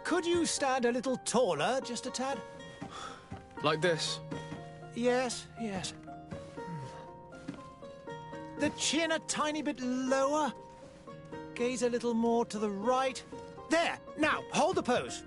Could you stand a little taller, just a tad? Like this? Yes, yes. The chin a tiny bit lower. Gaze a little more to the right. There! Now, hold the pose.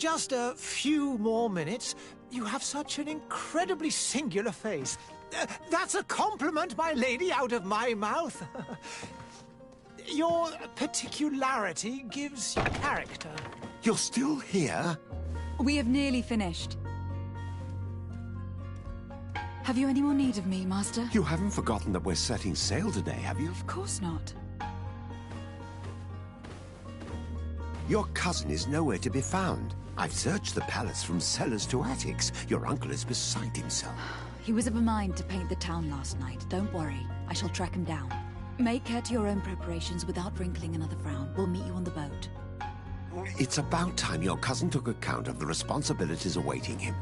Just a few more minutes. You have such an incredibly singular face. That's a compliment, my lady, out of my mouth. Your particularity gives you character. You're still here? We have nearly finished. Have you any more need of me, Master? You haven't forgotten that we're setting sail today, have you? Of course not. Your cousin is nowhere to be found. I've searched the palace from cellars to attics. Your uncle is beside himself. He was of a mind to paint the town last night. Don't worry. I shall track him down. Make care to your own preparations without wrinkling another frown. We'll meet you on the boat. It's about time your cousin took account of the responsibilities awaiting him.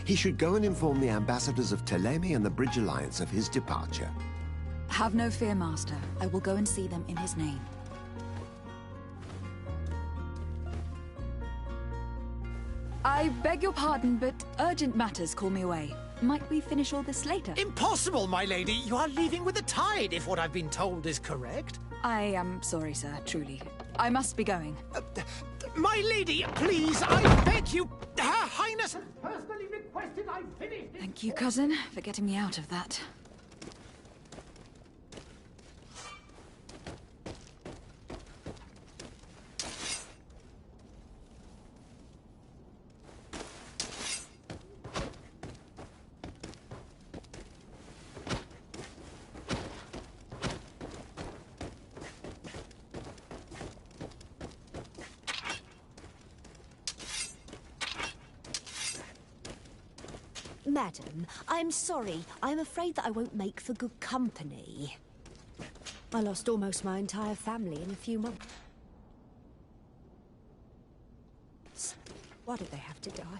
He should go and inform the ambassadors of Telemi and the Bridge Alliance of his departure. Have no fear, Master. I will go and see them in his name. I beg your pardon, but urgent matters call me away. Might we finish all this later? Impossible, my lady. You are leaving with the tide, if what I've been told is correct. I am sorry, sir, truly. I must be going. My lady, please, I beg you. Her Highness has personally requested I finish this. Thank you, cousin, for getting me out of that. Madam, I'm sorry. I'm afraid that I won't make for good company. I lost almost my entire family in a few months. Why did they have to die?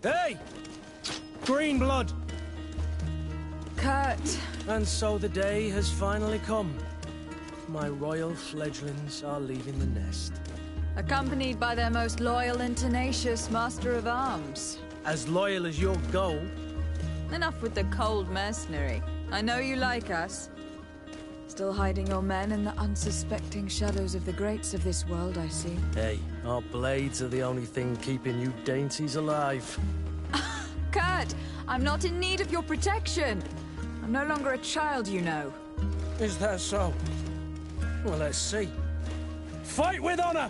Hey! Green blood! Kurt! And so the day has finally come. My royal fledglings are leaving the nest. Accompanied by their most loyal and tenacious Master of Arms. As loyal as your gold. Enough with the cold mercenary. I know you like us. Still hiding your men in the unsuspecting shadows of the greats of this world, I see. Hey, our blades are the only thing keeping you dainties alive. Kurt! I'm not in need of your protection! I'm no longer a child, you know. Is that so? Well, let's see. Fight with honor!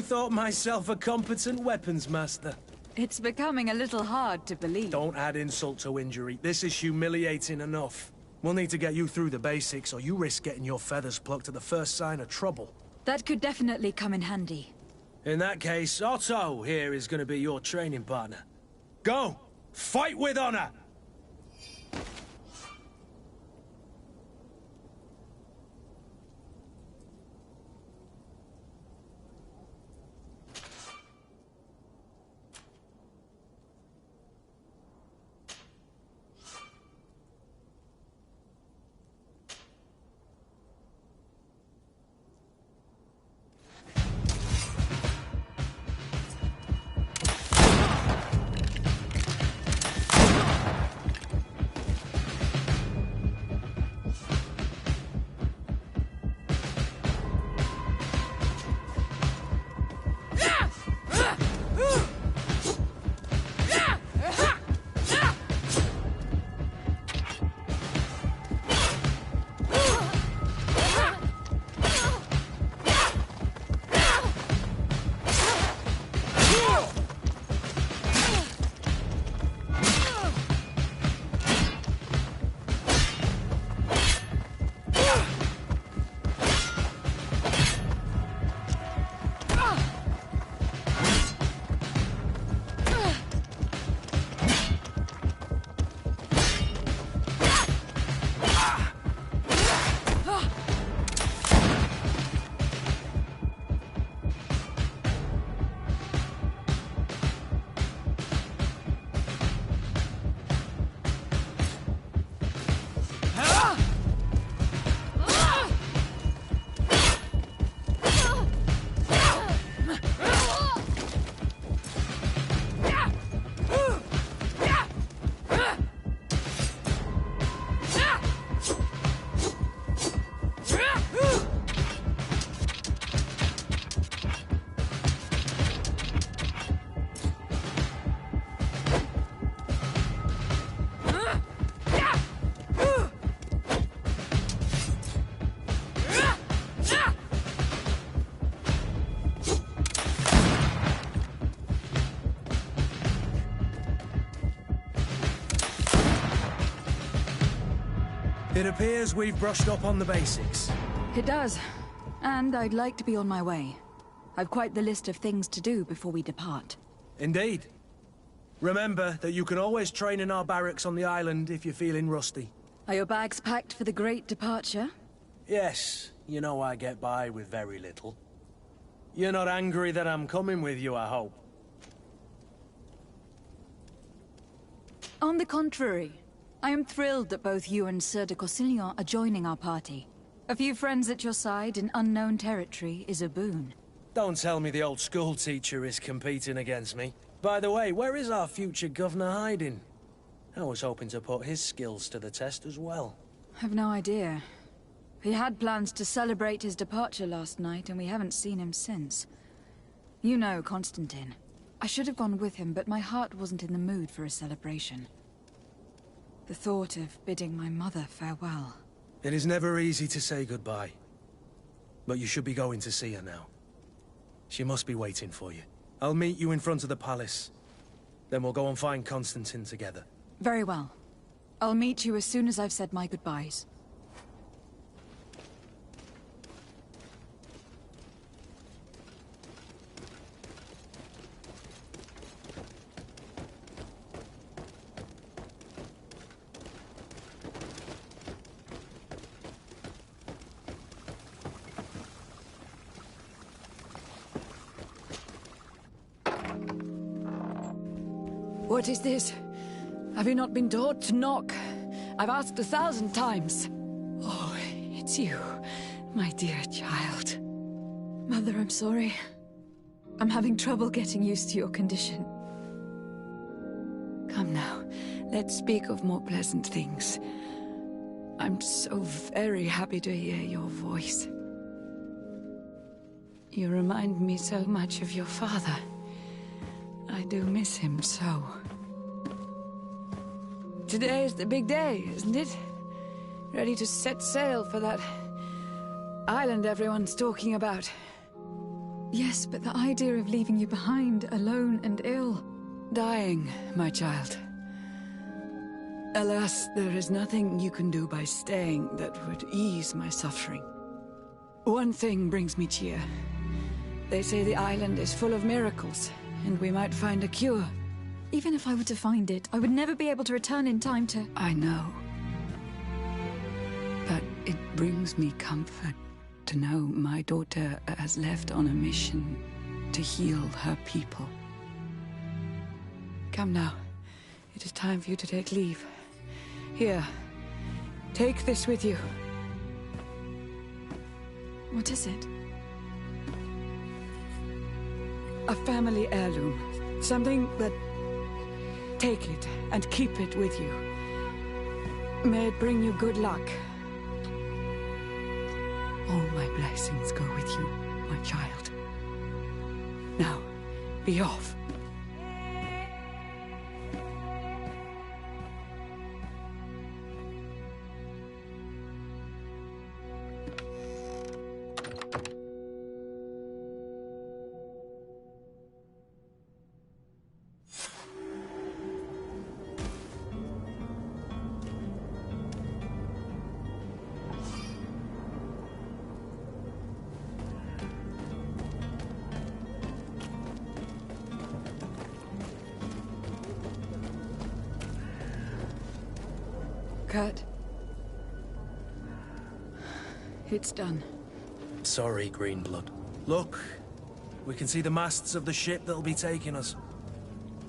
thought myself a competent weapons master. It's becoming a little hard to believe. Don't add insult to injury. This is humiliating enough. We'll need to get you through the basics, or you risk getting your feathers plucked at the first sign of trouble. That could definitely come in handy. In that case, Otto here is going to be your training partner. Go! Fight with honor! It appears we've brushed up on the basics. It does. And I'd like to be on my way. I've quite the list of things to do before we depart. Indeed. Remember that you can always train in our barracks on the island if you're feeling rusty. Are your bags packed for the great departure? Yes. You know I get by with very little. You're not angry that I'm coming with you, I hope. On the contrary. I am thrilled that both you and Sir de Corsillon are joining our party. A few friends at your side in unknown territory is a boon. Don't tell me the old school teacher is competing against me. By the way, where is our future governor hiding? I was hoping to put his skills to the test as well. I've no idea. He had plans to celebrate his departure last night, and we haven't seen him since. You know Constantine. I should have gone with him, but my heart wasn't in the mood for a celebration. The thought of bidding my mother farewell. It is never easy to say goodbye. But you should be going to see her now. She must be waiting for you. I'll meet you in front of the palace. Then we'll go and find Constantine together. Very well. I'll meet you as soon as I've said my goodbyes. What is this? Have you not been taught to knock? I've asked 1,000 times. Oh, it's you, my dear child. Mother, I'm sorry. I'm having trouble getting used to your condition. Come now, let's speak of more pleasant things. I'm so very happy to hear your voice. You remind me so much of your father. I do miss him so. Today is the big day, isn't it? Ready to set sail for that island everyone's talking about. Yes, but the idea of leaving you behind, alone and ill... Dying, my child. Alas, there is nothing you can do by staying that would ease my suffering. One thing brings me cheer. They say the island is full of miracles, and we might find a cure. Even if I were to find it, I would never be able to return in time to... I know. But it brings me comfort to know my daughter has left on a mission to heal her people. Come now. It is time for you to take leave. Here, take this with you. What is it? A family heirloom. Something that... Take it and keep it with you. May it bring you good luck. All my blessings go with you, my child. Now, be off. Kurt. It's done. Sorry, Greenblood. Look, we can see the masts of the ship that'll be taking us.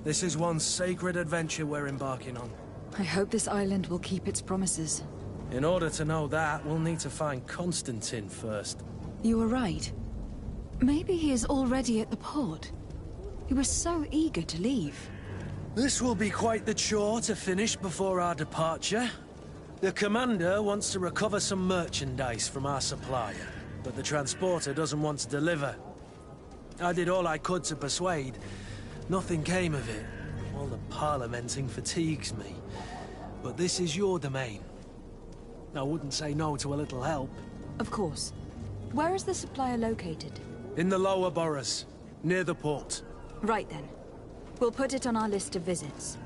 This is one sacred adventure we're embarking on. I hope this island will keep its promises. In order to know that, we'll need to find Constantine first. You were right. Maybe he is already at the port. He was so eager to leave. This will be quite the chore to finish before our departure. The commander wants to recover some merchandise from our supplier, but the transporter doesn't want to deliver. I did all I could to persuade. Nothing came of it. All the parliamenting fatigues me. But this is your domain. I wouldn't say no to a little help. Of course. Where is the supplier located? In the lower boroughs, near the port. Right then. We'll put it on our list of visits.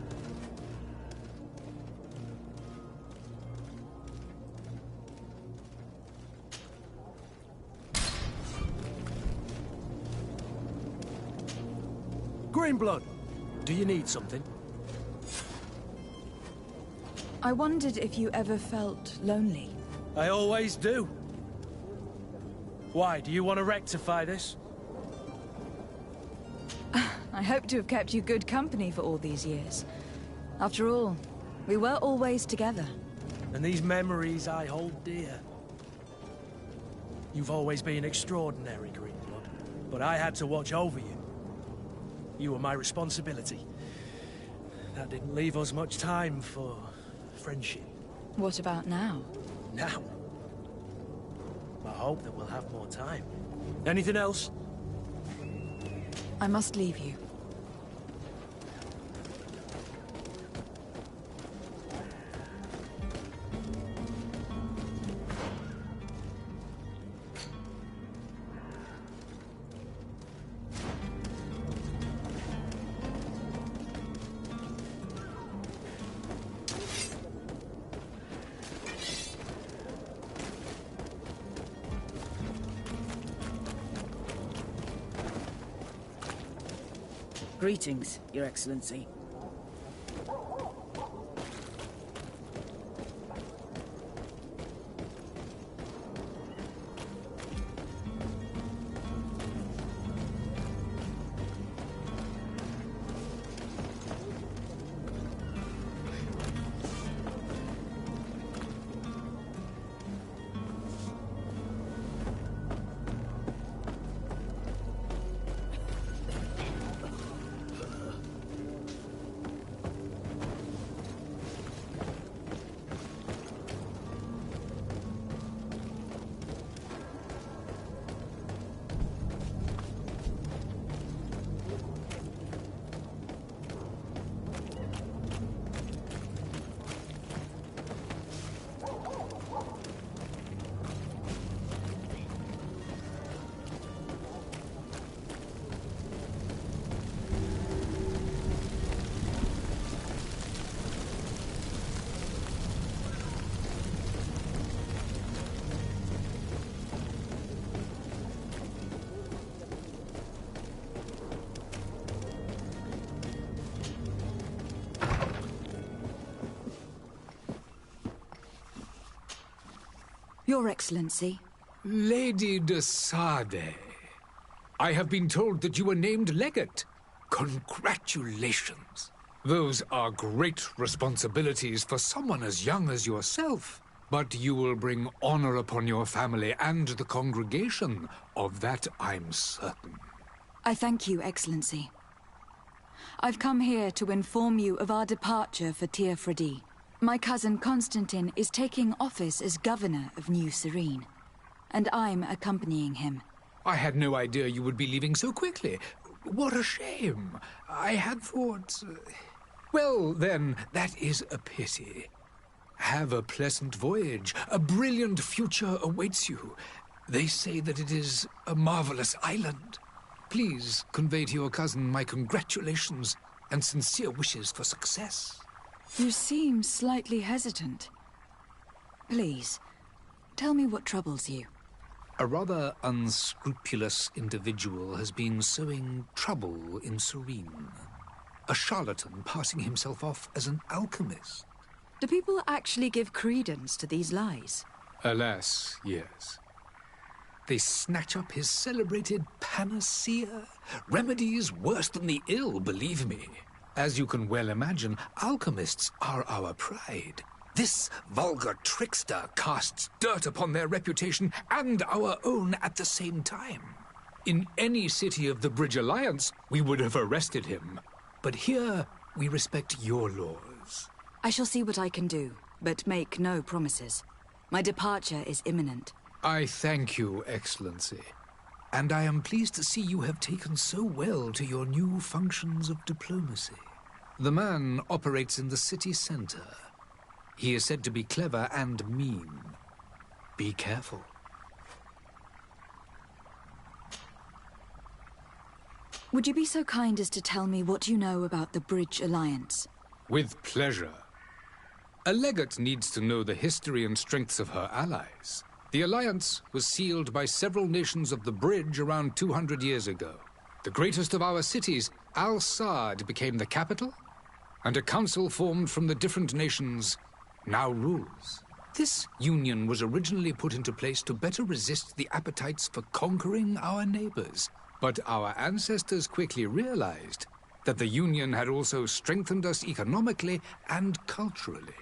Greenblood, do you need something? I wondered if you ever felt lonely. I always do. Why, do you want to rectify this? I hope to have kept you good company for all these years. After all, we were always together. And these memories I hold dear. You've always been extraordinary, Greenblood, but I had to watch over you. You were my responsibility. That didn't leave us much time for friendship. What about now? Now? I hope that we'll have more time. Anything else? I must leave you. Greetings, Your Excellency. Your Excellency. Lady de Sade, I have been told that you were named legate. Congratulations. Those are great responsibilities for someone as young as yourself. But you will bring honor upon your family and the congregation. Of that, I'm certain. I thank you, Excellency. I've come here to inform you of our departure for Teofredi. My cousin Constantine is taking office as governor of New Serene, and I'm accompanying him. I had no idea you would be leaving so quickly. What a shame. I had thought... Well, then, that is a pity. Have a pleasant voyage. A brilliant future awaits you. They say that it is a marvelous island. Please convey to your cousin my congratulations and sincere wishes for success. You seem slightly hesitant. Please, tell me what troubles you. A rather unscrupulous individual has been sowing trouble in Serene. A charlatan passing himself off as an alchemist. Do people actually give credence to these lies? Alas, yes. They snatch up his celebrated panacea. Remedies worse than the ill, believe me. As you can well imagine, alchemists are our pride. This vulgar trickster casts dirt upon their reputation and our own at the same time. In any city of the Bridge Alliance, we would have arrested him. But here, we respect your laws. I shall see what I can do, but make no promises. My departure is imminent. I thank you, Excellency. And I am pleased to see you have taken so well to your new functions of diplomacy. The man operates in the city center. He is said to be clever and mean. Be careful. Would you be so kind as to tell me what you know about the Bridge Alliance? With pleasure. A legate needs to know the history and strengths of her allies. The alliance was sealed by several nations of the Bridge around 200 years ago. The greatest of our cities, Al-Saad, became the capital, and a council formed from the different nations now rules. This union was originally put into place to better resist the appetites for conquering our neighbors. But our ancestors quickly realized that the union had also strengthened us economically and culturally.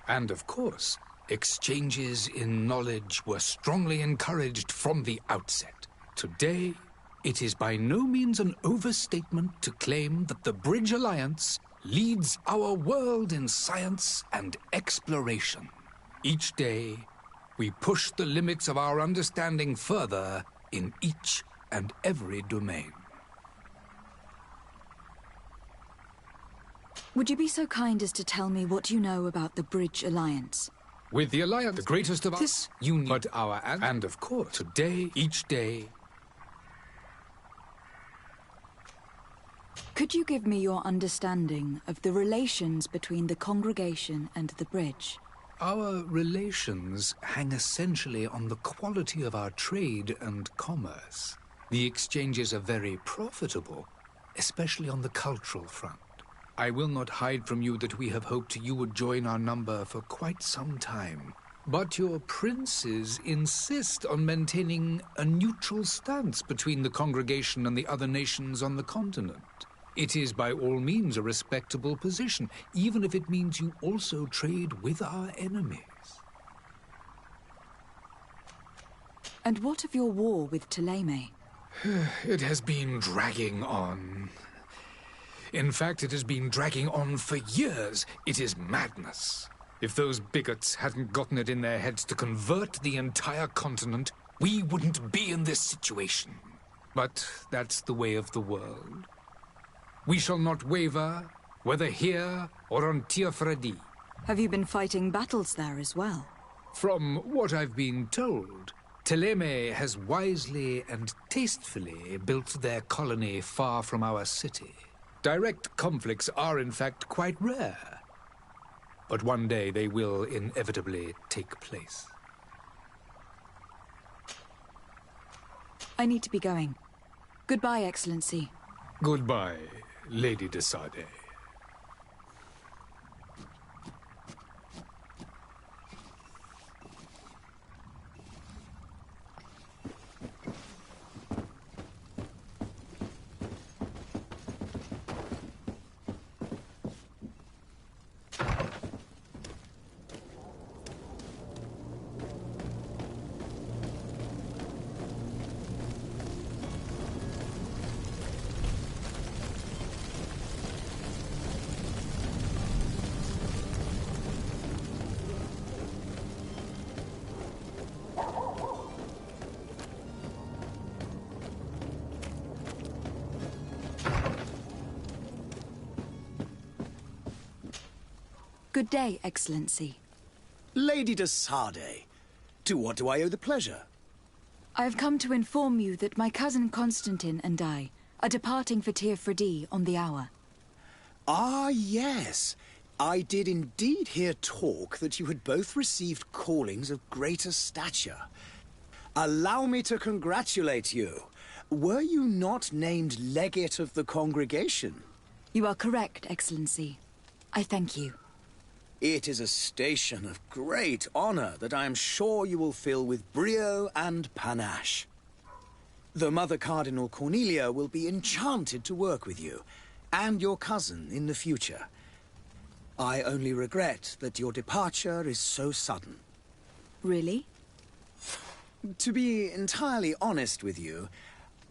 And of course, exchanges in knowledge were strongly encouraged from the outset. Today, it is by no means an overstatement to claim that the Bridge Alliance leads our world in science and exploration. Each day, we push the limits of our understanding further in each and every domain. Would you be so kind as to tell me what you know about the Bridge Alliance? With the Alliance, the greatest of this union, but our and of course, today, each day. Could you give me your understanding of the relations between the congregation and the Bridge? Our relations hang essentially on the quality of our trade and commerce. The exchanges are very profitable, especially on the cultural front. I will not hide from you that we have hoped you would join our number for quite some time. But your princes insist on maintaining a neutral stance between the congregation and the other nations on the continent. It is by all means a respectable position, even if it means you also trade with our enemies. And what of your war with Ptolemy? It has been dragging on. In fact, it has been dragging on for years. It is madness. If those bigots hadn't gotten it in their heads to convert the entire continent, we wouldn't be in this situation. But that's the way of the world. We shall not waver, whether here or on Teofredi. Have you been fighting battles there as well? From what I've been told, Ptolemy has wisely and tastefully built their colony far from our city. Direct conflicts are, in fact, quite rare. But one day they will inevitably take place. I need to be going. Goodbye, Excellency. Goodbye, Lady de Sade. Good day, Excellency. Lady de Sardet, to what do I owe the pleasure? I have come to inform you that my cousin Constantine and I are departing for Tir Freddy on the hour. Ah, yes. I did indeed hear talk that you had both received callings of greater stature. Allow me to congratulate you. Were you not named legate of the congregation? You are correct, Excellency. I thank you. It is a station of great honor that I am sure you will fill with brio and panache. The Mother Cardinal Cornelia will be enchanted to work with you, and your cousin in the future. I only regret that your departure is so sudden. Really? To be entirely honest with you,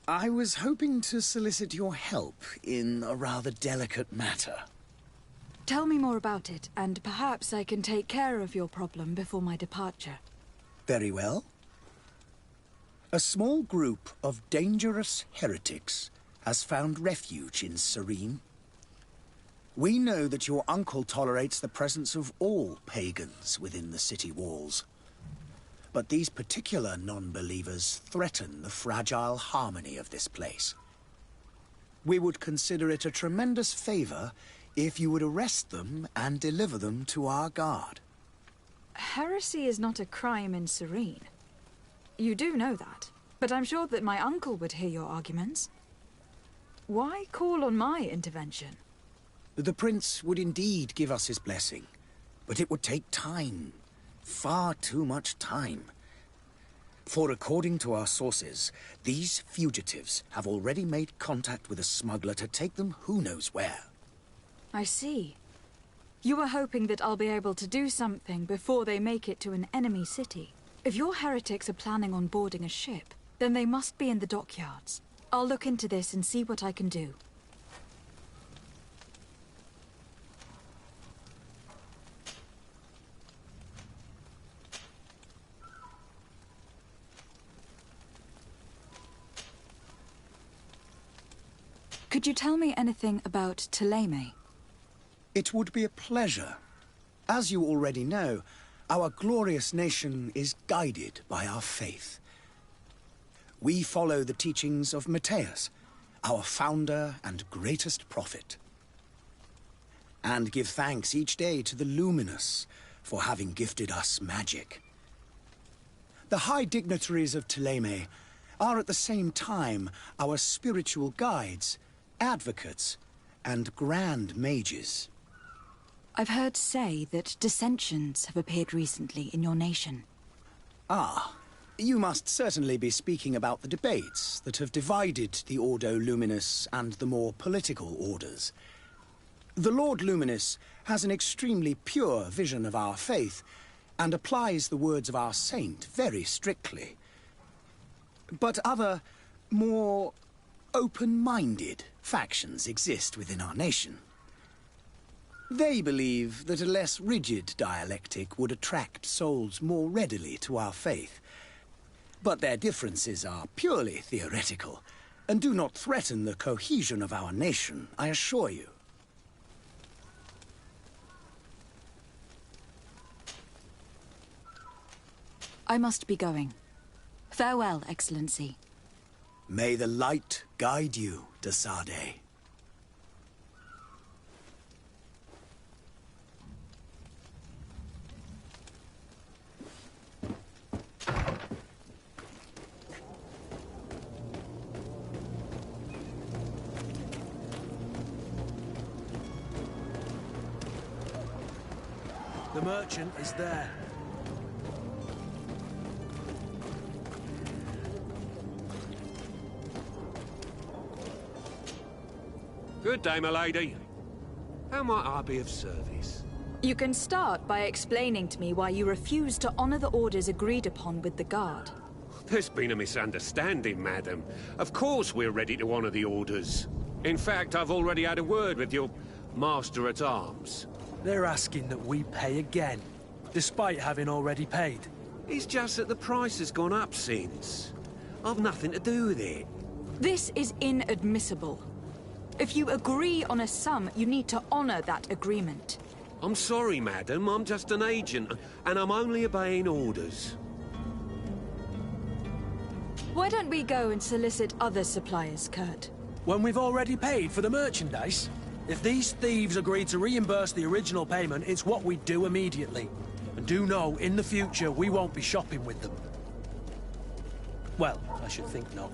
I was hoping to solicit your help in a rather delicate matter. Tell me more about it, and perhaps I can take care of your problem before my departure. Very well. A small group of dangerous heretics has found refuge in Serene. We know that your uncle tolerates the presence of all pagans within the city walls. But these particular non-believers threaten the fragile harmony of this place. We would consider it a tremendous favor if you would arrest them and deliver them to our guard. Heresy is not a crime in Serene. You do know that, but I'm sure that my uncle would hear your arguments. Why call on my intervention? The Prince would indeed give us his blessing, but it would take time. Far too much time. For according to our sources, these fugitives have already made contact with a smuggler to take them who knows where. I see. You were hoping that I'll be able to do something before they make it to an enemy city. If your heretics are planning on boarding a ship, then they must be in the dockyards. I'll look into this and see what I can do. Could you tell me anything about Thélème? It would be a pleasure. As you already know, our glorious nation is guided by our faith. We follow the teachings of Matthias, our founder and greatest prophet, and give thanks each day to the Luminous for having gifted us magic. The high dignitaries of Thélème are at the same time our spiritual guides, advocates, and grand mages. I've heard say that dissensions have appeared recently in your nation. Ah, you must certainly be speaking about the debates that have divided the Ordo Luminous and the more political orders. The Lord Luminous has an extremely pure vision of our faith and applies the words of our saint very strictly. But other, more open-minded factions exist within our nation. They believe that a less rigid dialectic would attract souls more readily to our faith. But their differences are purely theoretical, and do not threaten the cohesion of our nation, I assure you. I must be going. Farewell, Excellency. May the light guide you, de Sardet. The merchant is there. Good day, my lady. How might I be of service? You can start by explaining to me why you refuse to honor the orders agreed upon with the guard. There's been a misunderstanding, madam. Of course we're ready to honor the orders. In fact, I've already had a word with your master-at-arms. They're asking that we pay again, despite having already paid. It's just that the price has gone up since. I've nothing to do with it. This is inadmissible. If you agree on a sum, you need to honor that agreement. I'm sorry, madam. I'm just an agent, and I'm only obeying orders. Why don't we go and solicit other suppliers, Kurt? When we've already paid for the merchandise? If these thieves agree to reimburse the original payment, it's what we do immediately. And do know, in the future, we won't be shopping with them. Well, I should think not.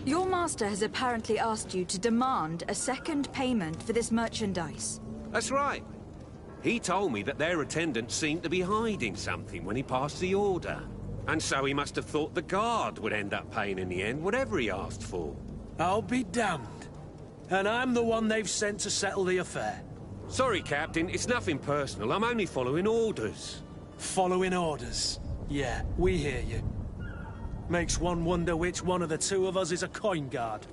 Your master has apparently asked you to demand a second payment for this merchandise. That's right. He told me that their attendant seemed to be hiding something when he passed the order. And so he must have thought the guard would end up paying in the end, whatever he asked for. I'll be damned. And I'm the one they've sent to settle the affair. Sorry, Captain, it's nothing personal. I'm only following orders. Following orders? Yeah, we hear you. Makes one wonder which one of the two of us is a coin guard.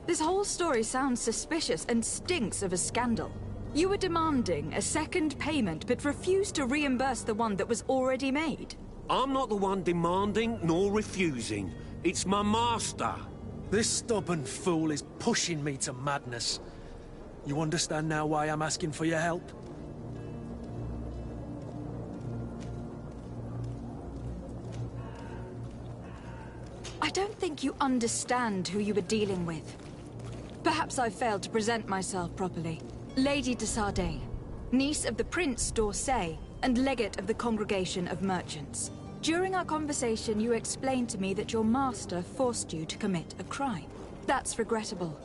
This whole story sounds suspicious and stinks of a scandal. You were demanding a second payment, but refused to reimburse the one that was already made. I'm not the one demanding nor refusing. It's my master. This stubborn fool is pushing me to madness. You understand now why I'm asking for your help? I don't think you understand who you were dealing with. Perhaps I failed to present myself properly. Lady de Sardet, niece of the Prince d'Orsay, and legate of the Congregation of Merchants. During our conversation, you explained to me that your master forced you to commit a crime. That's regrettable,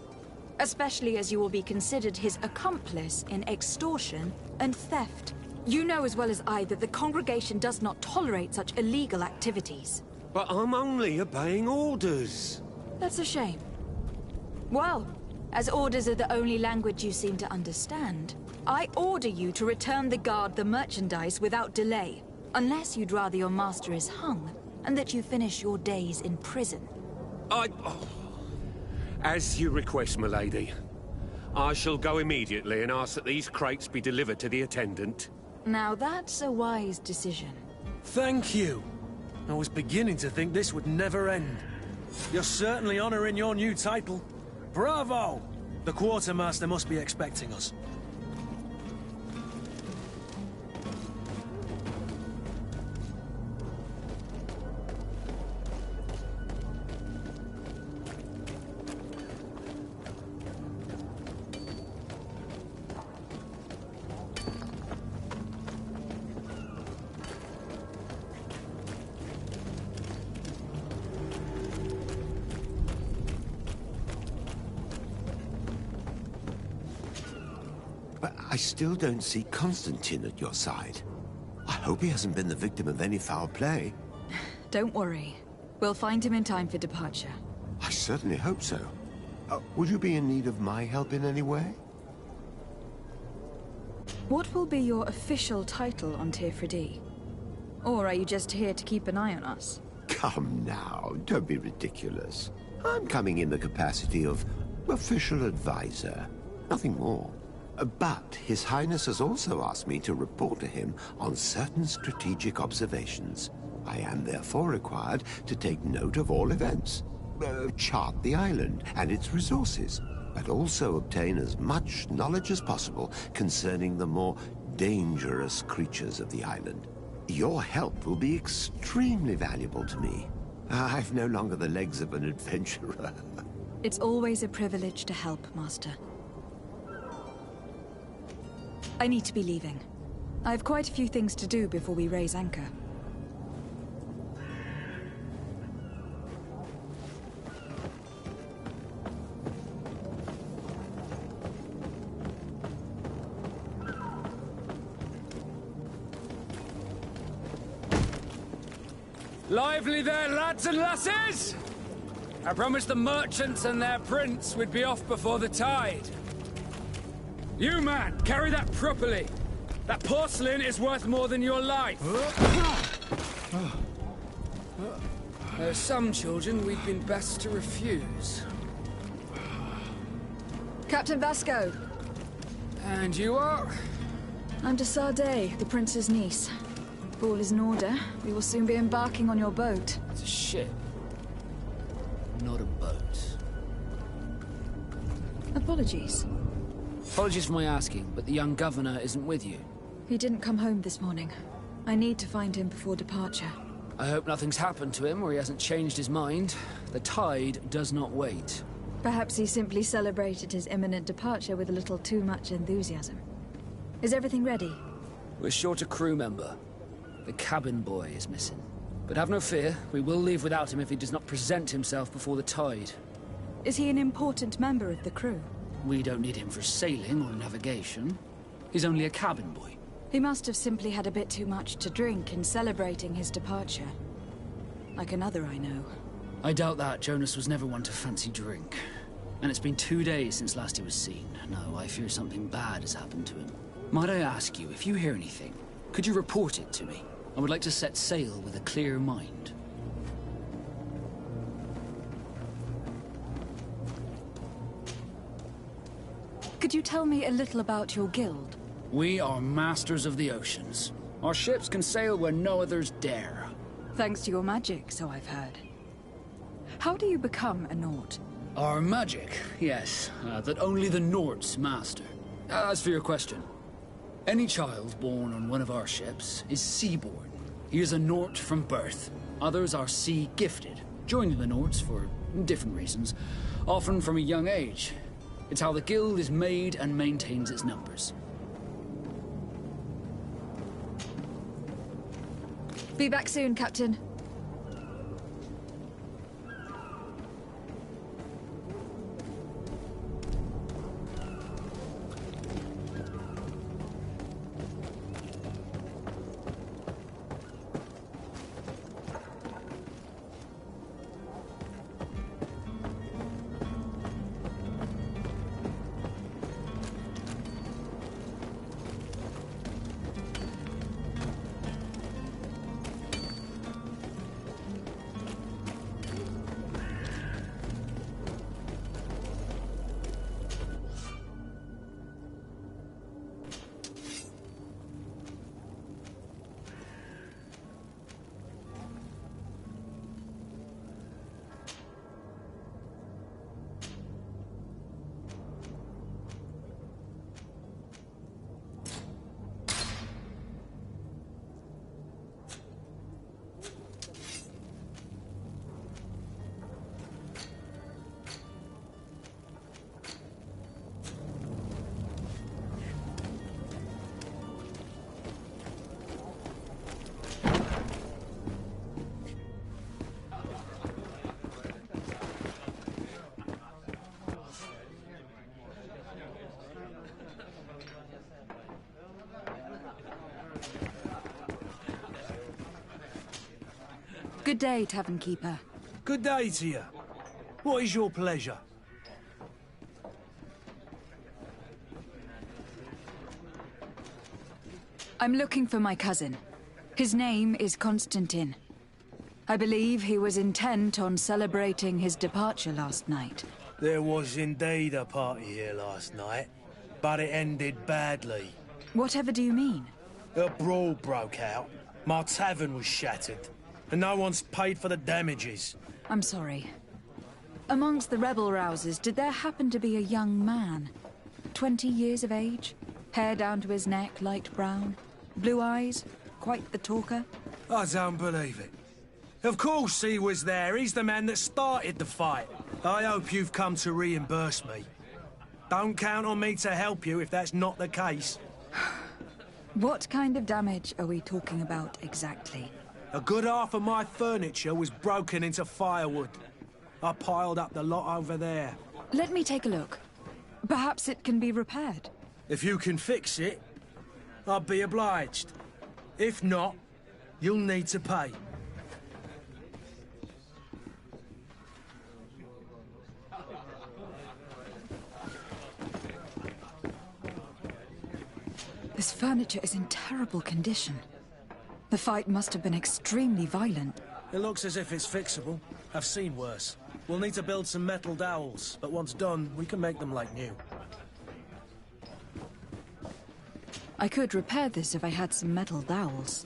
especially as you will be considered his accomplice in extortion and theft. You know as well as I that the Congregation does not tolerate such illegal activities. But I'm only obeying orders. That's a shame. Well, as orders are the only language you seem to understand, I order you to return the guard the merchandise without delay, unless you'd rather your master is hung, and that you finish your days in prison. As you request, milady. I shall go immediately and ask that these crates be delivered to the attendant. Now that's a wise decision. Thank you. I was beginning to think this would never end. You're certainly honoring your new title. Bravo! The quartermaster must be expecting us. But I still don't see Constantine at your side. I hope he hasn't been the victim of any foul play. Don't worry. We'll find him in time for departure. I certainly hope so. Would you be in need of my help in any way? What will be your official title on Tirfredi? Or are you just here to keep an eye on us? Come now, don't be ridiculous. I'm coming in the capacity of official advisor, nothing more. But His Highness has also asked me to report to him on certain strategic observations. I am therefore required to take note of all events, chart the island and its resources, but also obtain as much knowledge as possible concerning the more dangerous creatures of the island. Your help will be extremely valuable to me. I've no longer the legs of an adventurer. It's always a privilege to help, Master. I need to be leaving. I have quite a few things to do before we raise anchor. Lively there, lads and lasses! I promised the merchants and their prince we'd be off before the tide. You, man, carry that properly. That porcelain is worth more than your life. There are some children we'd been best to refuse. Captain Vasco. And you are? I'm de Sardet, the prince's niece. If all is in order, we will soon be embarking on your boat. It's a ship, not a boat. Apologies. Apologies for my asking, but the young governor isn't with you. He didn't come home this morning. I need to find him before departure. I hope nothing's happened to him or he hasn't changed his mind. The tide does not wait. Perhaps he simply celebrated his imminent departure with a little too much enthusiasm. Is everything ready? We're short a crew member. The cabin boy is missing. But have no fear, we will leave without him if he does not present himself before the tide. Is he an important member of the crew? We don't need him for sailing or navigation. He's only a cabin boy. He must have simply had a bit too much to drink in celebrating his departure. Like another I know. I doubt that. Jonas was never one to fancy drink. And it's been 2 days since last he was seen. No, I fear something bad has happened to him. Might I ask you, if you hear anything, could you report it to me? I would like to set sail with a clear mind. Could you tell me a little about your guild? We are masters of the oceans. Our ships can sail where no others dare. Thanks to your magic, so I've heard. How do you become a Nort? Our magic, yes, that only the Norts master. As for your question, any child born on one of our ships is sea-born. He is a Nort from birth. Others are sea-gifted, joining the Norts for different reasons, often from a young age. It's how the guild is made and maintains its numbers. Be back soon, Captain. Good day, Tavern Keeper. Good day to you. What is your pleasure? I'm looking for my cousin. His name is Constantine. I believe he was intent on celebrating his departure last night. There was indeed a party here last night, but it ended badly. Whatever do you mean? A brawl broke out. My tavern was shattered, and no one's paid for the damages. I'm sorry. Amongst the rebel rousers, did there happen to be a young man? 20 years of age? Hair down to his neck, light brown? Blue eyes? Quite the talker? I don't believe it. Of course he was there. He's the man that started the fight. I hope you've come to reimburse me. Don't count on me to help you if that's not the case. What kind of damage are we talking about exactly? A good half of my furniture was broken into firewood. I piled up the lot over there. Let me take a look. Perhaps it can be repaired. If you can fix it, I'll be obliged. If not, you'll need to pay. This furniture is in terrible condition. The fight must have been extremely violent. It looks as if it's fixable. I've seen worse. We'll need to build some metal dowels, but once done, we can make them like new. I could repair this if I had some metal dowels.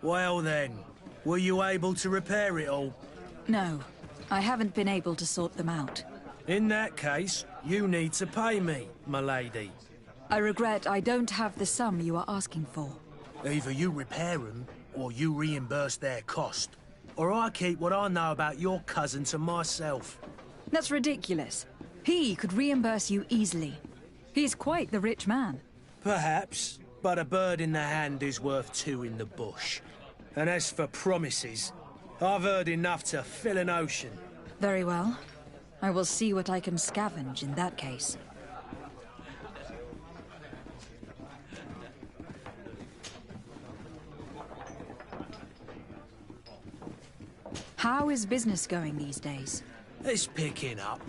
Well then, were you able to repair it all? No, I haven't been able to sort them out. In that case, you need to pay me, my lady. I regret I don't have the sum you are asking for. Either you repair them, or you reimburse their cost. Or I keep what I know about your cousin to myself. That's ridiculous. He could reimburse you easily. He's quite the rich man. Perhaps, but a bird in the hand is worth two in the bush. And as for promises, I've heard enough to fill an ocean. Very well. I will see what I can scavenge in that case. How is business going these days? It's picking up.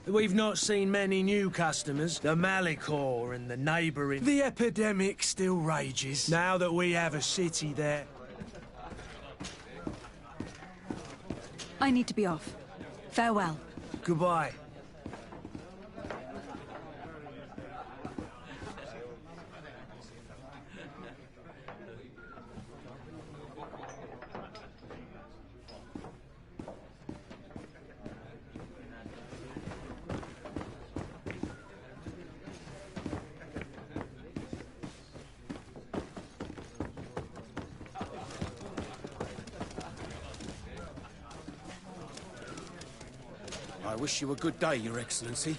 We've not seen many new customers. The Malicor and the neighbouring... The epidemic still rages, now that we have a city there. I need to be off. Farewell. Goodbye. I wish you a good day, Your Excellency.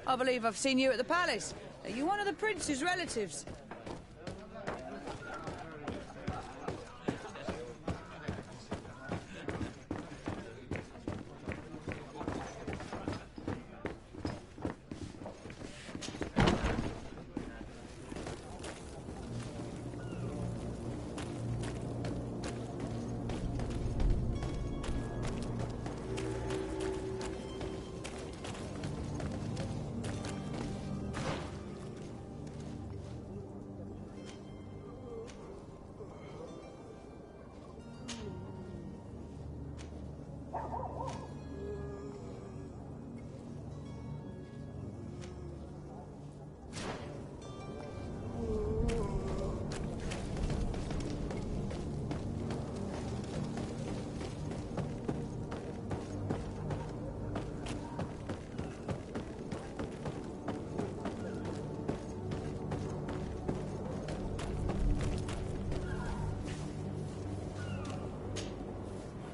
I believe I've seen you at the palace. Are you one of the prince's relatives?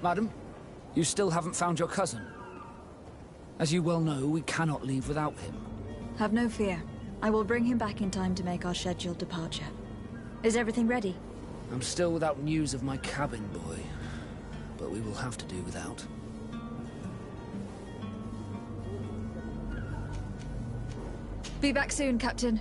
Madam, you still haven't found your cousin. As you well know, we cannot leave without him. Have no fear. I will bring him back in time to make our scheduled departure. Is everything ready? I'm still without news of my cabin boy, but we will have to do without. Be back soon, Captain.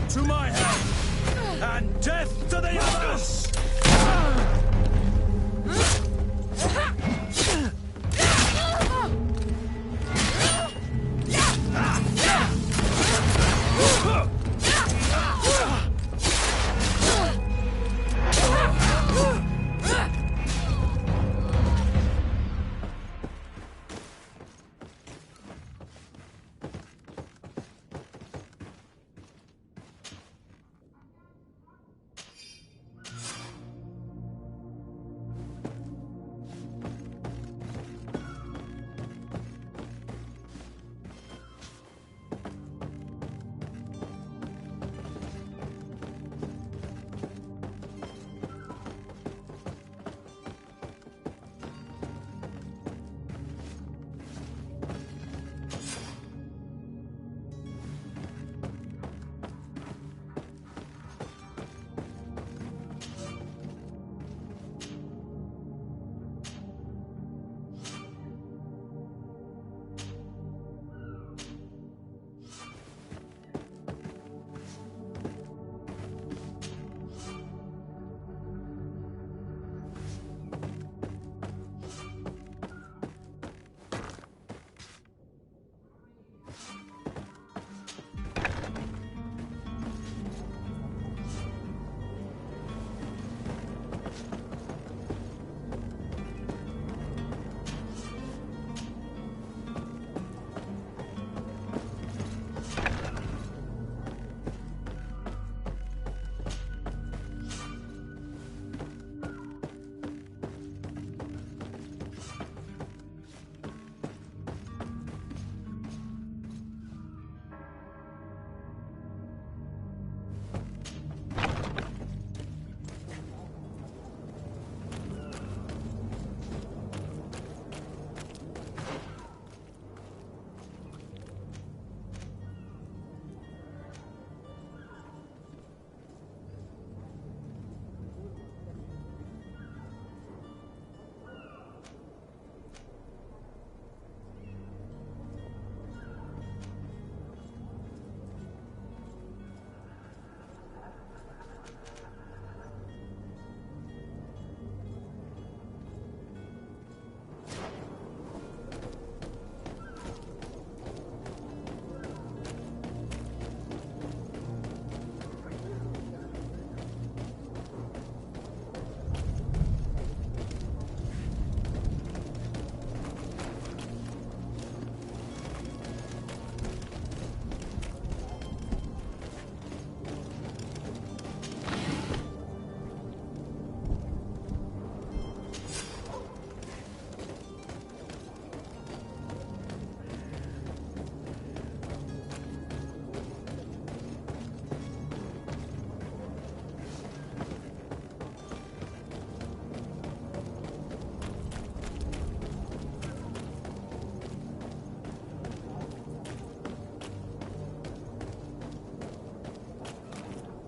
To my help! And death to the others!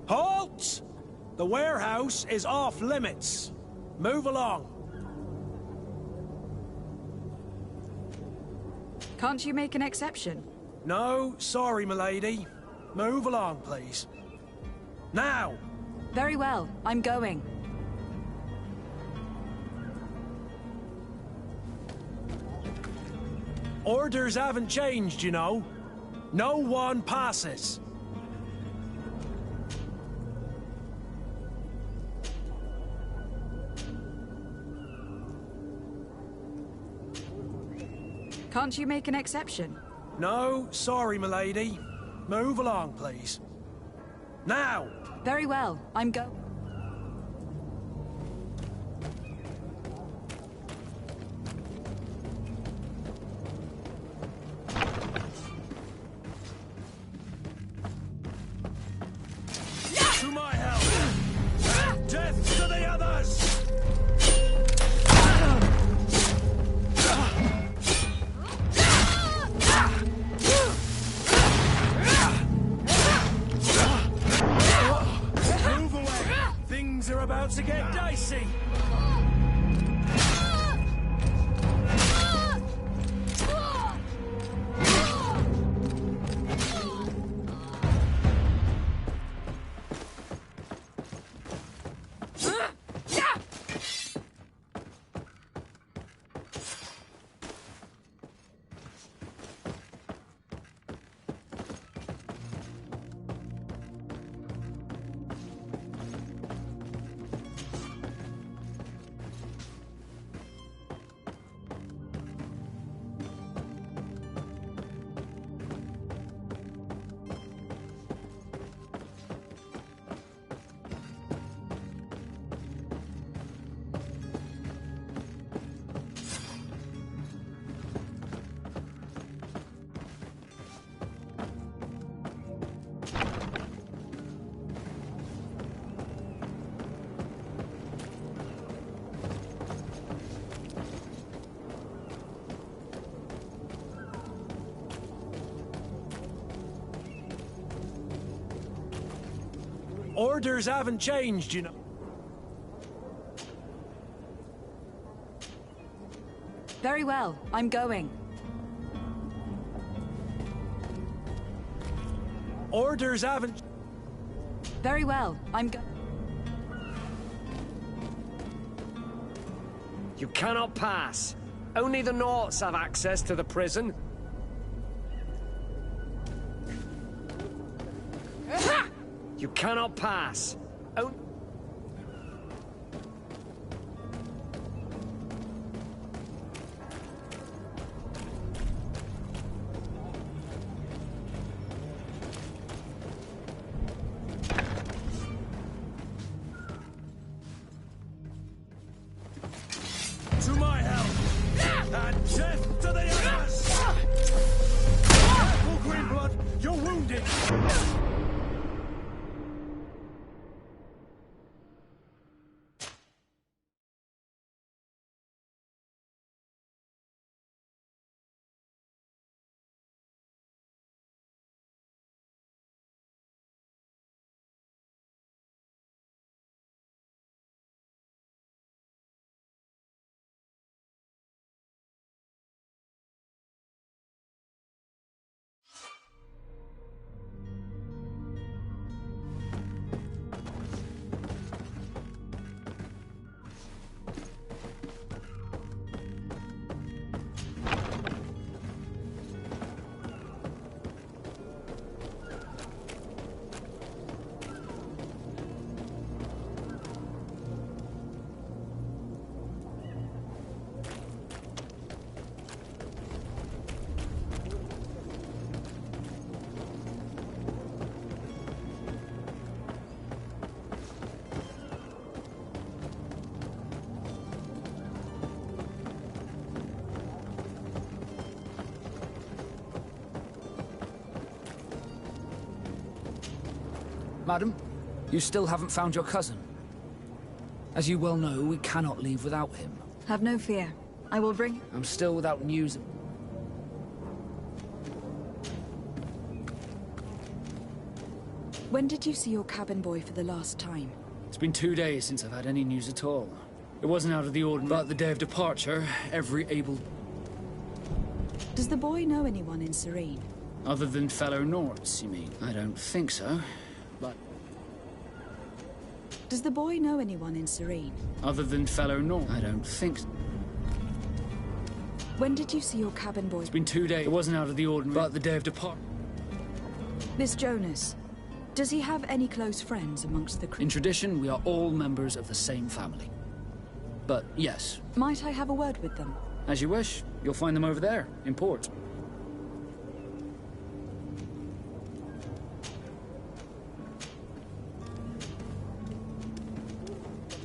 Halt! The warehouse is off limits. Move along. Can't you make an exception? No, sorry, milady. Move along, please. Now! Very well, I'm going. Orders haven't changed, you know. No one passes. Can't you make an exception? No, sorry, milady. Move along, please. Now! Very well, I'm going. To my help! Death to the others! Move away! Things are about to get dicey! Orders haven't changed, you know. Very well, I'm going. Orders haven't... Very well, I'm go... You cannot pass. Only the Norts have access to the prison. You cannot pass. To my help! And death to the others! Careful, Greenblood! You're wounded! Madam, you still haven't found your cousin. As you well know, we cannot leave without him. Have no fear. I will bring... I'm still without news. When did you see your cabin boy for the last time? It's been 2 days since I've had any news at all. It wasn't out of the ordinary, but the day of departure, every able... Does the boy know anyone in Serene? Other than fellow Norts, you mean? I don't think so, but... Does the boy know anyone in Serene? Other than fellow Norts, I don't think so. When did you see your cabin boy? It's been 2 days. It wasn't out of the ordinary, but the day of departure. Miss Jonas, does he have any close friends amongst the crew? In tradition, we are all members of the same family. But, yes. Might I have a word with them? As you wish. You'll find them over there, in port.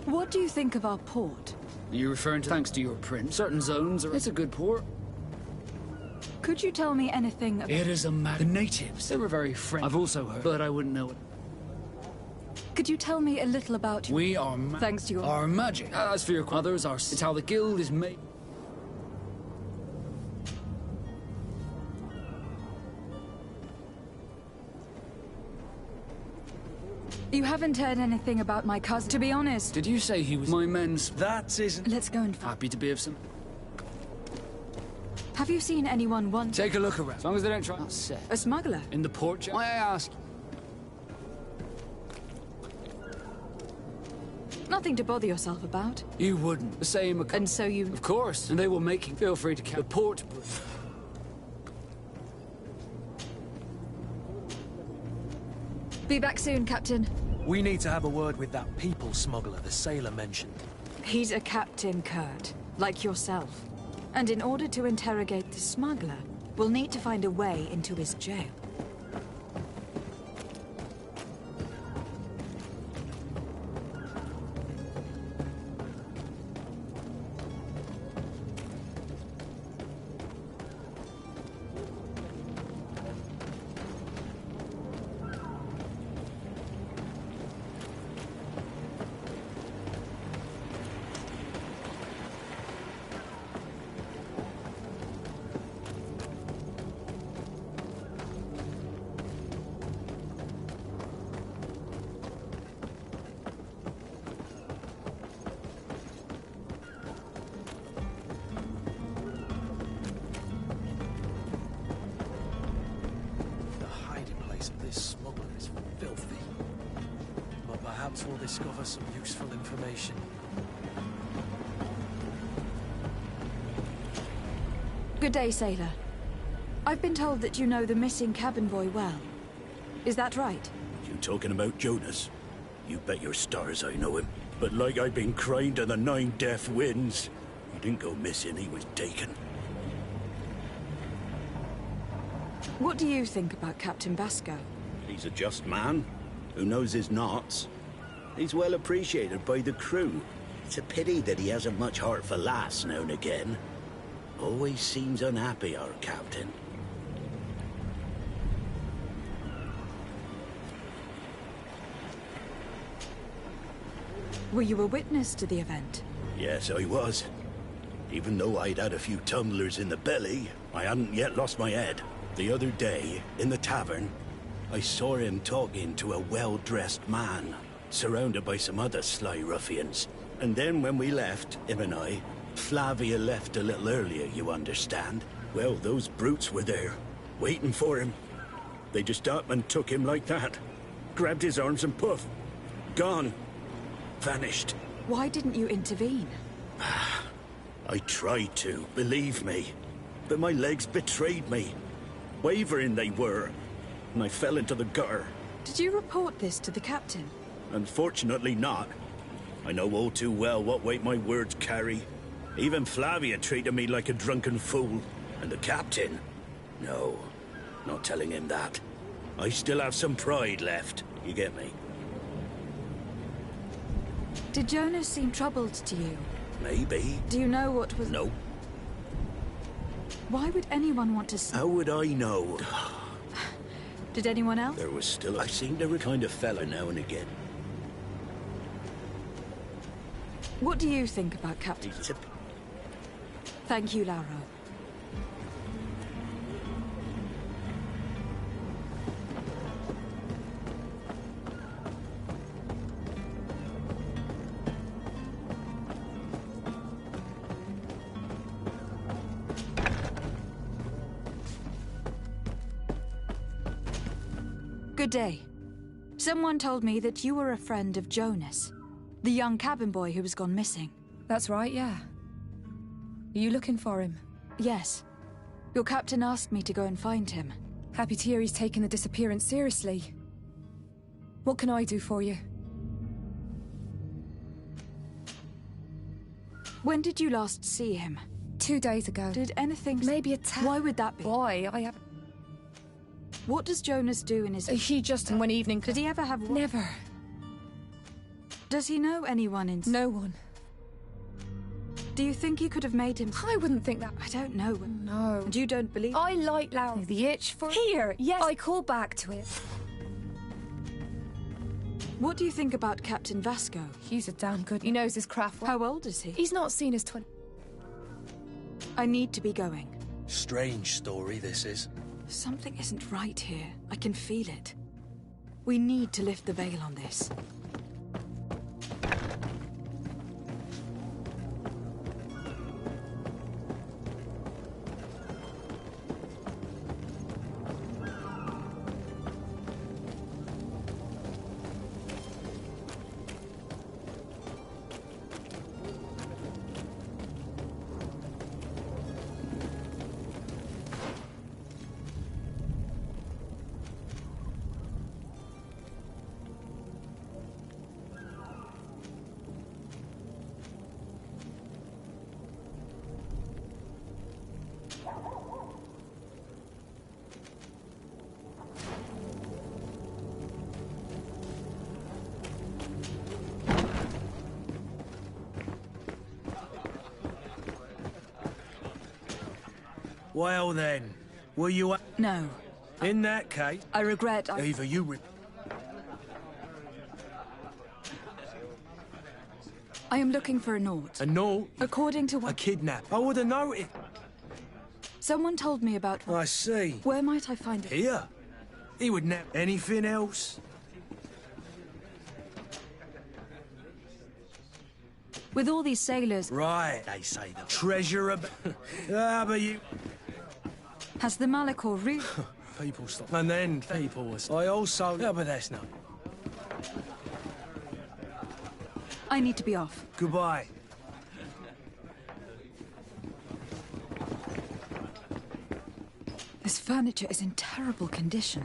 What do you think of our port? Are you referring to thanks to your prince? Certain zones are... It's a good port. Could you tell me anything about... It is the natives. They were very friendly. I've also heard, but I wouldn't know it. Could you tell me a little about... We are thanks to your... Our magic. As for your others, it's how the guild is made. You haven't heard anything about my cousin, to be honest. Did you say he was my men's... That isn't... Let's go and... Happy to be of some... Have you seen anyone once? Take a look around. As long as they don't try... A smuggler? In the port... Why I ask? Nothing to bother yourself about. You wouldn't. The same... And so you... Of course. And they will make you... Feel free to count. The port... Be back soon, Captain. We need to have a word with that people smuggler the sailor mentioned. He's a Captain Kurt, like yourself. And in order to interrogate the smuggler, we'll need to find a way into his jail. Perhaps we'll discover some useful information. Good day, sailor. I've been told that you know the missing cabin boy well. Is that right? You talking about Jonas? You bet your stars I know him. But like I've been crying to the 9 deaf winds, he didn't go missing, he was taken. What do you think about Captain Vasco? He's a just man, who knows his knots. He's well appreciated by the crew. It's a pity that he hasn't much heart for lass now and again. Always seems unhappy, our captain. Were you a witness to the event? Yes, I was. Even though I'd had a few tumblers in the belly, I hadn't yet lost my head. The other day, in the tavern, I saw him talking to a well-dressed man, surrounded by some other sly ruffians. And then when we left, him and I, Flavia left a little earlier, you understand. Well, those brutes were there, waiting for him. They just up and took him like that. Grabbed his arms and poof. Gone. Vanished. Why didn't you intervene? I tried to, believe me. But my legs betrayed me. Wavering they were. And I fell into the gutter. Did you report this to the captain? Unfortunately not. I know all too well what weight my words carry. Even Flavia treated me like a drunken fool. And the captain? No, not telling him that. I still have some pride left, you get me? Did Jonas seem troubled to you? Maybe. Do you know what was... No. Why would anyone want to... How would I know? Did anyone else? There was still... I seemed to kind of fella now and again. What do you think about Captain... Thank you, Lauro. Good day. Someone told me that you were a friend of Jonas, the young cabin boy who was gone missing. That's right, yeah. Are you looking for him? Yes. Your captain asked me to go and find him. Happy to hear he's taken the disappearance seriously. What can I do for you? When did you last see him? 2 days ago. Did anything... Maybe a tap. Why would that be? Why? I have... What does Jonas do in his... He just... One evening... Did he ever have... Never. Does he know anyone in... No one. Do you think you could have made him... I wouldn't think that. I don't know. No. And you don't believe... I like Lauro. The itch for... Here, yes. I call back to it. What do you think about Captain Vasco? He's a damn good... He knows his craft well. How old is he? He's not seen his 20... I need to be going. Strange story, this is. Something isn't right here. I can feel it. We need to lift the veil on this. Well then, were you... No. In that case... I regret Either you... I am looking for a Nort. A Nort? According to what... A kidnap. I would have known it. Someone told me about... I see. Where might I find it? Here? He would nap anything else? With all these sailors... Right, they say the treasure of... but you... Has the Malachor People stop. And then people was... I also... Yeah, but that's not... I need to be off. Goodbye. This furniture is in terrible condition.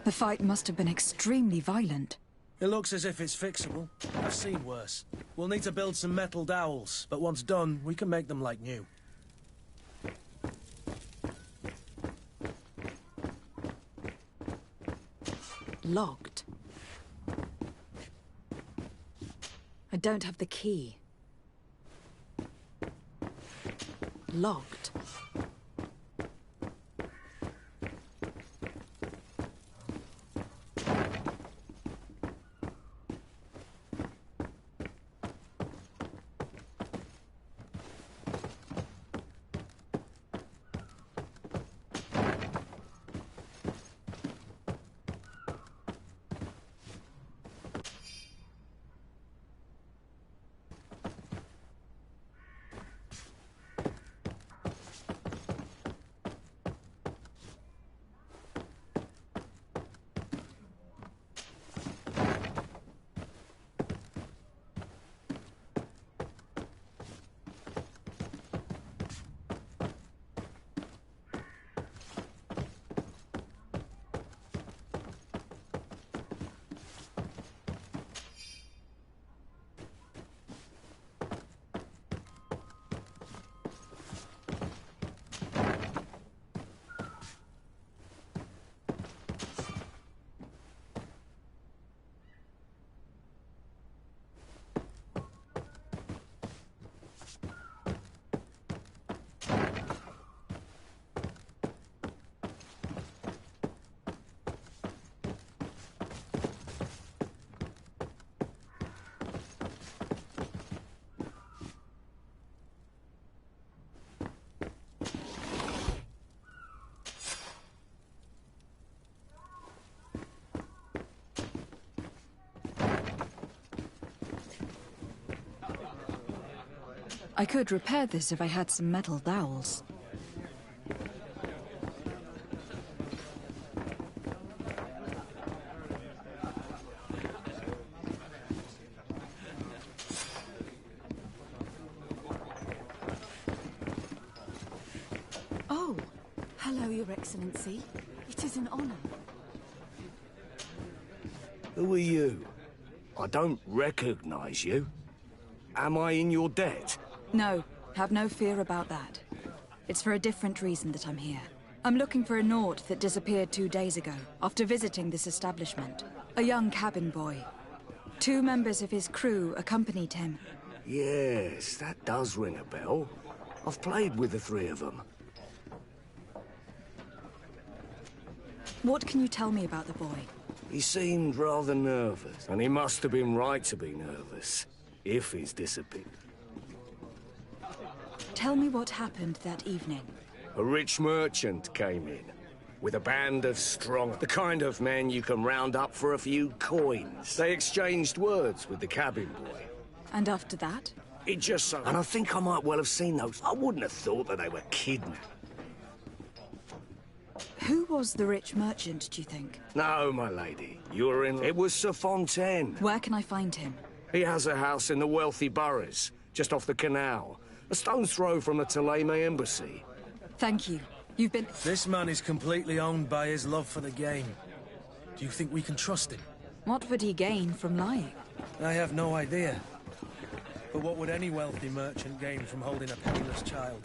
The fight must have been extremely violent. It looks as if it's fixable. I've seen worse. We'll need to build some metal dowels, but once done, we can make them like new. Locked. I don't have the key. Locked. I could repair this if I had some metal dowels. Oh, hello, Your Excellency. It is an honor. Who are you? I don't recognize you. Am I in your debt? No, have no fear about that. It's for a different reason that I'm here. I'm looking for a Naut that disappeared 2 days ago, after visiting this establishment. A young cabin boy. 2 members of his crew accompanied him. Yes, that does ring a bell. I've played with the 3 of them. What can you tell me about the boy? He seemed rather nervous, and he must have been right to be nervous, if he's disappeared. Tell me what happened that evening. A rich merchant came in, with a band of strong, the kind of men you can round up for a few coins. They exchanged words with the cabin boy. And after that? It just so... And I think I might well have seen those. I wouldn't have thought that they were kidnapped. Who was the rich merchant, do you think? No, my lady. You were in... It was Sir Fontaine. Where can I find him? He has a house in the wealthy boroughs, just off the canal. A stone's throw from the Thélème embassy. Thank you. You've been... This man is completely owned by his love for the game. Do you think we can trust him? What would he gain from lying? I have no idea. But what would any wealthy merchant gain from holding a penniless child?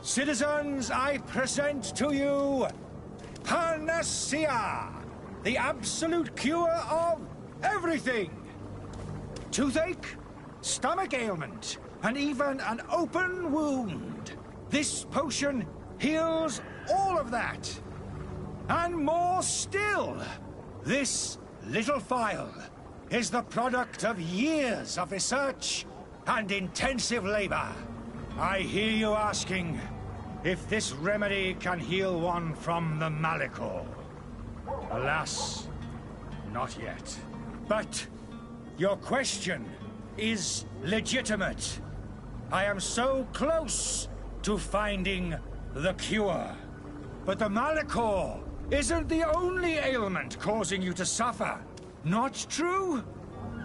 Citizens, I present to you Panacea, the absolute cure of everything. Toothache, stomach ailment, and even an open wound. This potion heals all of that. And more still, this little phial is the product of years of research and intensive labor. I hear you asking if this remedy can heal one from the Malachor. Alas, not yet. But your question is legitimate. I am so close to finding the cure. But the Malachor isn't the only ailment causing you to suffer. Not true?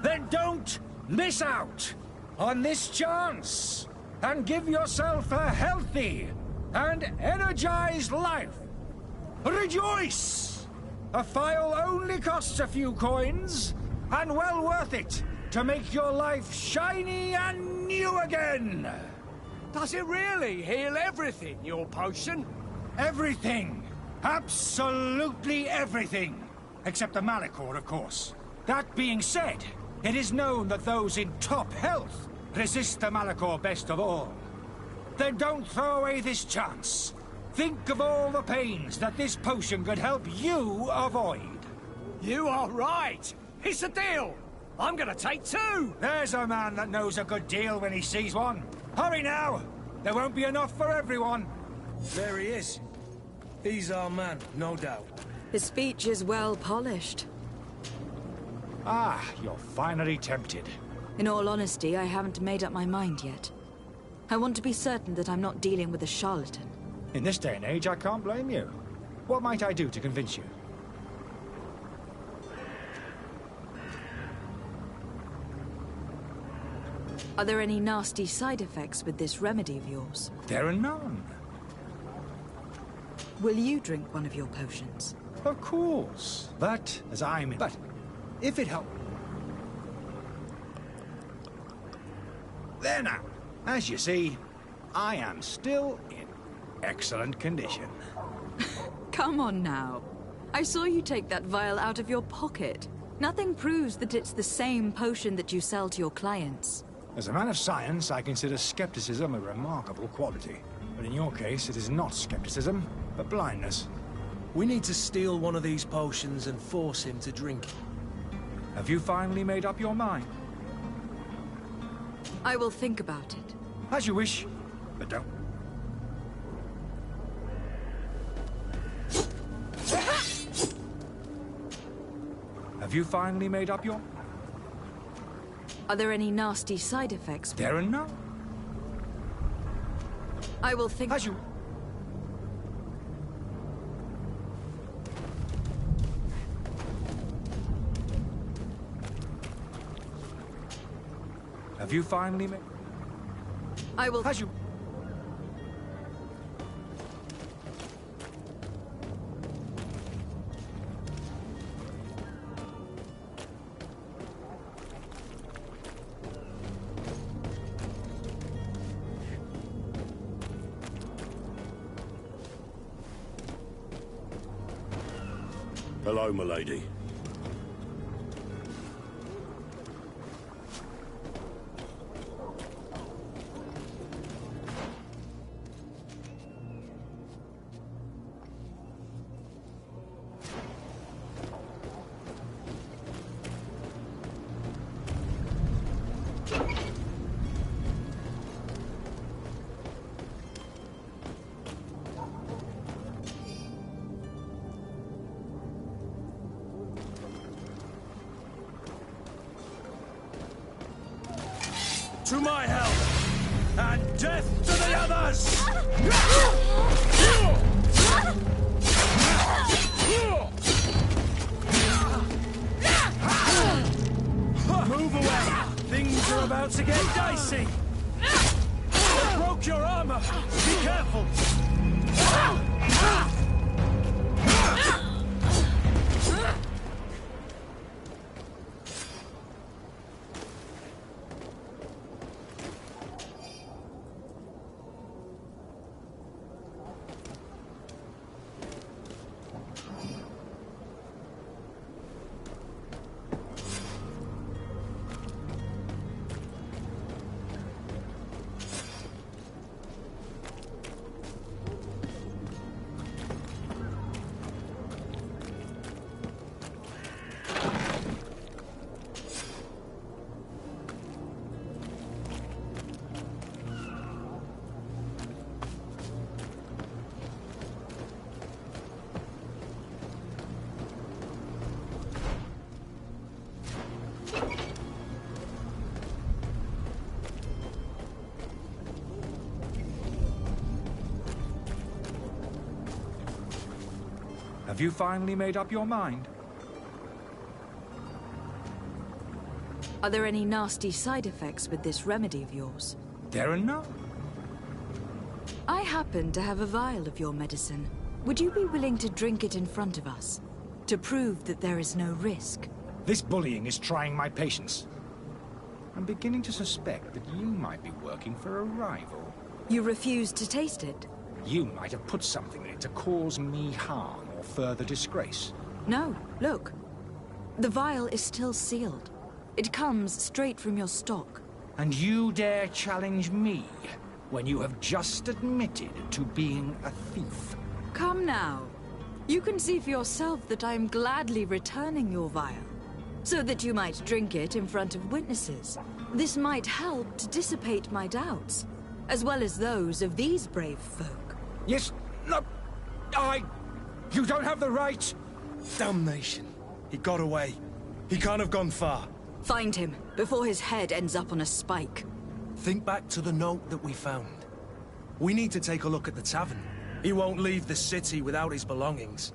Then don't miss out on this chance and give yourself a healthy and energized life. Rejoice! A file only costs a few coins, and well worth it to make your life shiny and new again. Does it really heal everything, your potion? Everything. Absolutely everything. Except the Malachor, of course. That being said, it is known that those in top health resist the Malachor best of all. Then don't throw away this chance. Think of all the pains that this potion could help you avoid. You are right. It's a deal. I'm gonna take 2. There's a man that knows a good deal when he sees one. Hurry now. There won't be enough for everyone. There he is. He's our man, no doubt. His speech is well polished. Ah, you're finally tempted. In all honesty, I haven't made up my mind yet. I want to be certain that I'm not dealing with a charlatan. In this day and age, I can't blame you. What might I do to convince you? Are there any nasty side effects with this remedy of yours? There are none. Will you drink one of your potions? Of course. But, if it helps... There now. As you see, I am still in excellent condition. Come on now. I saw you take that vial out of your pocket. Nothing proves that it's the same potion that you sell to your clients. As a man of science, I consider skepticism a remarkable quality. But in your case, it is not skepticism, but blindness. We need to steal one of these potions and force him to drink it. Have you finally made up your mind? I will think about it. As you wish, but don't. Have you finally made up your... Are there any nasty side effects? There are none. I will think... As you... Have you finally made... I will... As you... Hello, milady. To my help, and death to the others! Move away! Things are about to get dicey! They broke your armor! Be careful! Have you finally made up your mind? Are there any nasty side effects with this remedy of yours? There are none. I happen to have a vial of your medicine. Would you be willing to drink it in front of us? To prove that there is no risk? This bullying is trying my patience. I'm beginning to suspect that you might be working for a rival. You refuse to taste it? You might have put something in it to cause me harm or further disgrace. No, look. The vial is still sealed. It comes straight from your stock. And you dare challenge me when you have just admitted to being a thief? Come now. You can see for yourself that I am gladly returning your vial, so that you might drink it in front of witnesses. This might help to dissipate my doubts, as well as those of these brave folk. Yes, no, you don't have the right. Damnation. He got away. He can't have gone far. Find him, before his head ends up on a spike. Think back to the note that we found. We need to take a look at the tavern. He won't leave the city without his belongings.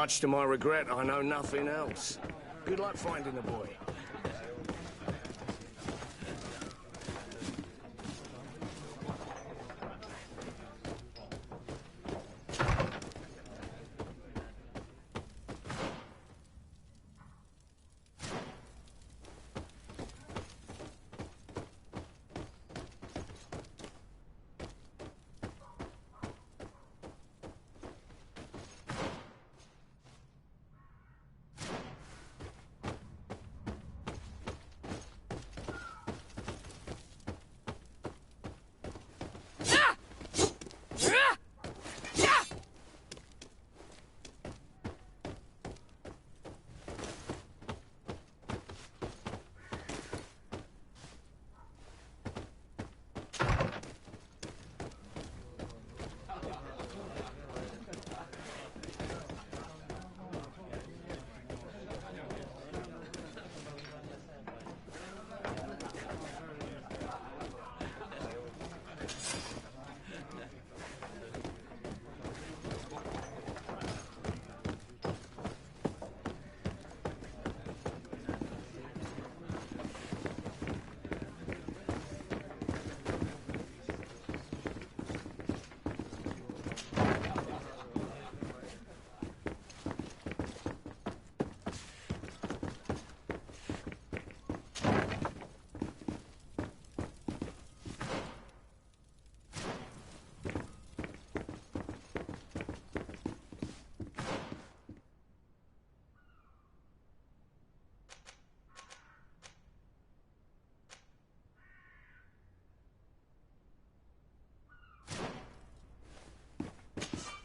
Much to my regret, I know nothing else. Good luck finding the boy.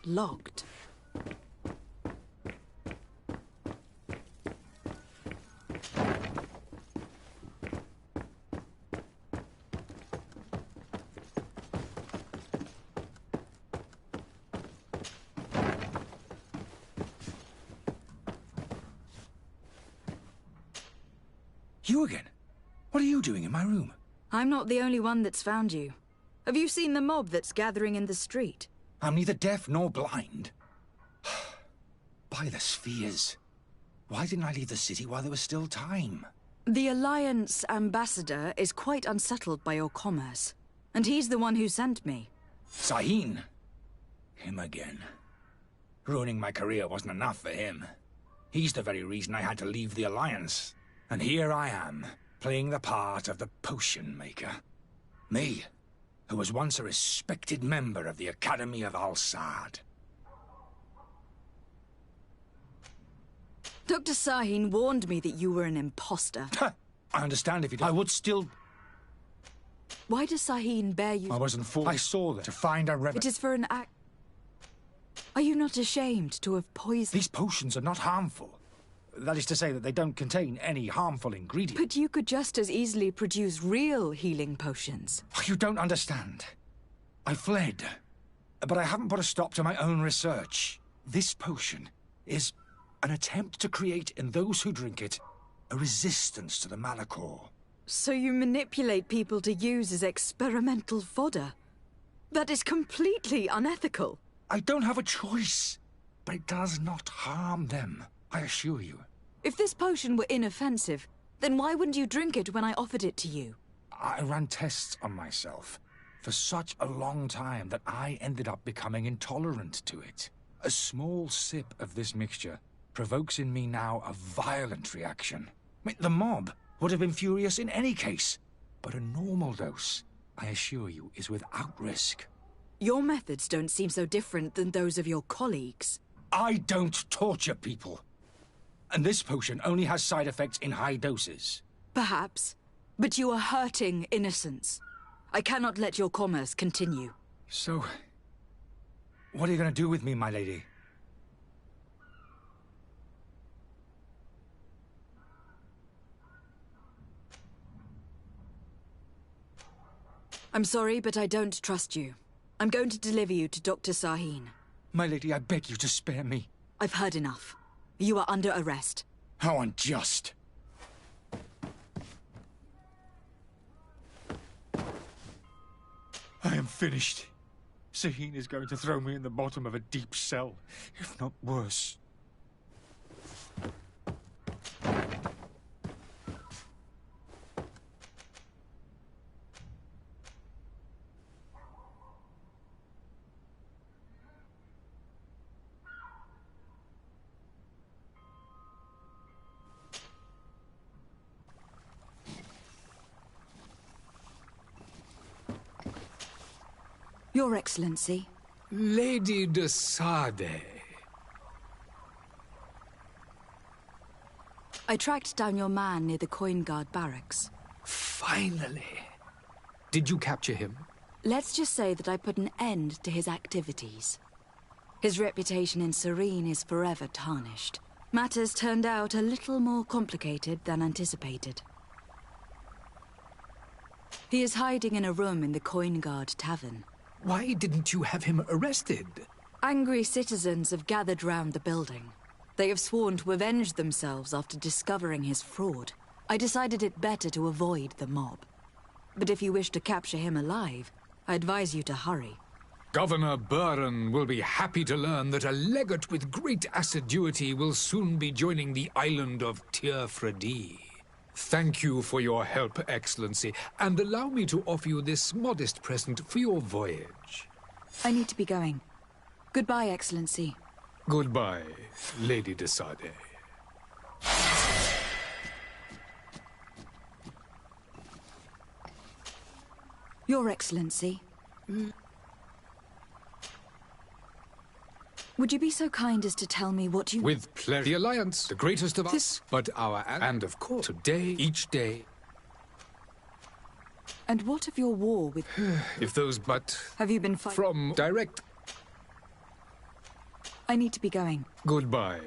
Locked. You again? What are you doing in my room? I'm not the only one that's found you. Have you seen the mob that's gathering in the street? I'm neither deaf nor blind. By the spheres. Why didn't I leave the city while there was still time? The Alliance ambassador is quite unsettled by your commerce. And he's the one who sent me. Sahin. Him again. Ruining my career wasn't enough for him. He's the very reason I had to leave the Alliance. And here I am, playing the part of the potion maker. Me, who was once a respected member of the Academy of Al-Sad. Dr. Sahin warned me that you were an imposter. I understand if you I would still... Why does Sahin bear you... I wasn't fooled. I saw that to find a It is for an act... Are you not ashamed to have poisoned... These potions are not harmful. That is to say that they don't contain any harmful ingredients. But you could just as easily produce real healing potions. You don't understand. I fled, but I haven't put a stop to my own research. This potion is an attempt to create in those who drink it a resistance to the Malachor. So you manipulate people to use as experimental fodder? That is completely unethical. I don't have a choice, but it does not harm them, I assure you. If this potion were inoffensive, then why wouldn't you drink it when I offered it to you? I ran tests on myself for such a long time that I ended up becoming intolerant to it. A small sip of this mixture provokes in me now a violent reaction. I mean, the mob would have been furious in any case, but a normal dose, I assure you, is without risk. Your methods don't seem so different than those of your colleagues. I don't torture people. And this potion only has side effects in high doses. Perhaps, but you are hurting innocents. I cannot let your commerce continue. So, what are you going to do with me, my lady? I'm sorry, but I don't trust you. I'm going to deliver you to Dr. Sahin. My lady, I beg you to spare me. I've heard enough. You are under arrest. How unjust. I am finished. Sahin is going to throw me in the bottom of a deep cell, if not worse. Your Excellency. Lady de Sade. I tracked down your man near the Coin Guard barracks. Finally. Did you capture him? Let's just say that I put an end to his activities. His reputation in Serene is forever tarnished. Matters turned out a little more complicated than anticipated. He is hiding in a room in the Coin Guard Tavern. Why didn't you have him arrested? Angry citizens have gathered round the building. They have sworn to avenge themselves after discovering his fraud. I decided it better to avoid the mob. But if you wish to capture him alive, I advise you to hurry. Governor Buren will be happy to learn that a legate with great assiduity will soon be joining the island of Tir-Fredi. Thank you for your help, Excellency, and allow me to offer you this modest present for your voyage. I need to be going. Goodbye, Excellency. Goodbye, Lady de Sade. Your Excellency. Would you be so kind as to tell me what you... With pleasure. The Alliance, the greatest of us, but our... And of course, today, each day... And what of your war with... If those but... Have you been fighting... From direct... I need to be going. Goodbye.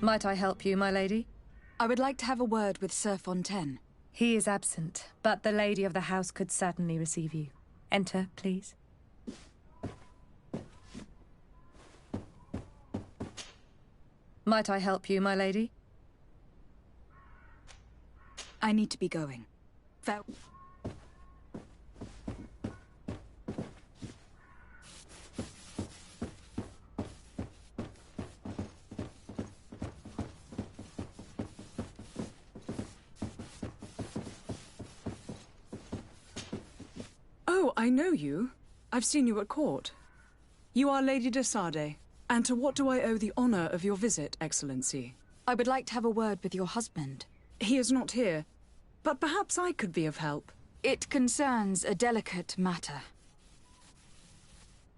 Might I help you, my lady? I would like to have a word with Sir Fontaine. He is absent, but the lady of the house could certainly receive you. Enter, please. Might I help you, my lady? I need to be going. Oh, I know you. I've seen you at court. You are Lady de Sardet. And to what do I owe the honor of your visit, Excellency? I would like to have a word with your husband. He is not here, but perhaps I could be of help. It concerns a delicate matter.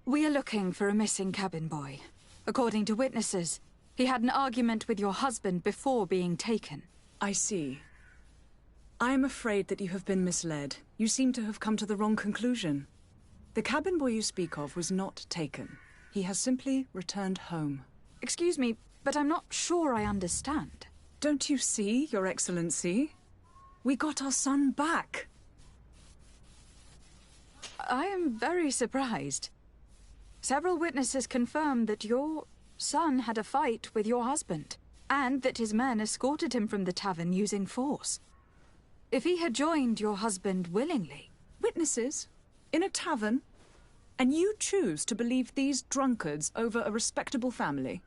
We are looking for a missing cabin boy. According to witnesses, he had an argument with your husband before being taken. I see. I am afraid that you have been misled. You seem to have come to the wrong conclusion. The cabin boy you speak of was not taken. He has simply returned home. Excuse me, but I'm not sure I understand. Don't you see, Your Excellency? We got our son back. I am very surprised. Several witnesses confirmed that your son had a fight with your husband, and that his men escorted him from the tavern using force. If he had joined your husband willingly... Witnesses? In a tavern? And you choose to believe these drunkards over a respectable family?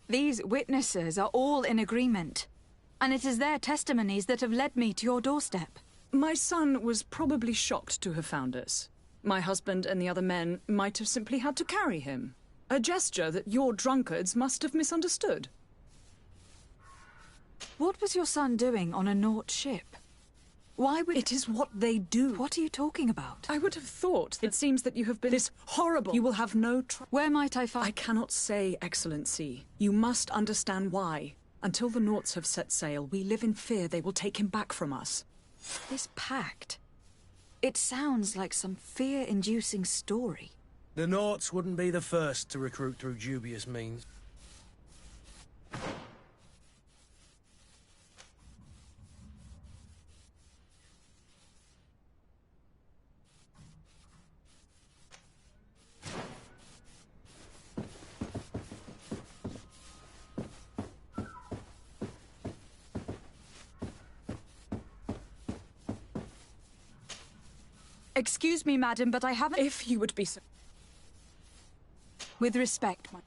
These witnesses are all in agreement, and it is their testimonies that have led me to your doorstep. My son was probably shocked to have found us. My husband and the other men might have simply had to carry him. A gesture that your drunkards must have misunderstood. What was your son doing on a Nort ship? Why would... It is what they do. What are you talking about? I would have thought. It seems that you have been... This horrible... You will have no... Where might I find... I cannot say, Excellency. You must understand why. Until the Norts have set sail, we live in fear they will take him back from us. This pact... It sounds like some fear-inducing story. The Norts wouldn't be the first to recruit through dubious means. Excuse me, madam, but I haven't... If you would be so... With respect, my...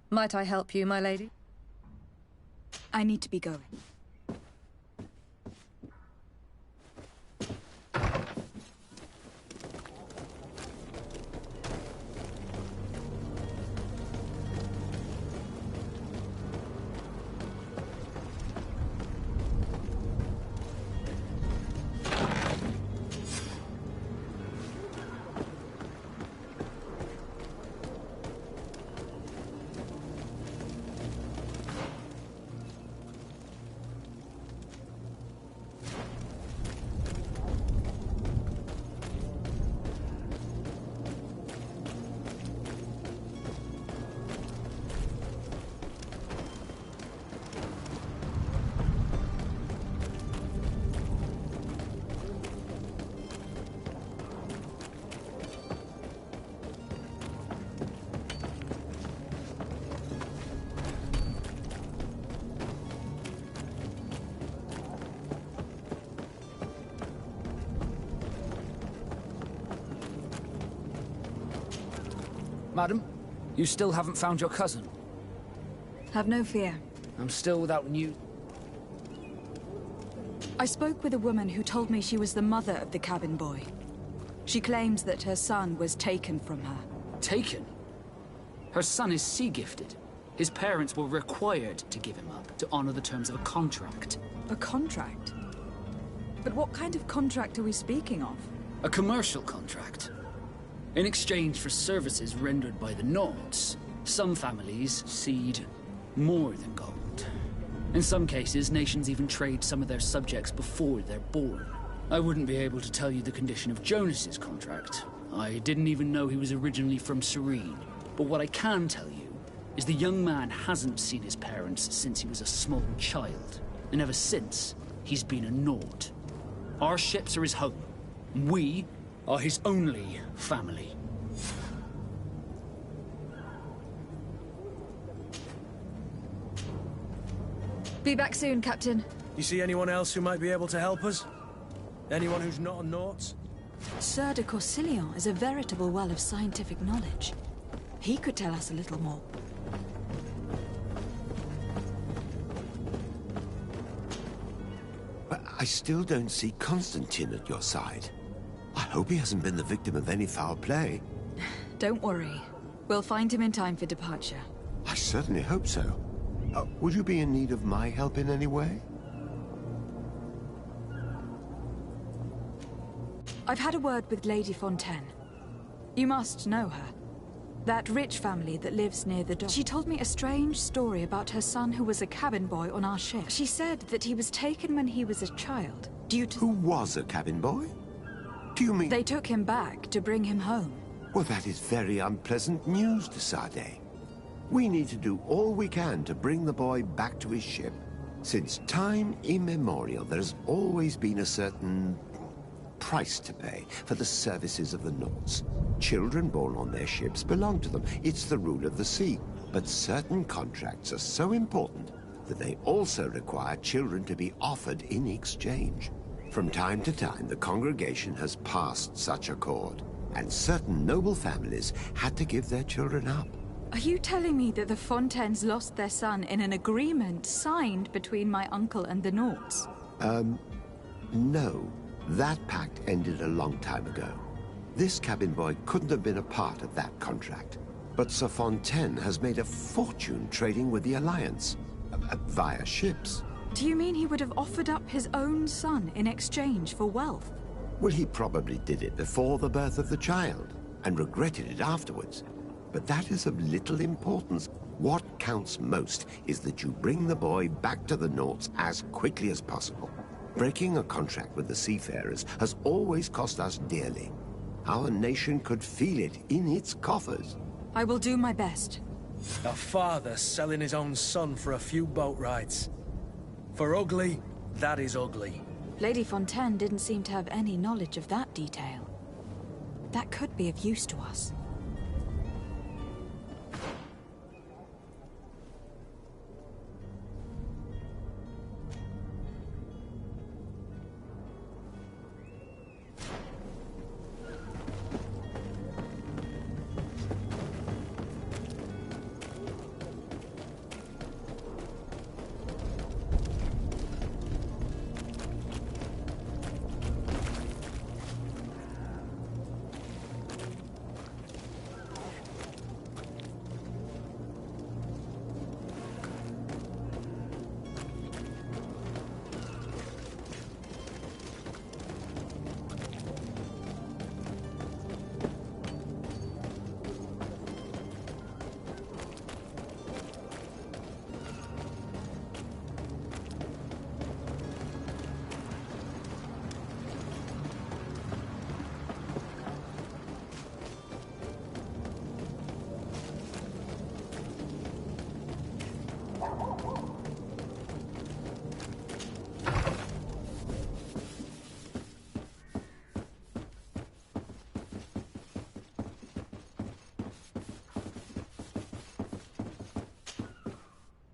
Might I help you, my lady? I need to be going. Madam, you still haven't found your cousin? Have no fear. I'm still without news. I spoke with a woman who told me she was the mother of the cabin boy. She claims that her son was taken from her. Taken? Her son is sea-gifted. His parents were required to give him up to honor the terms of a contract. A contract? But what kind of contract are we speaking of? A commercial contract. In exchange for services rendered by the Nords, some families cede more than gold. In some cases, nations even trade some of their subjects before they're born. I wouldn't be able to tell you the condition of Jonas's contract. I didn't even know he was originally from Serene. But what I can tell you is the young man hasn't seen his parents since he was a small child. And ever since, he's been a Nord. Our ships are his home. We are his only family. Be back soon, Captain. You see anyone else who might be able to help us? Anyone who's not a Naut? Sir de Corsillon is a veritable well of scientific knowledge. He could tell us a little more. But I still don't see Constantine at your side. I hope he hasn't been the victim of any foul play. Don't worry. We'll find him in time for departure. I certainly hope so. Would you be in need of my help in any way? I've had a word with Lady Fontaine. You must know her. That rich family that lives near the dock. She told me a strange story about her son who was a cabin boy on our ship. She said that he was taken when he was a child, due to... Who was a cabin boy? Do you mean... They took him back to bring him home. Well, that is very unpleasant news to Sade. We need to do all we can to bring the boy back to his ship. Since time immemorial, there's always been a certain price to pay for the services of the Nauts. Children born on their ships belong to them. It's the rule of the sea. But certain contracts are so important that they also require children to be offered in exchange. From time to time, the congregation has passed such accord, and certain noble families had to give their children up. Are you telling me that the Fontaines lost their son in an agreement signed between my uncle and the Nauts? No. That pact ended a long time ago. This cabin boy couldn't have been a part of that contract. But Sir Fontaine has made a fortune trading with the Alliance, via ships. Do you mean he would have offered up his own son in exchange for wealth? Well, he probably did it before the birth of the child, and regretted it afterwards. But that is of little importance. What counts most is that you bring the boy back to the Nauts as quickly as possible. Breaking a contract with the seafarers has always cost us dearly. Our nation could feel it in its coffers. I will do my best. A father selling his own son for a few boat rides. For ugly, that is ugly. Lady Fontaine didn't seem to have any knowledge of that detail. That could be of use to us.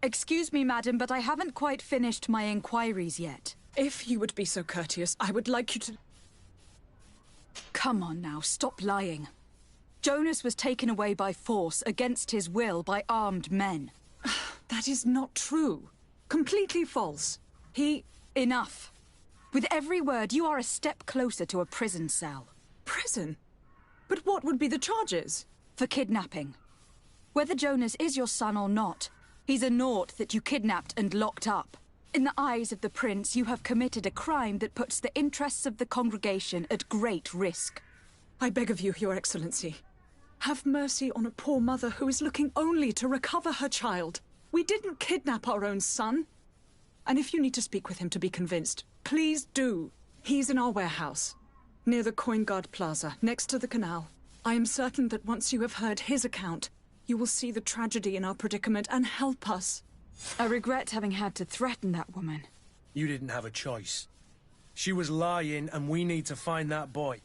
Excuse me, madam, but I haven't quite finished my inquiries yet. If you would be so courteous, I would like you to... Come on now, stop lying. Jonas was taken away by force, against his will, by armed men. That is not true. Completely false. Enough. With every word, you are a step closer to a prison cell. Prison? But what would be the charges? For kidnapping. Whether Jonas is your son or not, he's a Naut that you kidnapped and locked up. In the eyes of the Prince, you have committed a crime that puts the interests of the congregation at great risk. I beg of you, Your Excellency. Have mercy on a poor mother who is looking only to recover her child. We didn't kidnap our own son. And if you need to speak with him to be convinced, please do. He's in our warehouse, near the Coin Guard Plaza, next to the canal. I am certain that once you have heard his account, you will see the tragedy in our predicament and help us. I regret having had to threaten that woman. You didn't have a choice. She was lying, and we need to find that boy.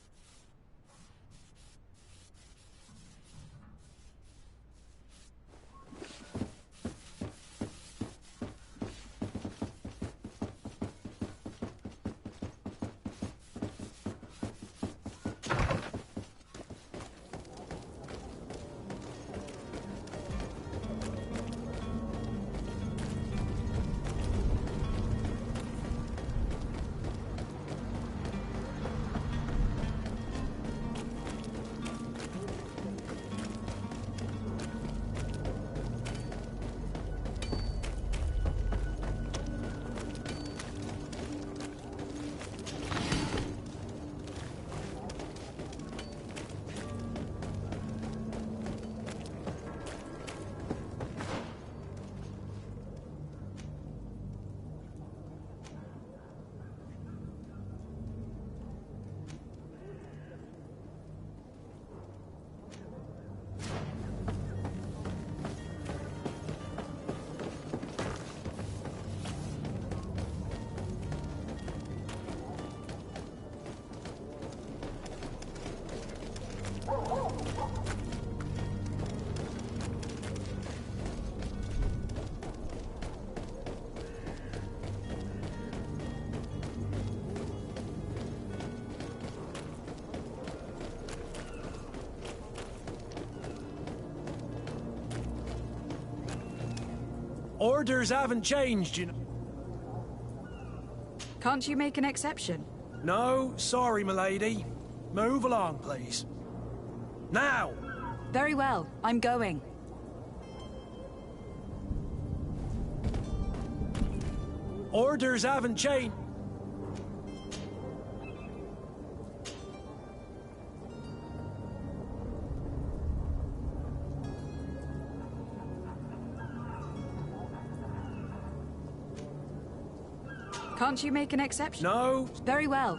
Orders haven't changed, you know. Can't you make an exception? No, sorry, milady. Move along, please. Now! Very well, I'm going. Orders haven't changed. Can't you make an exception? No. Very well.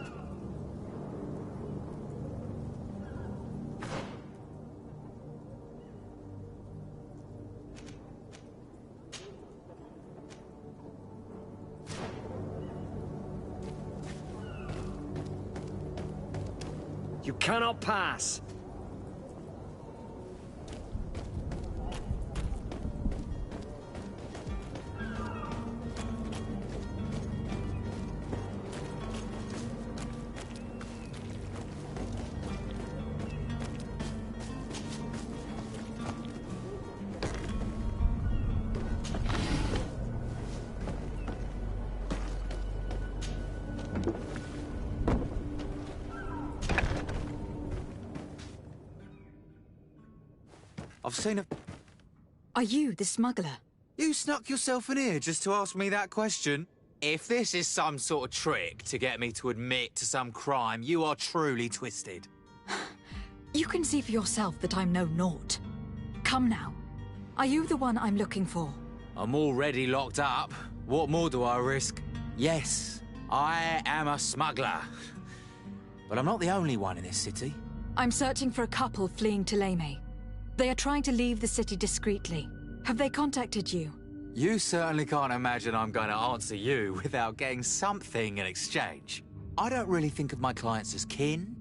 You cannot pass. I've seen a... Are you the smuggler? You snuck yourself in here just to ask me that question? If this is some sort of trick to get me to admit to some crime, you are truly twisted. You can see for yourself that I'm no naught. Come now. Are you the one I'm looking for? I'm already locked up. What more do I risk? Yes, I am a smuggler. But I'm not the only one in this city. I'm searching for a couple fleeing to Leme. They are trying to leave the city discreetly. Have they contacted you? You certainly can't imagine I'm going to answer you without getting something in exchange. I don't really think of my clients as kin,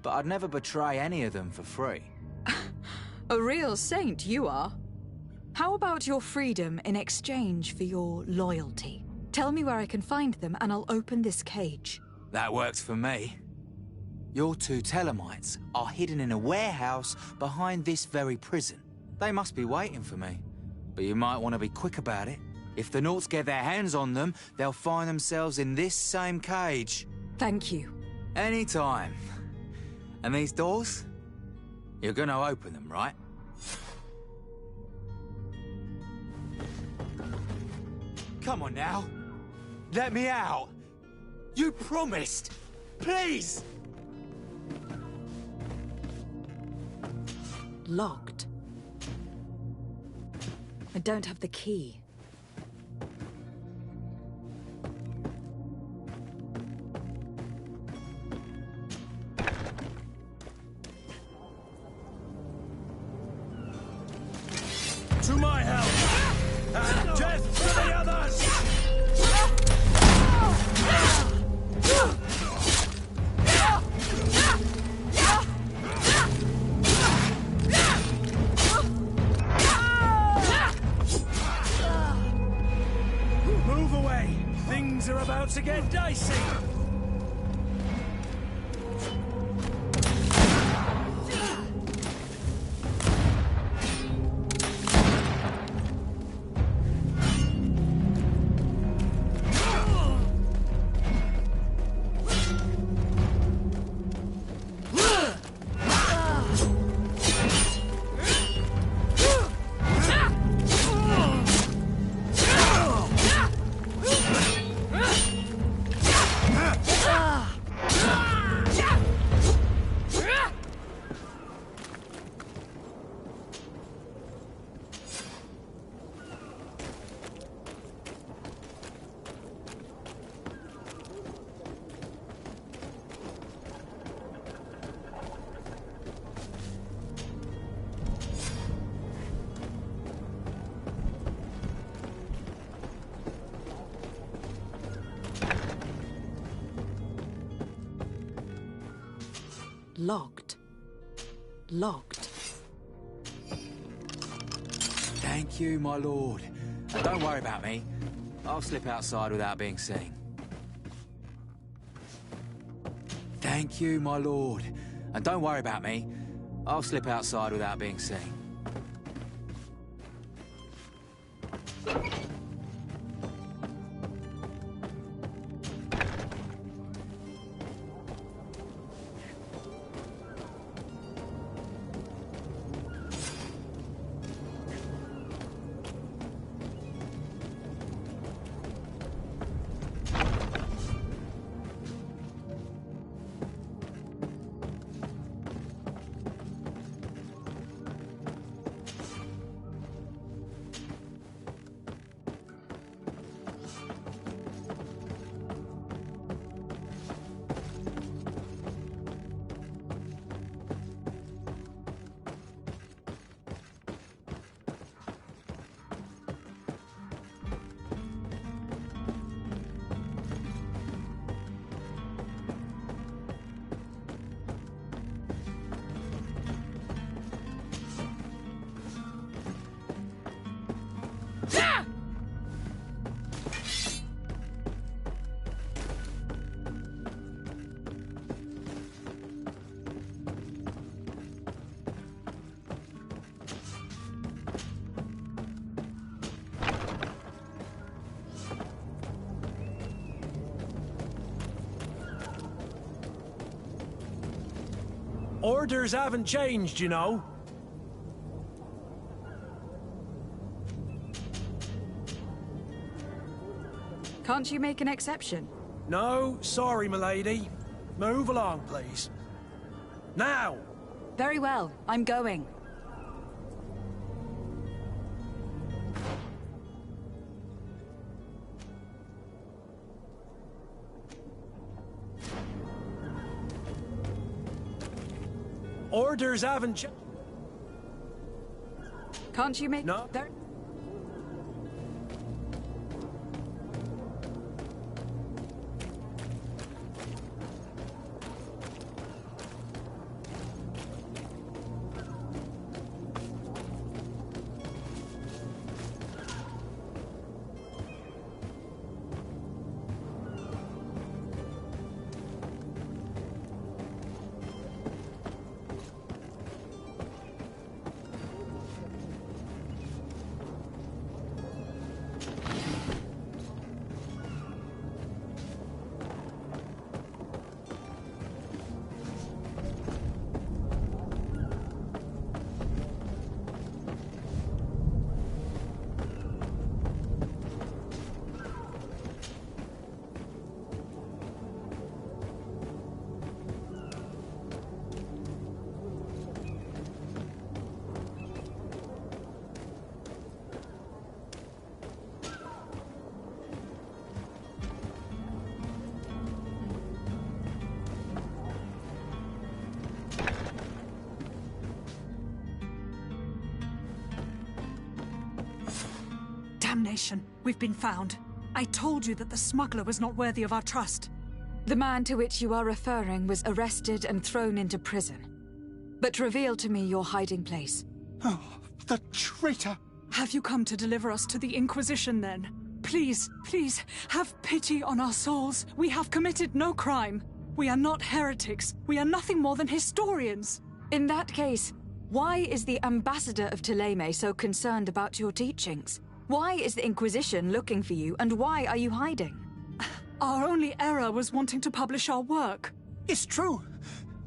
but I'd never betray any of them for free. A real saint you are. How about your freedom in exchange for your loyalty? Tell me where I can find them and I'll open this cage. That works for me. Your two Telemites are hidden in a warehouse behind this very prison. They must be waiting for me, but you might want to be quick about it. If the Nauts get their hands on them, they'll find themselves in this same cage. Thank you. Anytime. And these doors? You're gonna open them, right? Come on now. Let me out. You promised. Please! Locked. I don't have the key. To my help! And death to the others! Move away! Things are about to get dicey! Locked. Locked. Thank you, my lord. And don't worry about me. I'll slip outside without being seen. Thank you, my lord. And don't worry about me. I'll slip outside without being seen. Orders haven't changed, you know. Can't you make an exception? No, sorry, milady. Move along, please. Now! Very well, I'm going. Orders haven't changed. Can't you make... No. Damnation. We've been found. I told you that the smuggler was not worthy of our trust. The man to which you are referring was arrested and thrown into prison. But reveal to me your hiding place. Oh, the traitor! Have you come to deliver us to the Inquisition, then? Please, please, have pity on our souls. We have committed no crime. We are not heretics. We are nothing more than historians. In that case, why is the ambassador of Thélème so concerned about your teachings? Why is the Inquisition looking for you, and why are you hiding? Our only error was wanting to publish our work. It's true.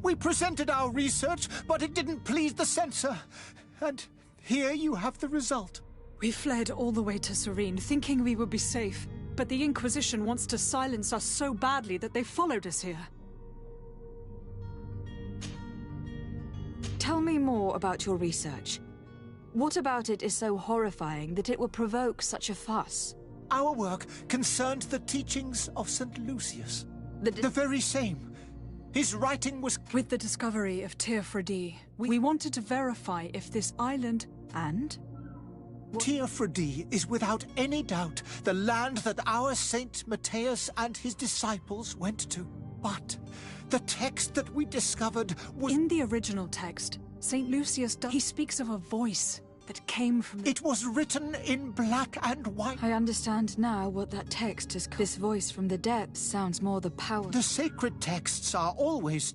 We presented our research, but it didn't please the censor. And here you have the result. We fled all the way to Serene, thinking we would be safe. But the Inquisition wants to silence us so badly that they followed us here. Tell me more about your research. What about it is so horrifying that it will provoke such a fuss? Our work concerned the teachings of St. Lucius. The very same. His writing was... With the discovery of Teofredi, we wanted to verify if this island... And? Teofredi is without any doubt the land that our Saint Matthias and his disciples went to. But the text that we discovered was... In the original text, St. Lucius he speaks of a voice that came from... It was written in black and white. I understand now what that text is. This voice from the depths sounds more the power... The sacred texts are always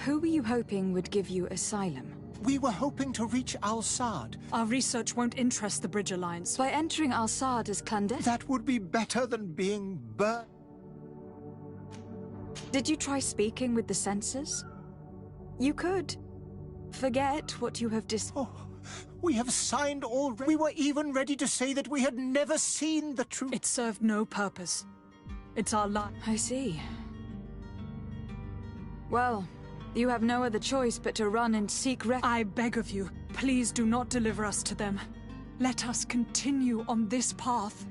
Who were you hoping would give you asylum? We were hoping to reach Al-Sad. Our research won't interest the Bridge Alliance. By entering Al-Sad as clandestine... That would be better than being burned. Did you try speaking with the censors? You could. Forget what you have Oh, we have signed already. We were even ready to say that we had never seen the truth. It served no purpose. It's our life. I see. Well, you have no other choice but to run and seek I beg of you, please do not deliver us to them. Let us continue on this path.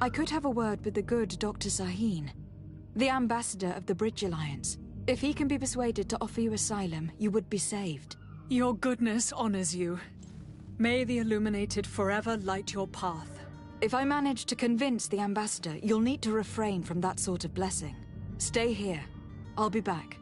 I could have a word with the good Dr. Sahin, the ambassador of the Bridge Alliance. If he can be persuaded to offer you asylum, you would be saved. Your goodness honors you. May the Illuminated forever light your path. If I manage to convince the ambassador, you'll need to refrain from that sort of blessing. Stay here. I'll be back.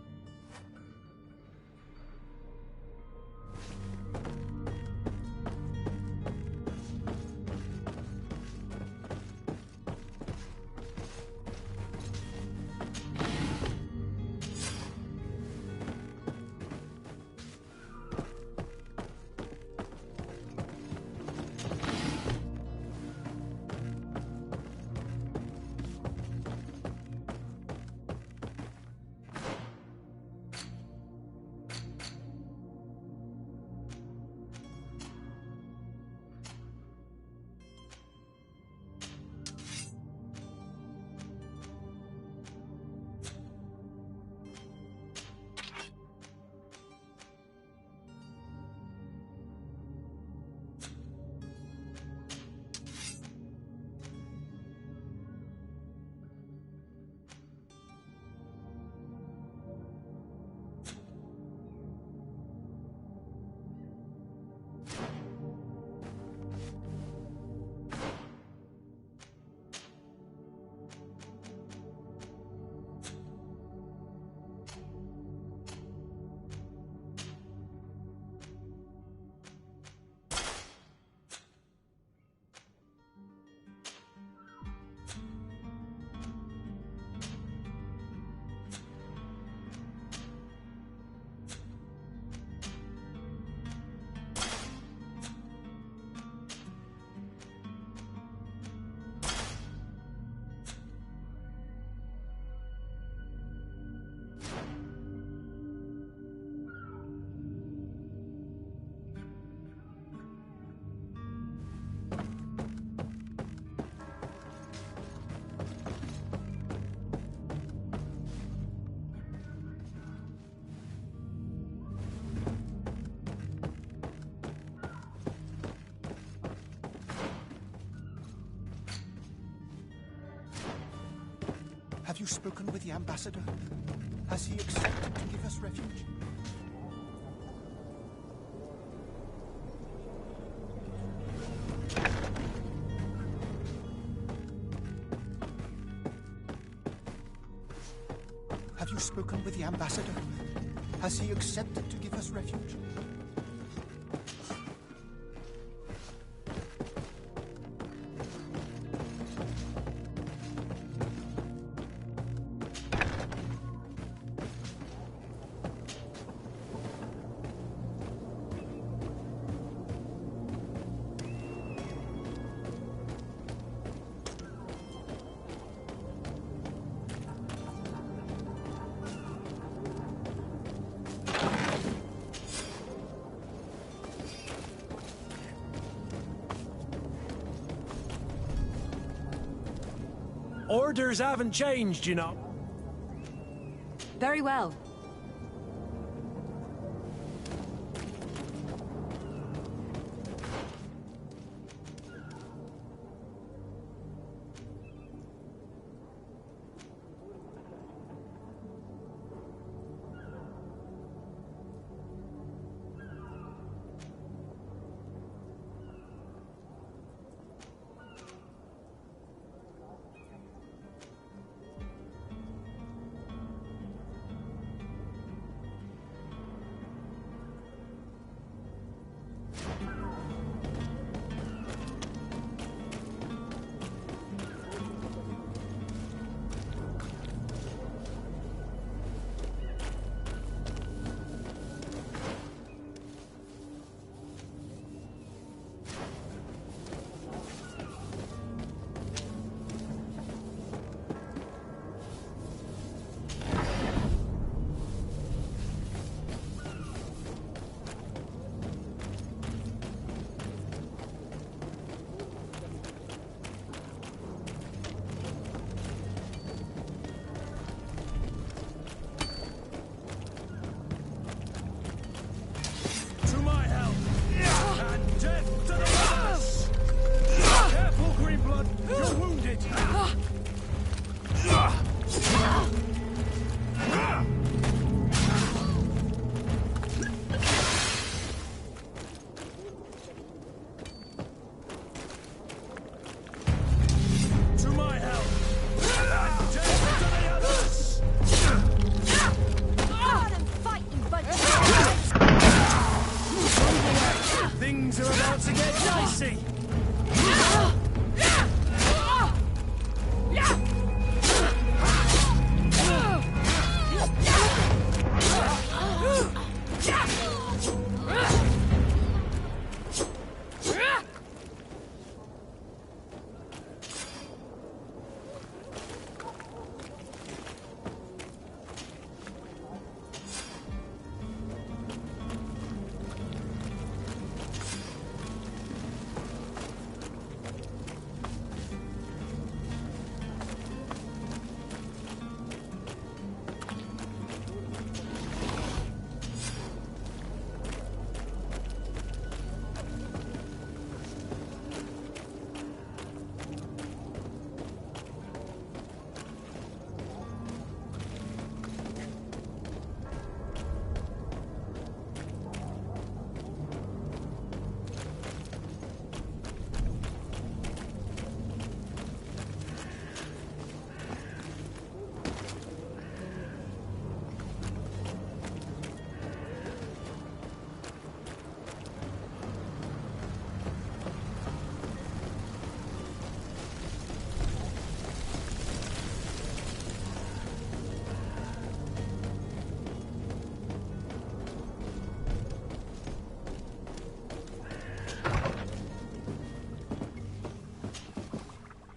you spoken with the ambassador? Has he accepted to give us refuge? Have you spoken with the ambassador? Has he accepted to give us refuge? Orders haven't changed, you know. Very well.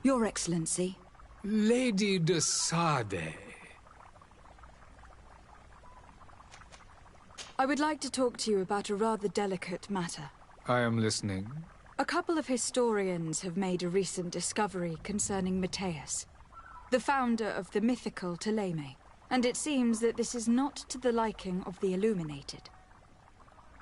Your Excellency. Lady de Sade. I would like to talk to you about a rather delicate matter. I am listening. A couple of historians have made a recent discovery concerning Matthias, the founder of the mythical Ptolemy, and it seems that this is not to the liking of the Illuminated.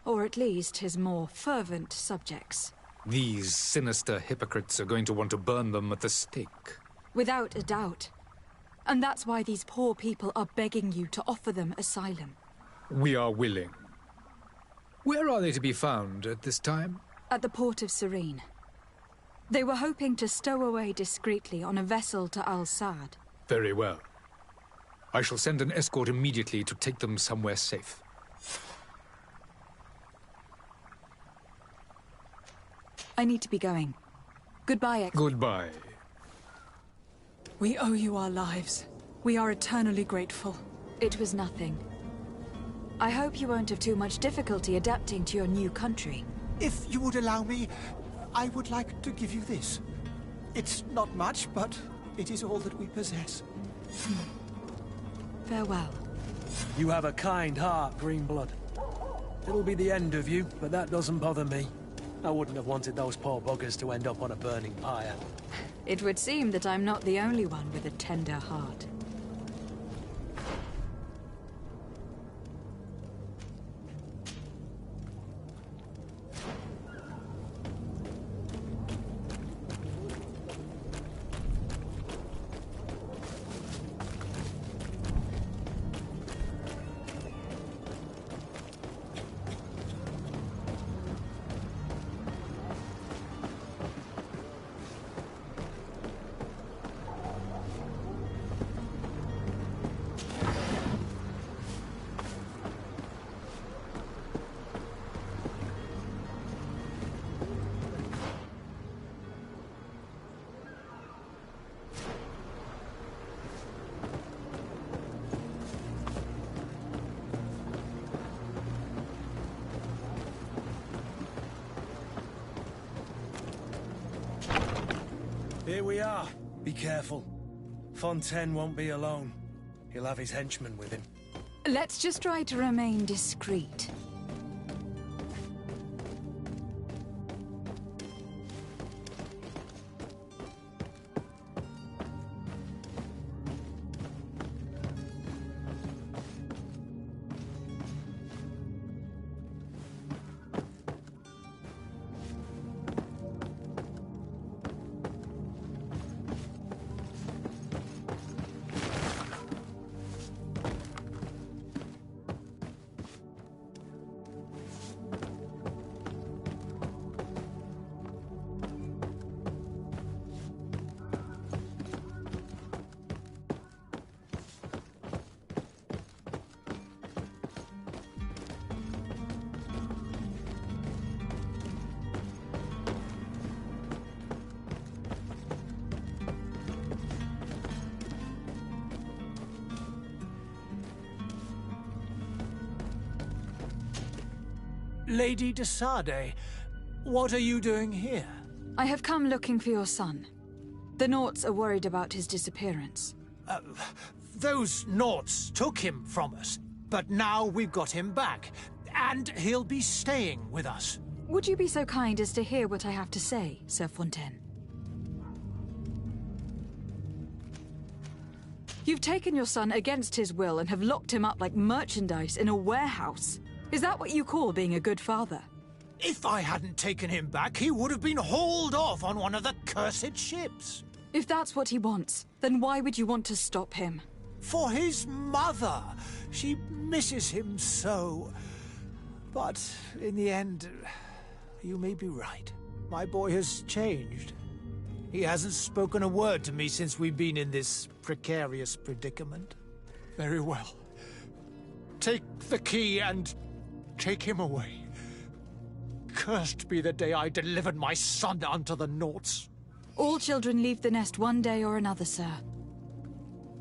Or at least his more fervent subjects. These sinister hypocrites are going to want to burn them at the stake. Without a doubt. And that's why these poor people are begging you to offer them asylum. We are willing. Where are they to be found at this time? At the port of Serene. They were hoping to stow away discreetly on a vessel to Al-Sad. Very well. I shall send an escort immediately to take them somewhere safe. I need to be going. Goodbye, Goodbye. We owe you our lives. We are eternally grateful. It was nothing. I hope you won't have too much difficulty adapting to your new country. If you would allow me, I would like to give you this. It's not much, but it is all that we possess. Farewell. You have a kind heart, Greenblood. It'll be the end of you, but that doesn't bother me. I wouldn't have wanted those poor buggers to end up on a burning pyre. It would seem that I'm not the only one with a tender heart. Here we are. Be careful. Fontaine won't be alone. He'll have his henchmen with him. Let's just try to remain discreet. Lady de Sade, what are you doing here? I have come looking for your son. The Naughts are worried about his disappearance. Those Naughts took him from us, but now we've got him back, and he'll be staying with us. Would you be so kind as to hear what I have to say, Sir Fontaine? You've taken your son against his will and have locked him up like merchandise in a warehouse. Is that what you call being a good father? If I hadn't taken him back, he would have been hauled off on one of the cursed ships. If that's what he wants, then why would you want to stop him? For his mother. She misses him so. But in the end, you may be right. My boy has changed. He hasn't spoken a word to me since we've been in this precarious predicament. Very well. Take the key and take him away. Cursed be the day I delivered my son unto the Naughts. All children leave the nest one day or another, sir.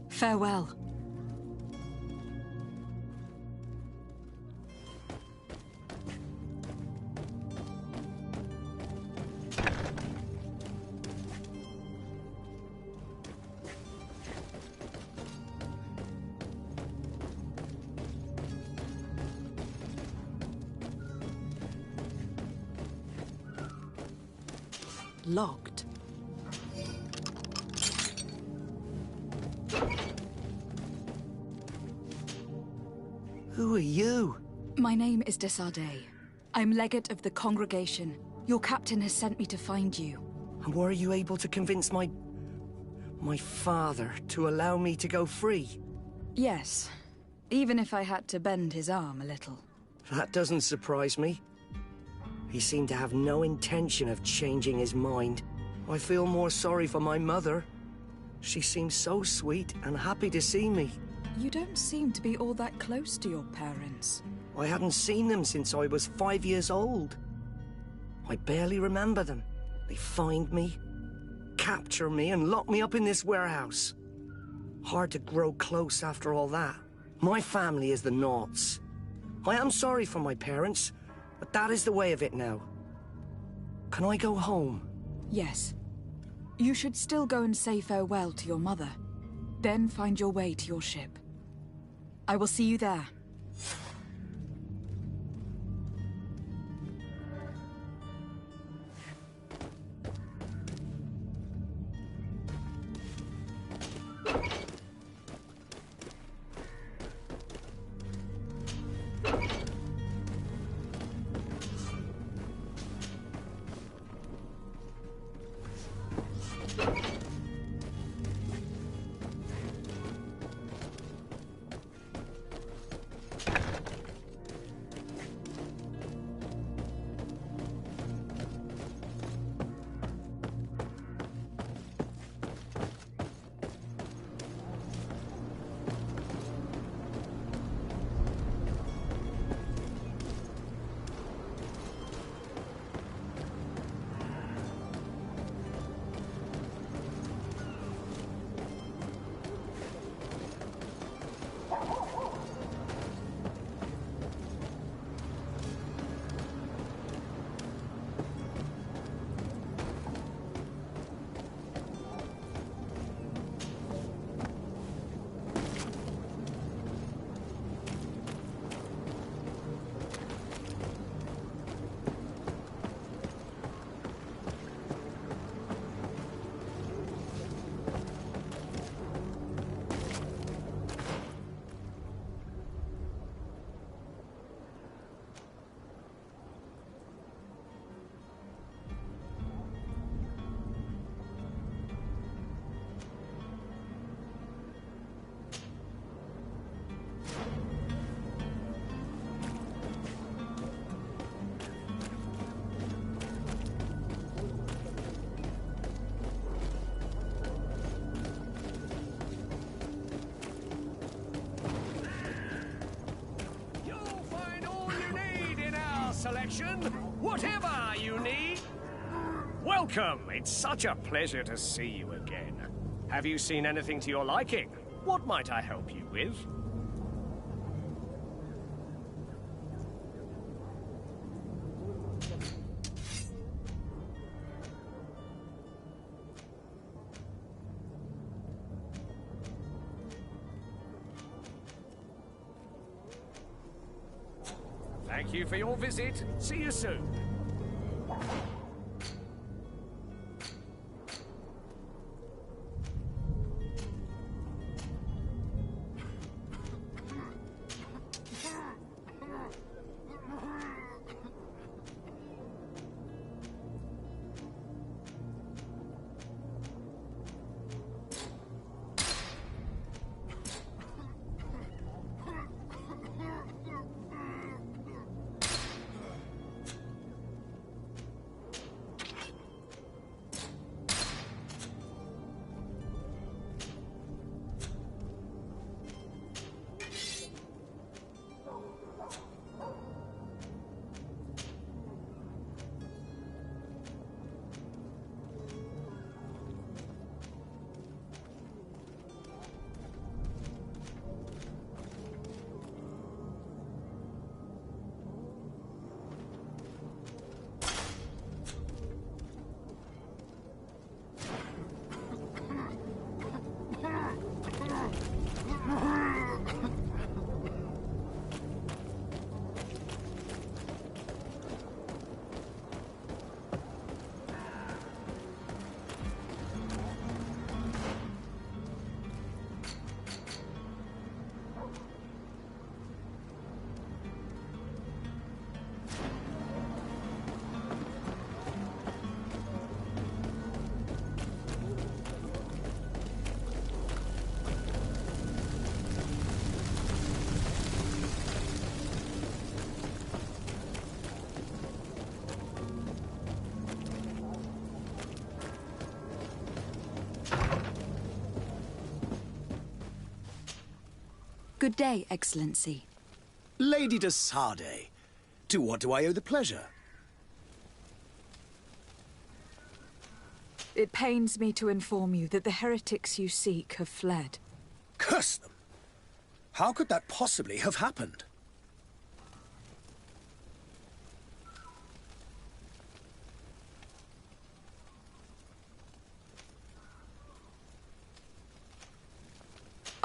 Farewell. Locked. Who are you? My name is de Sade. I'm legate of the congregation. Your captain has sent me to find you. And were you able to convince my My father to allow me to go free? Yes. Even if I had to bend his arm a little. That doesn't surprise me. He seemed to have no intention of changing his mind. I feel more sorry for my mother. She seems so sweet and happy to see me. You don't seem to be all that close to your parents. I hadn't seen them since I was 5 years old. I barely remember them. They find me, capture me, and lock me up in this warehouse. Hard to grow close after all that. My family is the Naughts. I am sorry for my parents, but that is the way of it now. Can I go home? Yes. You should still go and say farewell to your mother. Then find your way to your ship. I will see you there. Selection, whatever you need. Welcome. It's such a pleasure to see you again. Have you seen anything to your liking? What might I help you with? Thank you for your visit. See you soon. Good day, Excellency. Lady de Sardet, to what do I owe the pleasure? It pains me to inform you that the heretics you seek have fled. Curse them! How could that possibly have happened?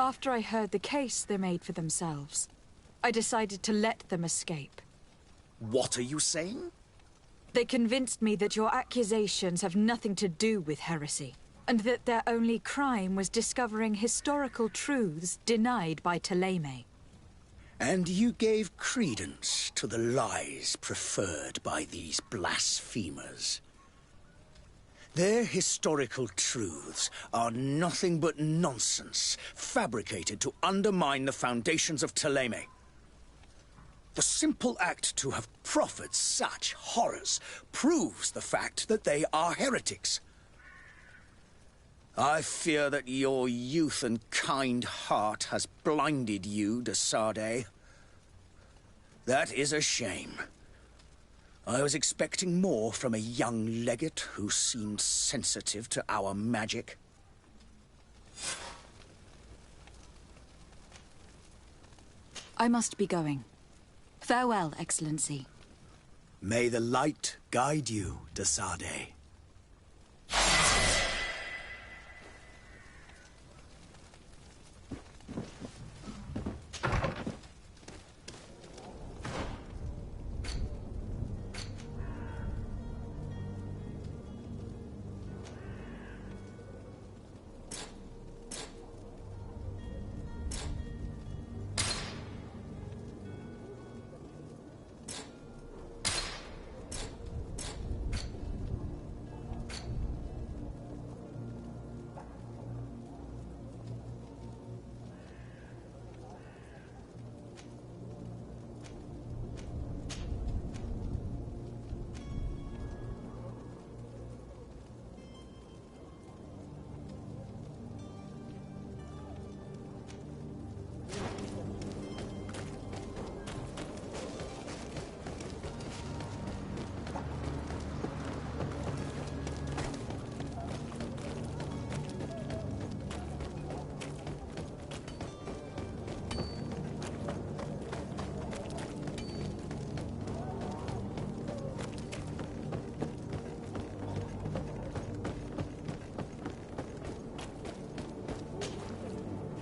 After I heard the case they made for themselves, I decided to let them escape. What are you saying? They convinced me that your accusations have nothing to do with heresy, and that their only crime was discovering historical truths denied by Ptolemy. And you gave credence to the lies preferred by these blasphemers. Their historical truths are nothing but nonsense, fabricated to undermine the foundations of Ptolemy. The simple act to have proffered such horrors proves the fact that they are heretics. I fear that your youth and kind heart has blinded you, de Sardet. That is a shame. I was expecting more from a young legate who seemed sensitive to our magic. I must be going. Farewell, Excellency. May the light guide you, de Sardet.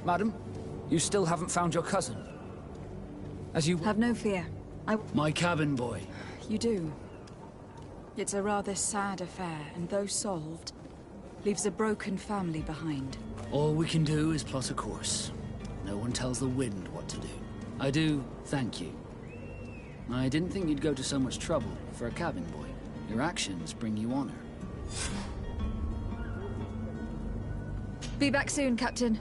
Madam, you still haven't found your cousin. As you... Have no fear. My cabin boy. You do. It's a rather sad affair, and though solved, leaves a broken family behind. All we can do is plot a course. No one tells the wind what to do. I do thank you. I didn't think you'd go to so much trouble for a cabin boy. Your actions bring you honor. Be back soon, Captain.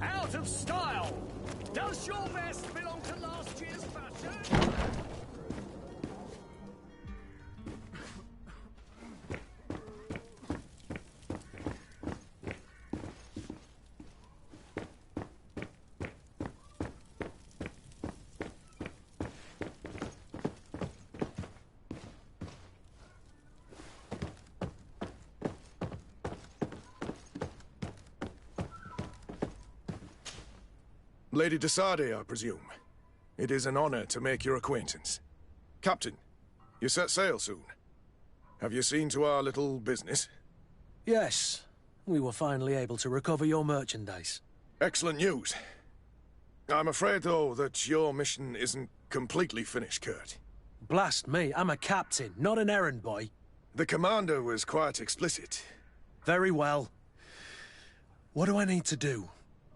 Out! Out of style! Does your vest belong to last year's fashion? Lady de Sardet, I presume. It is an honor to make your acquaintance. Captain, you set sail soon. Have you seen to our little business? Yes. We were finally able to recover your merchandise. Excellent news. I'm afraid, though, that your mission isn't completely finished, Kurt. Blast me, I'm a captain, not an errand boy. The commander was quite explicit. Very well. What do I need to do?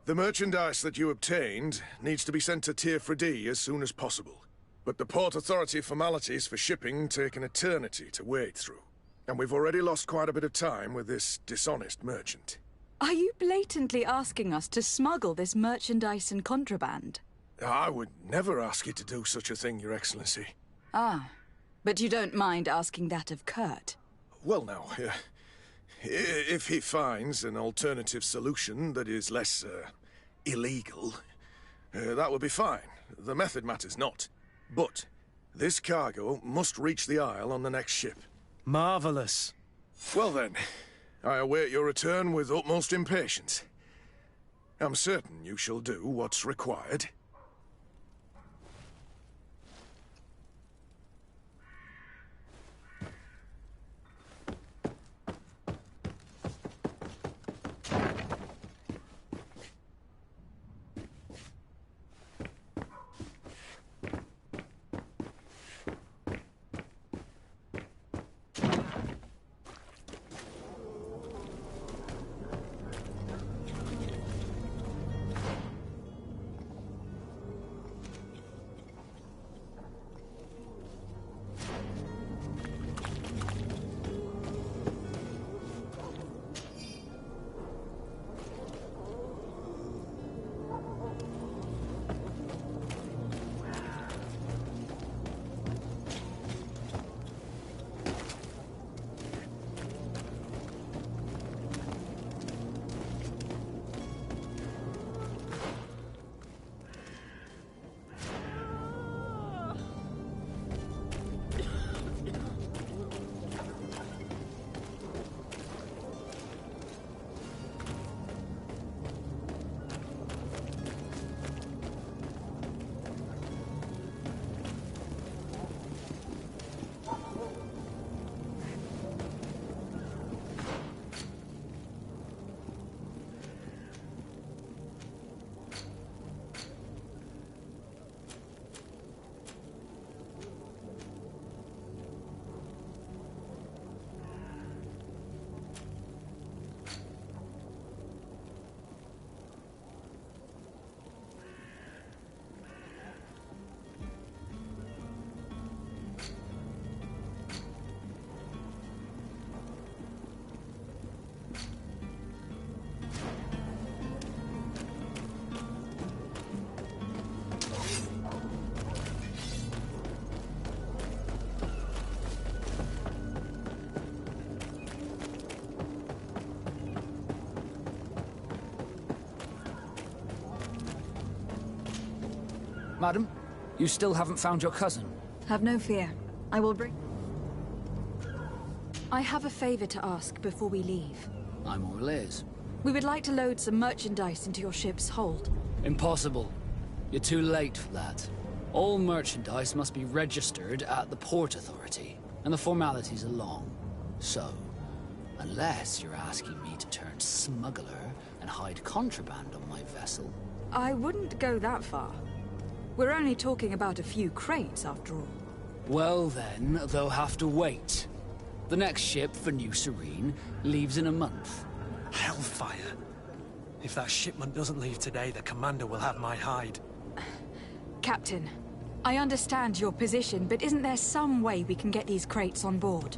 The merchandise that you obtained needs to be sent to Tier 4D as soon as possible. But the Port Authority formalities for shipping take an eternity to wade through. And we've already lost quite a bit of time with this dishonest merchant. Are you blatantly asking us to smuggle this merchandise and contraband? I would never ask you to do such a thing, Your Excellency. Ah, but you don't mind asking that of Kurt? Well, now, if he finds an alternative solution that is less, illegal, that would be fine. The method matters not. But this cargo must reach the Isle on the next ship. Marvelous. Well then, I await your return with utmost impatience. I'm certain you shall do what's required. Madam, you still haven't found your cousin? Have no fear. I will bring... I have a favor to ask before we leave. I'm all ears. We would like to load some merchandise into your ship's hold. Impossible. You're too late for that. All merchandise must be registered at the Port Authority, and the formalities are long. So, unless you're asking me to turn smuggler and hide contraband on my vessel... I wouldn't go that far. We're only talking about a few crates, after all. Well then, they'll have to wait. The next ship for New Serene leaves in a month. Hellfire. If that shipment doesn't leave today, the commander will have my hide. Captain, I understand your position, but isn't there some way we can get these crates on board?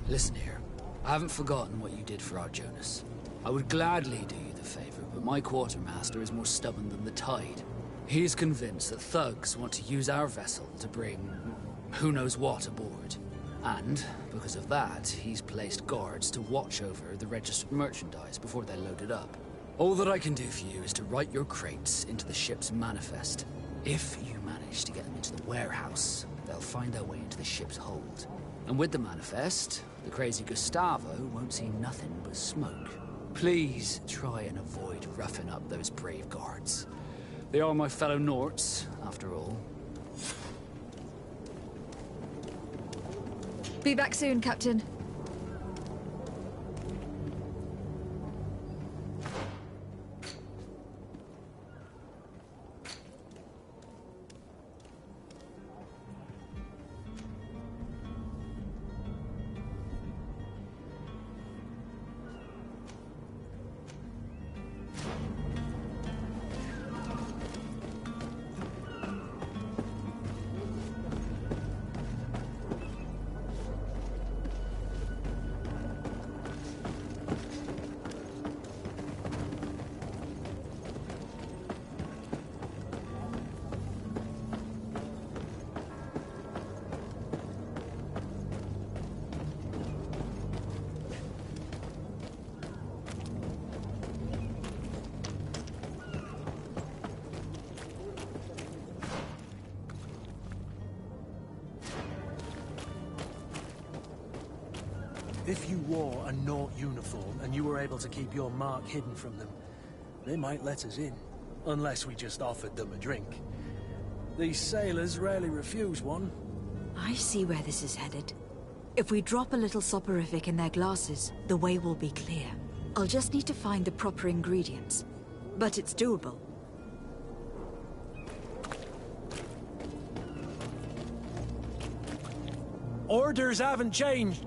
Listen here. I haven't forgotten what you did for our Jonas. I would gladly do you the favor, but my quartermaster is more stubborn than the tide. He's convinced that thugs want to use our vessel to bring who knows what aboard. And, because of that, he's placed guards to watch over the registered merchandise before they're loaded up. All that I can do for you is to write your crates into the ship's manifest. If you manage to get them into the warehouse, they'll find their way into the ship's hold. And with the manifest, the crazy Gustavo won't see nothing but smoke. Please try and avoid roughing up those brave guards. They are my fellow Norts, after all. Be back soon, Captain. If you wore a Nort uniform and you were able to keep your mark hidden from them, they might let us in. Unless we just offered them a drink. These sailors rarely refuse one. I see where this is headed. If we drop a little soporific in their glasses, the way will be clear. I'll just need to find the proper ingredients. But it's doable. Orders haven't changed.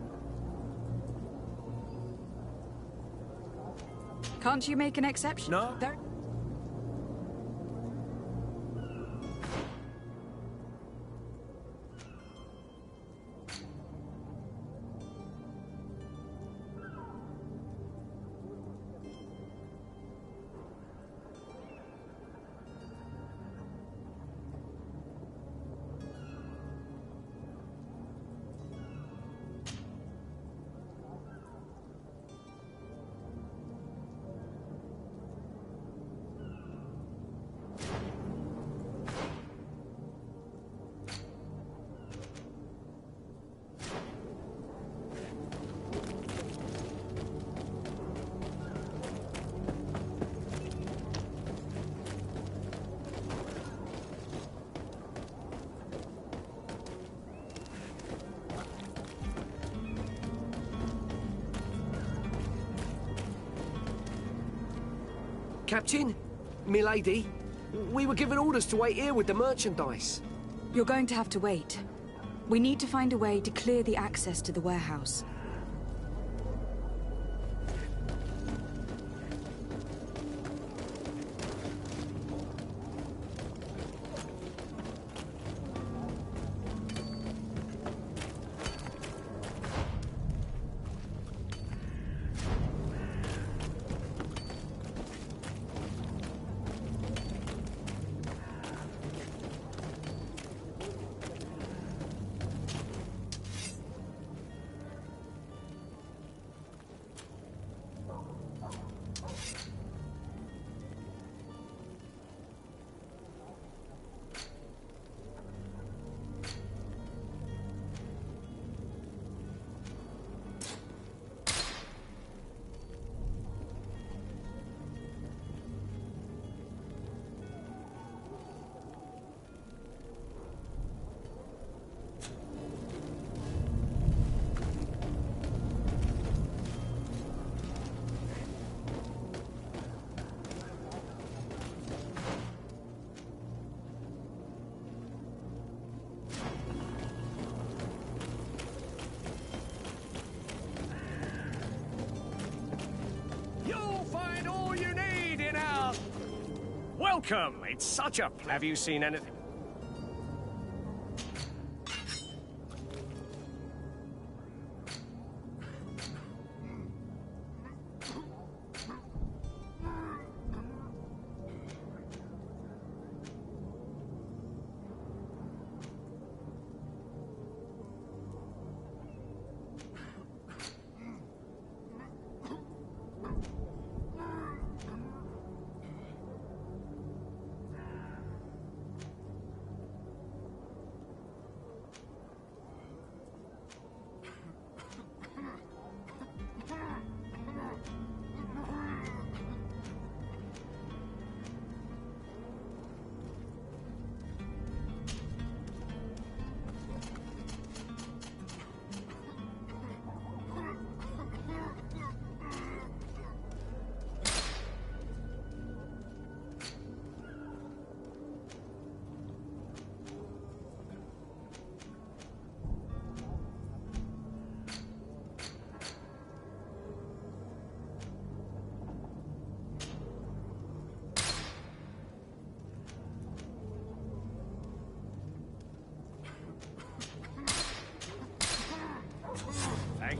Can't you make an exception? No. Captain, milady, we were given orders to wait here with the merchandise. You're going to have to wait. We need to find a way to clear the access to the warehouse. Welcome! It's such a... Have you seen anything?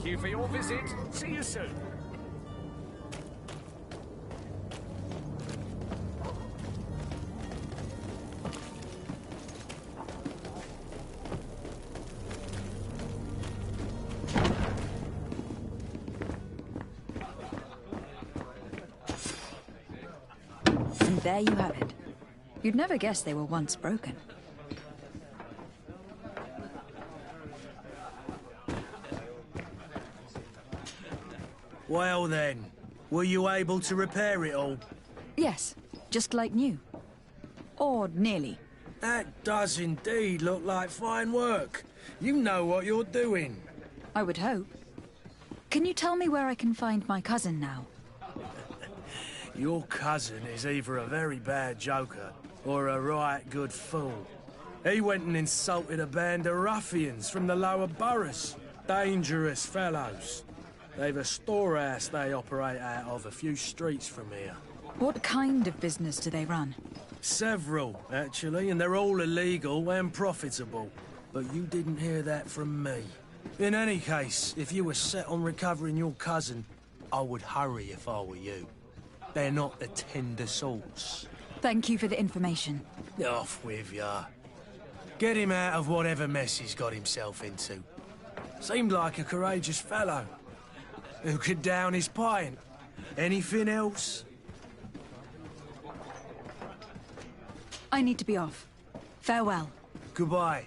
Thank you for your visit. See you soon. And there you have it. You'd never guess they were once broken. Well then, were you able to repair it all? Yes, just like new. Or nearly. That does indeed look like fine work. You know what you're doing. I would hope. Can you tell me where I can find my cousin now? Your cousin is either a very bad joker or a right good fool. He went and insulted a band of ruffians from the lower boroughs. Dangerous fellows. They've a storehouse they operate out of a few streets from here. What kind of business do they run? Several, actually, and they're all illegal and profitable. But you didn't hear that from me. In any case, if you were set on recovering your cousin, I would hurry if I were you. They're not the tender sorts. Thank you for the information. Off with ya. Get him out of whatever mess he's got himself into. Seemed like a courageous fellow. Who could down his pint? Anything else? I need to be off. Farewell. Goodbye.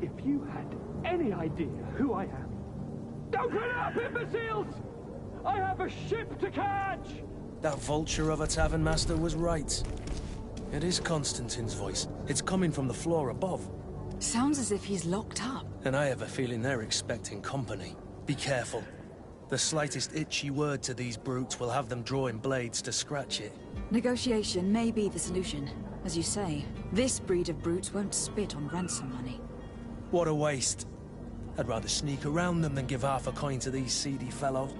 If you had any idea who I am... Open up, imbeciles! I have a ship to catch! That vulture of a tavern master was right. It is Constantine's voice. It's coming from the floor above. Sounds as if he's locked up. And I have a feeling they're expecting company. Be careful. The slightest itchy word to these brutes will have them drawing blades to scratch it. Negotiation may be the solution. As you say, this breed of brutes won't spit on ransom money. What a waste. I'd rather sneak around them than give half a coin to these seedy fellows.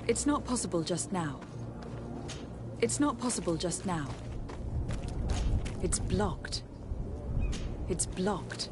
It's not possible just now. It's not possible just now. It's blocked. It's blocked.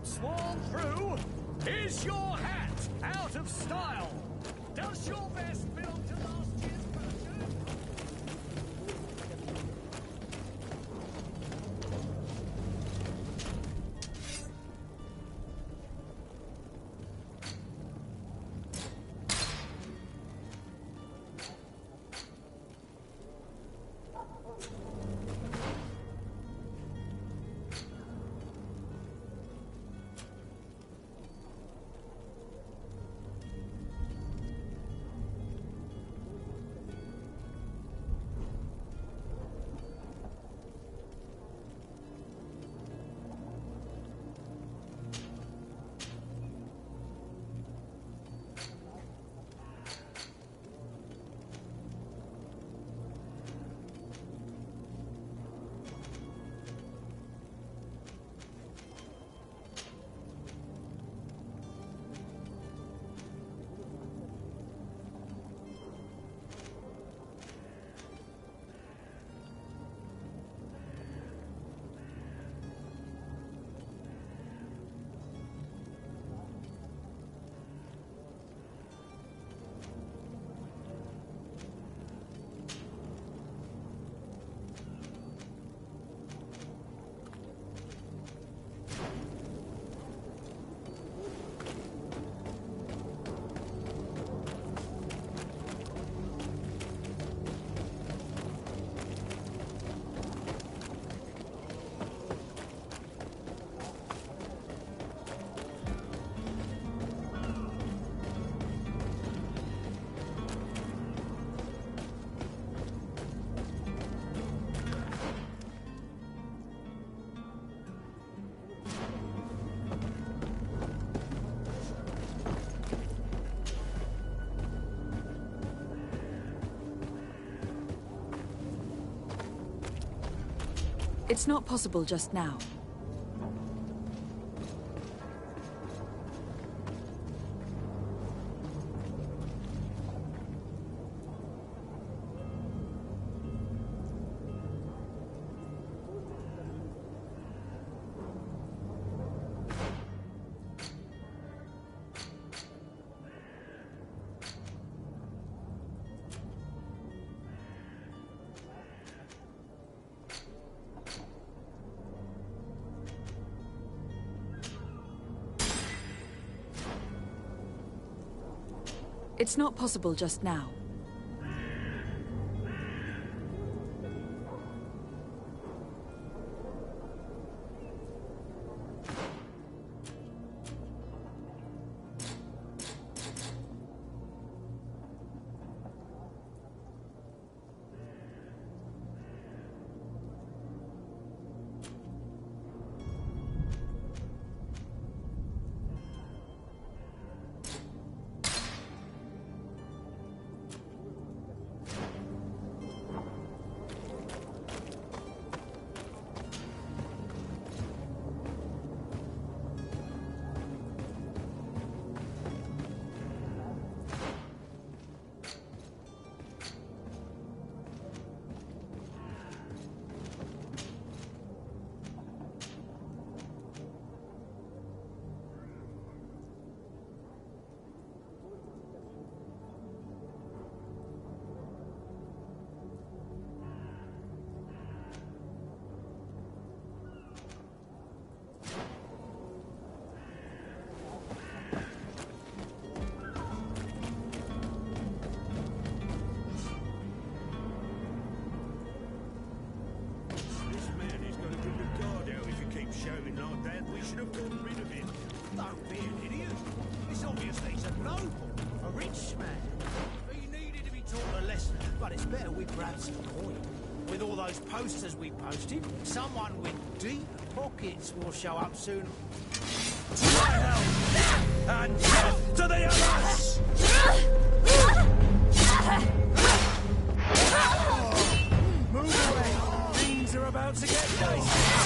Sworn through? Is your hat out of style? Does your vest belong to last year's fashion? It's not possible just now. It's not possible just now. Posters we posted, someone with deep pockets will show up soon. To my hell and death to the others! Move away! Things are about to get dicey!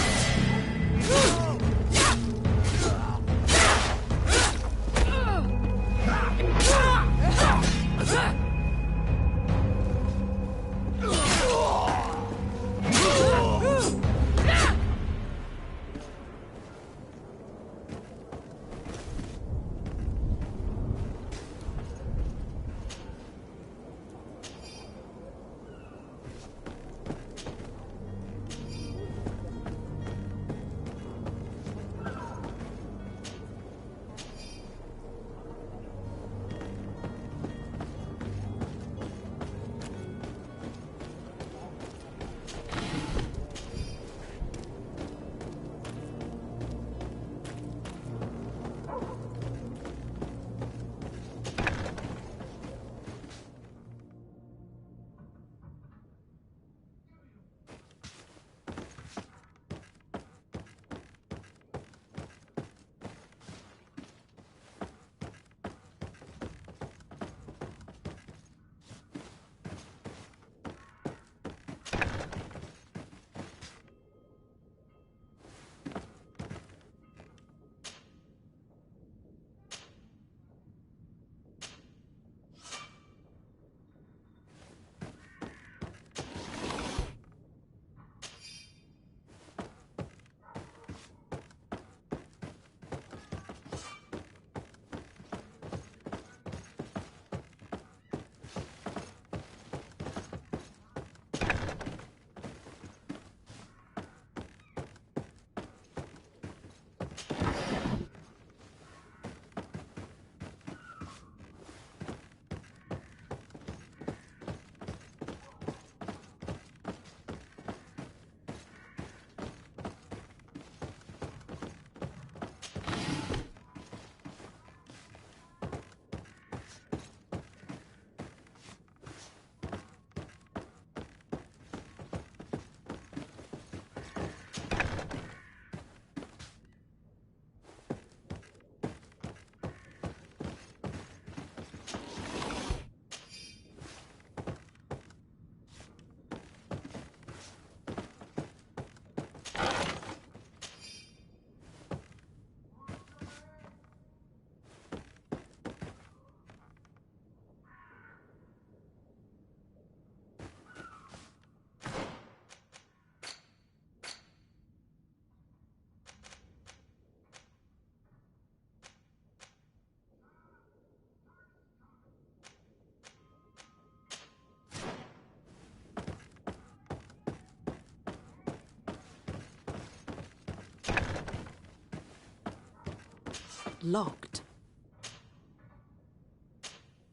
locked.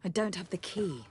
I don't have the key.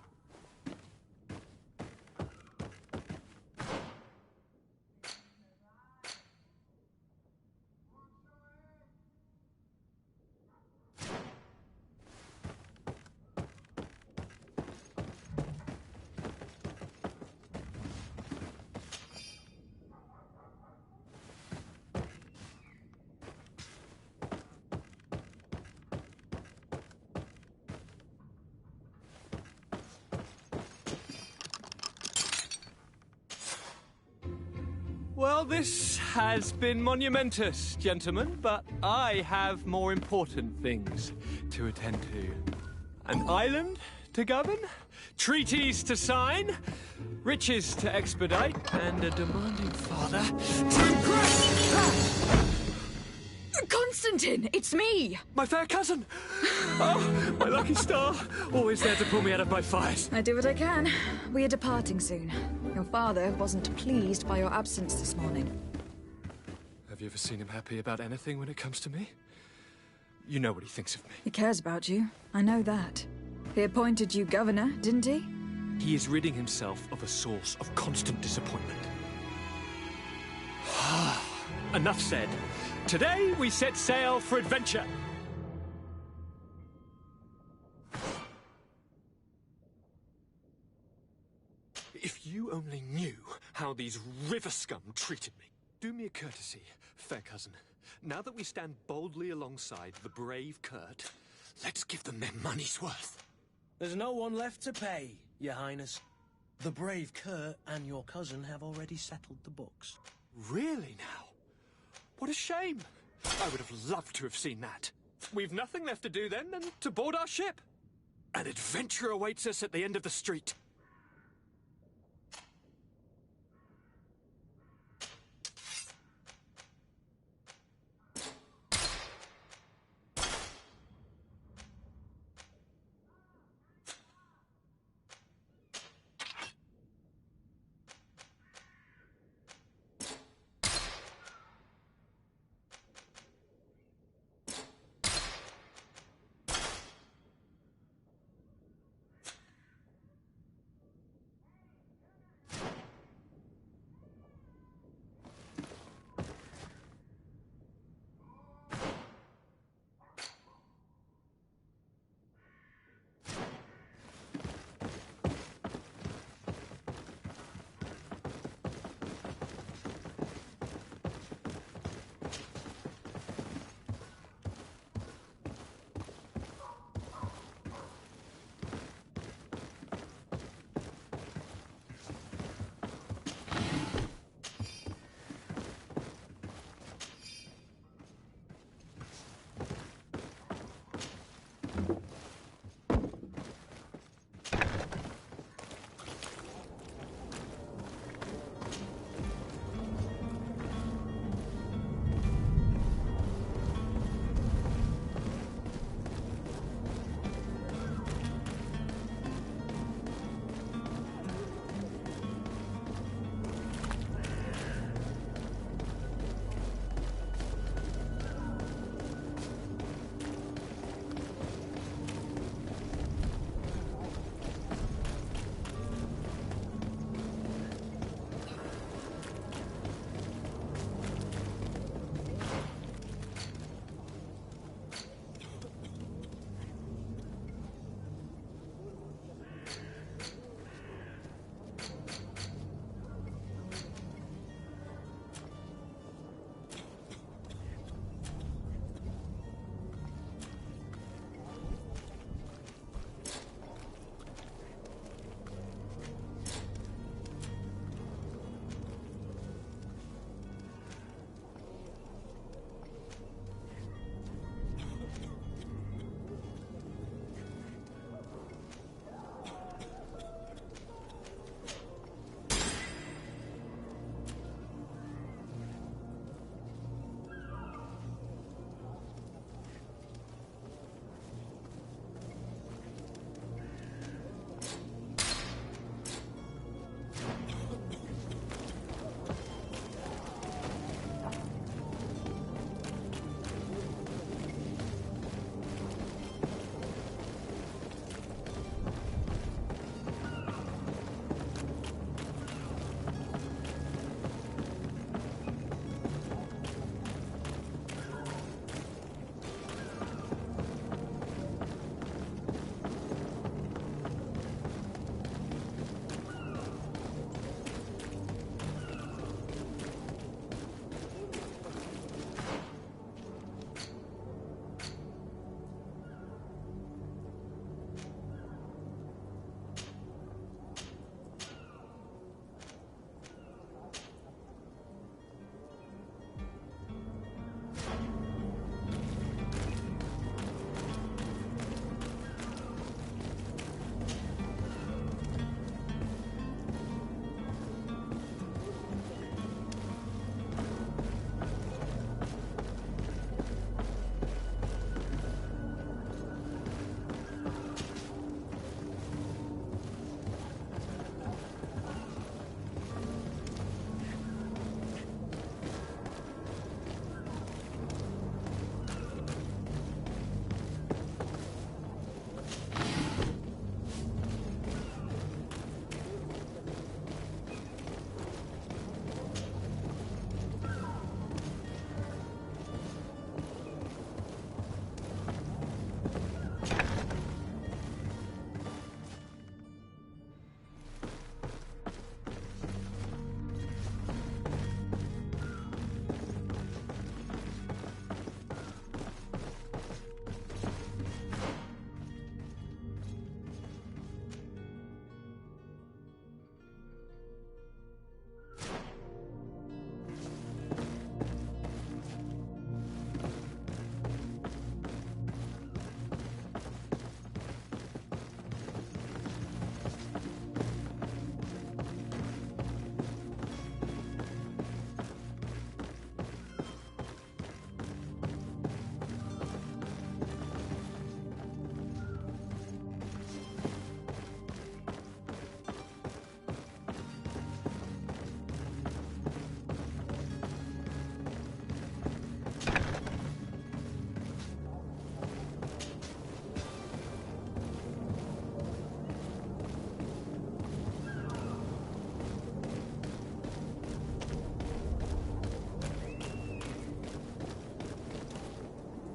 Well, this has been monumentous, gentlemen, but I have more important things to attend to. An island to govern, treaties to sign, riches to expedite, and a demanding father to impress! Constantine, it's me! My fair cousin! Oh, my lucky star, always there to pull me out of my fires. I do what I can. We are departing soon. Your father wasn't pleased by your absence this morning. Have you ever seen him happy about anything when it comes to me? You know what he thinks of me. He cares about you. I know that. He appointed you governor, didn't he? He is ridding himself of a source of constant disappointment. Enough said. Today we set sail for adventure. If you only knew how these river scum treated me. Do me a courtesy, fair cousin. Now that we stand boldly alongside the brave Kurt, let's give them their money's worth. There's no one left to pay, Your Highness. The brave Kurt and your cousin have already settled the books. Really now? What a shame. I would have loved to have seen that. We've nothing left to do then than to board our ship. An adventure awaits us at the end of the street.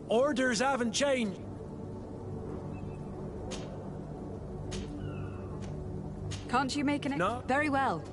Orders haven't changed. Can't you make an... No. Very well.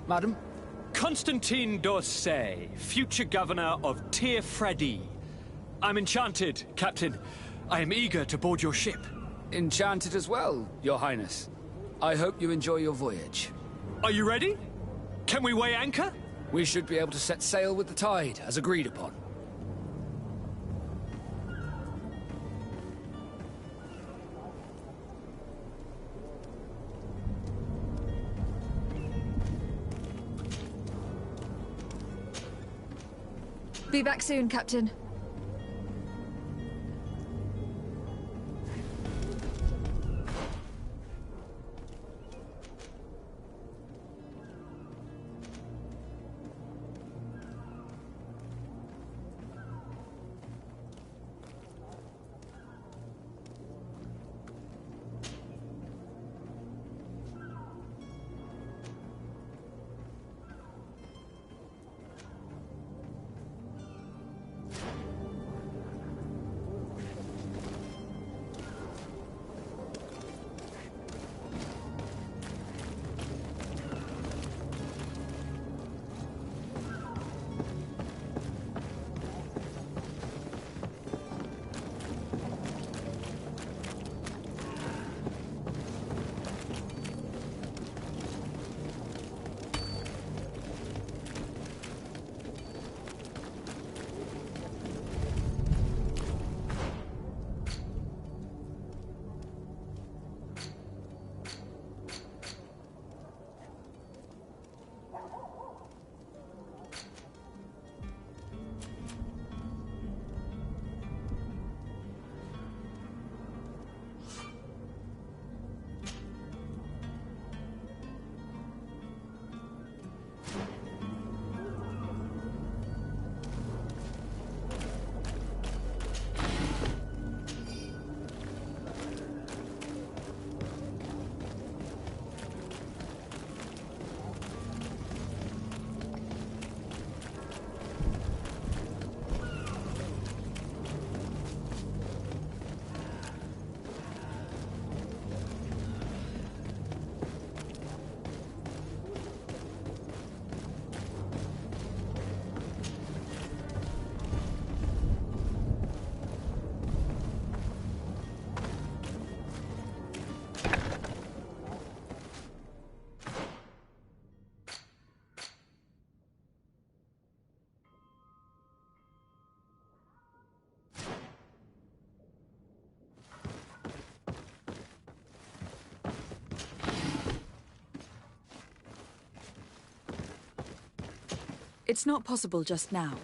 Madam? Constantine d'Orsay, future governor of Tir Freddy. I'm enchanted, Captain. I am eager to board your ship. Enchanted as well, Your Highness. I hope you enjoy your voyage. Are you ready? Can we weigh anchor? We should be able to set sail with the tide, as agreed upon. Be back soon, Captain. It's not possible just now.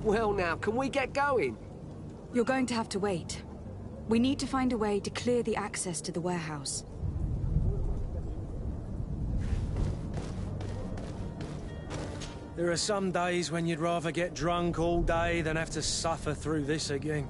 Well now, can we get going? You're going to have to wait. We need to find a way to clear the access to the warehouse. There are some days when you'd rather get drunk all day than have to suffer through this again.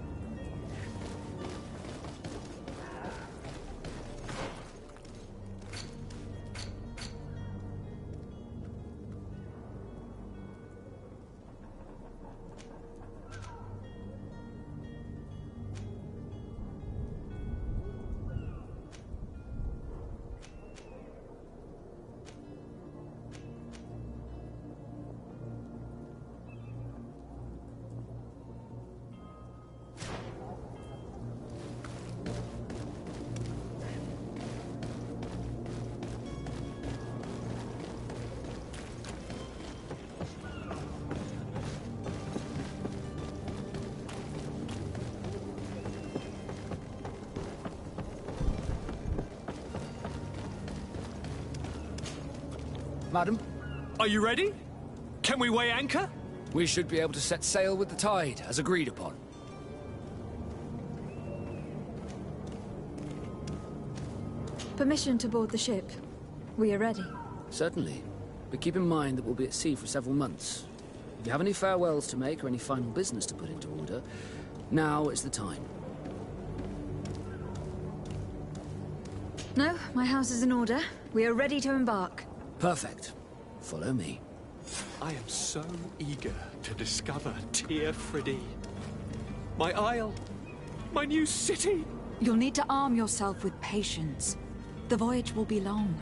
Madam? Are you ready? Can we weigh anchor? We should be able to set sail with the tide, as agreed upon. Permission to board the ship. We are ready. Certainly. But keep in mind that we'll be at sea for several months. If you have any farewells to make or any final business to put into order, now is the time. No, my house is in order. We are ready to embark. Perfect. Follow me. I am so eager to discover Tir Friddy. My isle. My new city. You'll need to arm yourself with patience. The voyage will be long.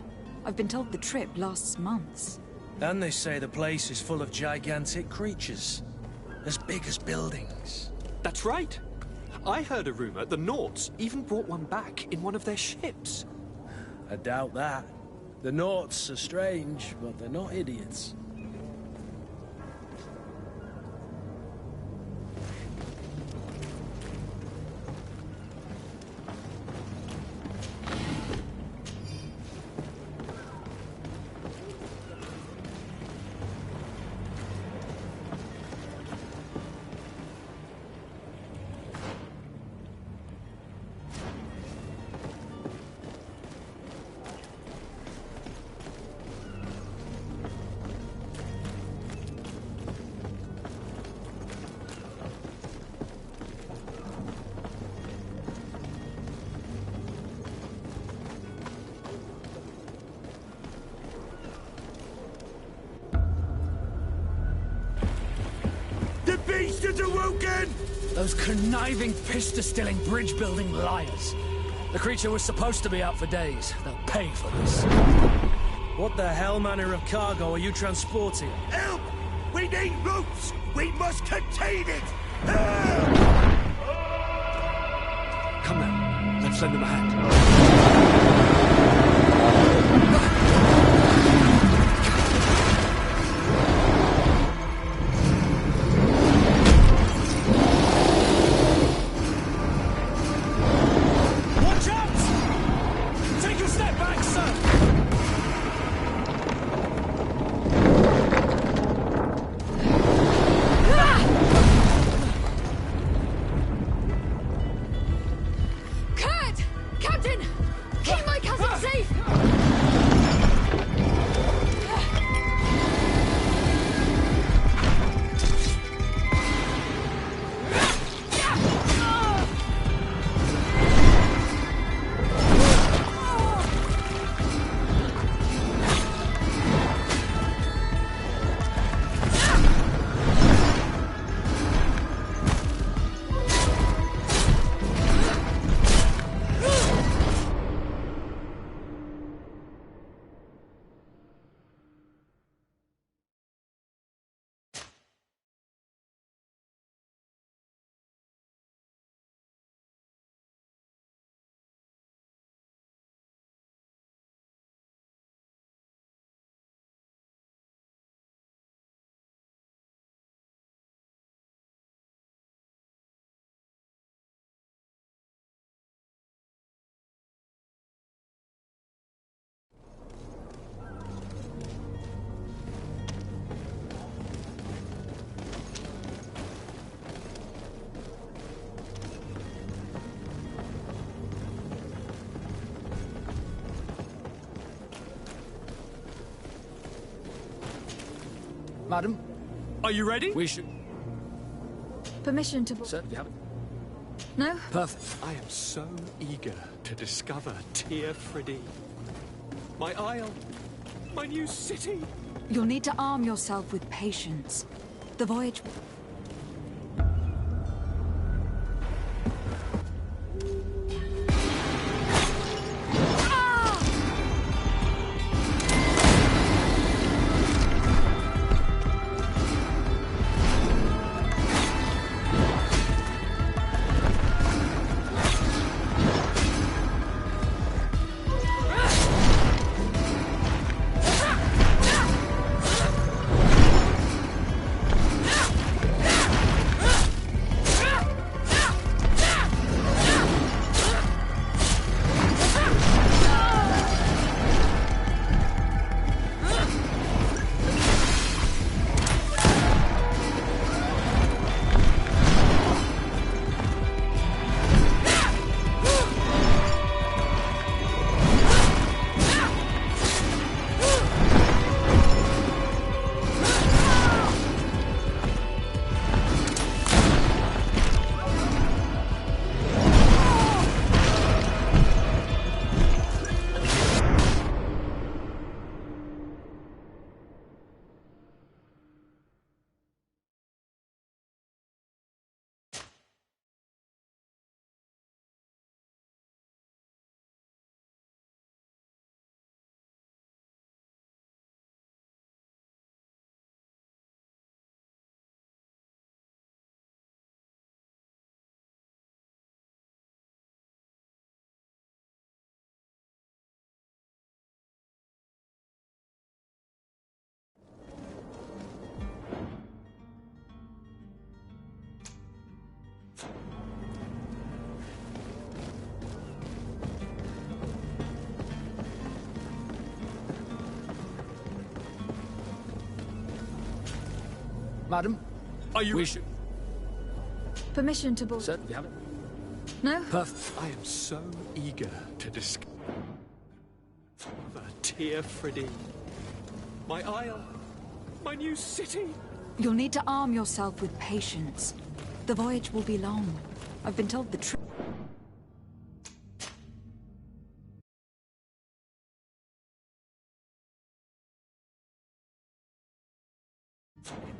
I've been told the trip lasts months. And they say the place is full of gigantic creatures. As big as buildings. That's right. I heard a rumor the Nauts even brought one back in one of their ships. I doubt that. The Nauts are strange, but they're not idiots. Those conniving, pista-stilling, bridge-building liars. The creature was supposed to be out for days. They'll pay for this. What the hell manner of cargo are you transporting? Help! We need ropes! We must contain it! Help! Come now, let's lend them a hand. Madam? Are you ready? We should... Permission to... Sir, do you have it? No? Perfect. I am so eager to discover Tir Friddy. My isle. My new city. You'll need to arm yourself with patience. The voyage... Madam? Are you... We should... Permission to board. Sir, do you have it? No? Perfect. I am so eager to discover Tir Friddy. My isle. My new city. You'll need to arm yourself with patience. The voyage will be long. I've been told the trip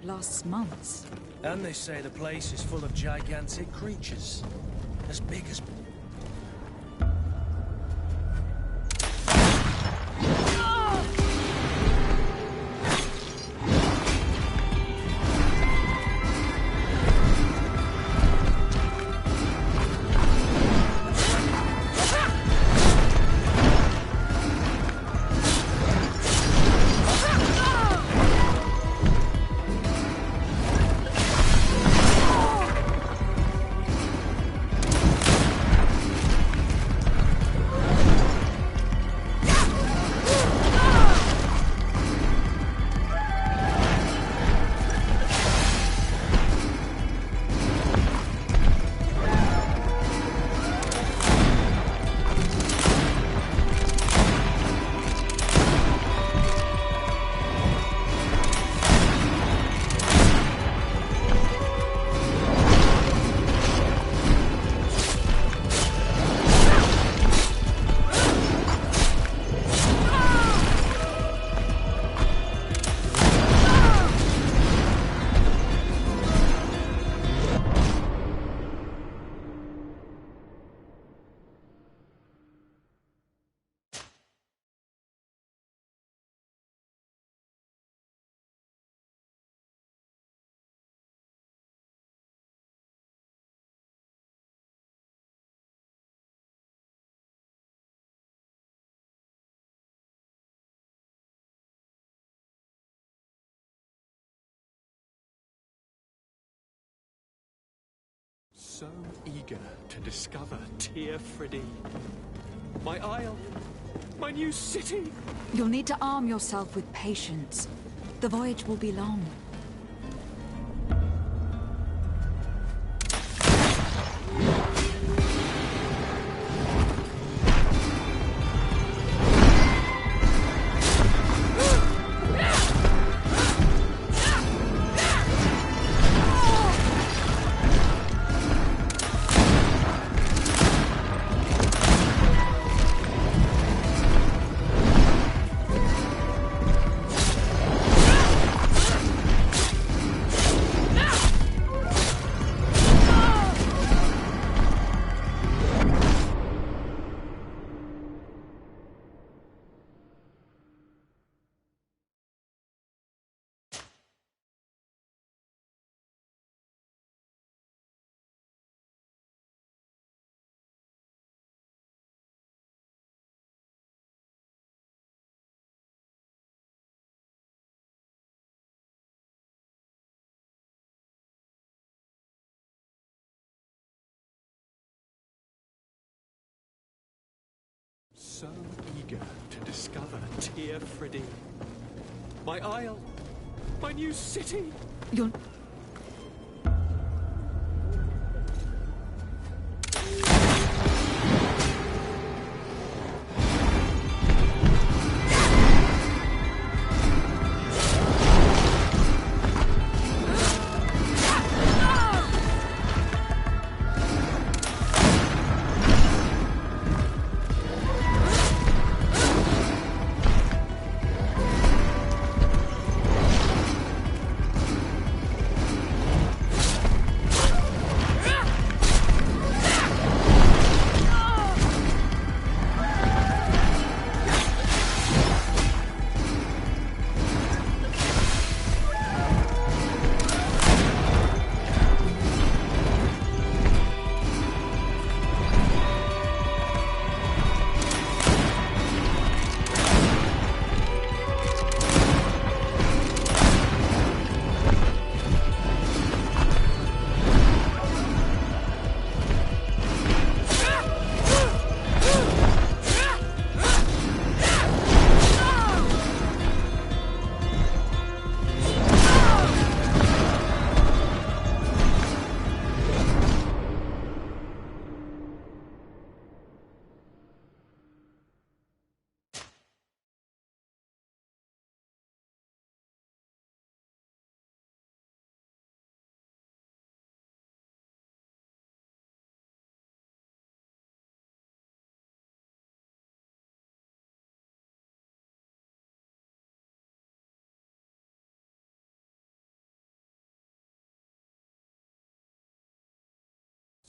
lasts months. And they say the place is full of gigantic creatures. As big as... So eager to discover Tir Friddy. My isle. My new city. You'll need to arm yourself with patience. The voyage will be long. So eager to discover Tear Friddy. My isle, my new city. You're...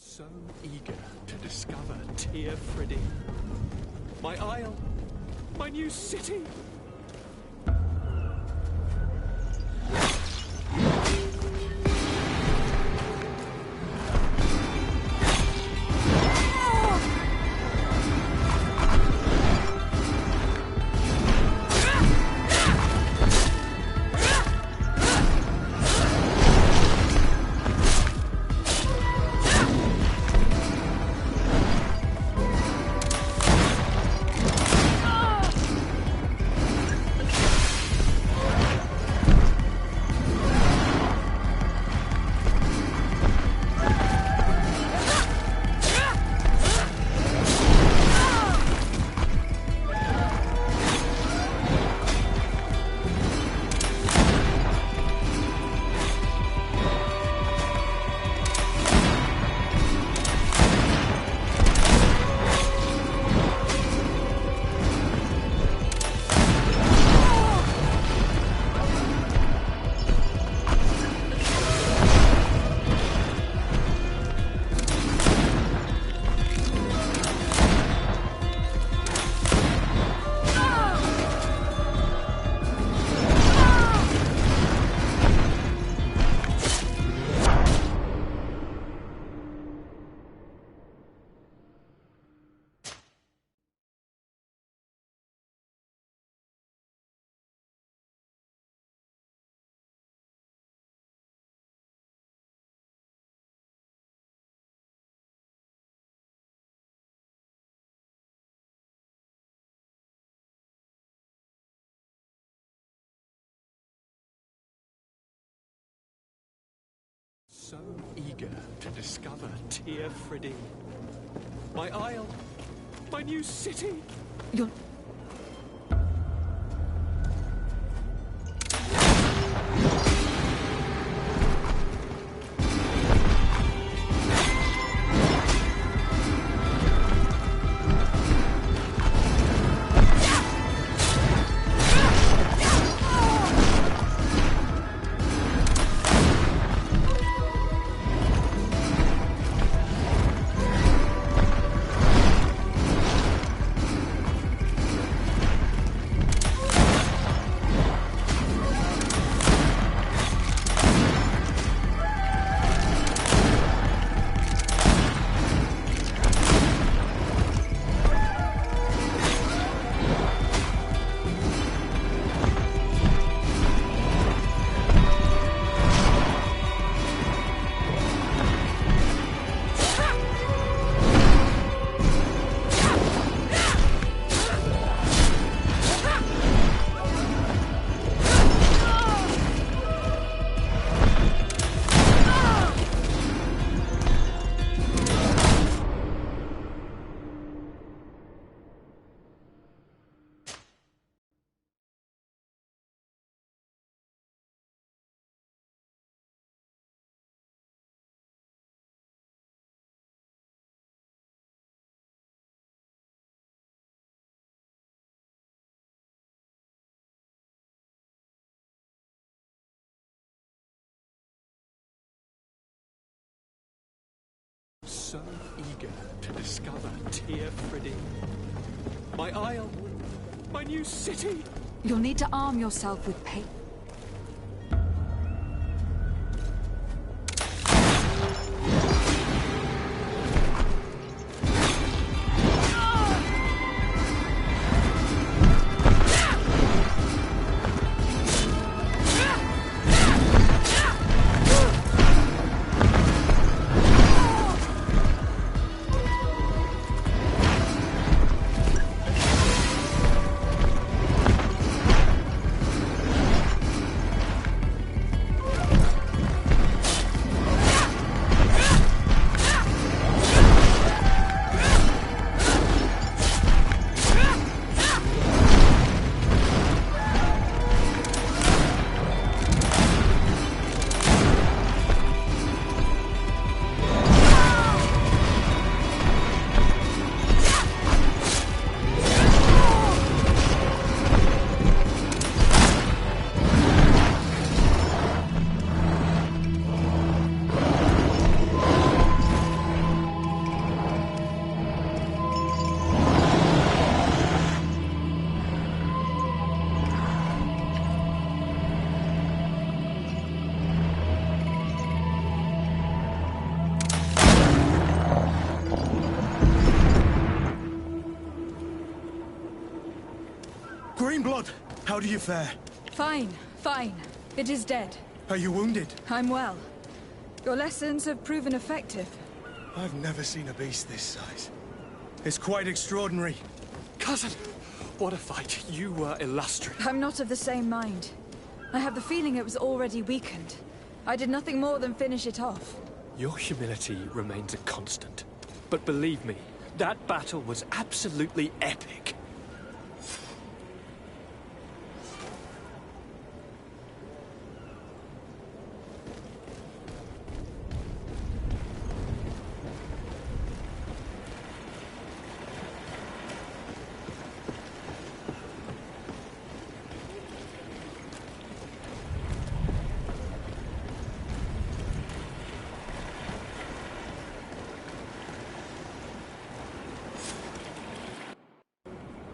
So eager to discover Tear Friddy. My isle, my new city. So eager to discover Tear Friddy. My isle, my new city. You're... so eager to discover Tyr Fridin. My isle, my new city. You'll need to arm yourself with paper. Greenblood, how do you fare? Fine, fine. It is dead. Are you wounded? I'm well. Your lessons have proven effective. I've never seen a beast this size. It's quite extraordinary. Cousin, what a fight. You were illustrious. I'm not of the same mind. I have the feeling it was already weakened. I did nothing more than finish it off. Your humility remains a constant. But believe me, that battle was absolutely epic.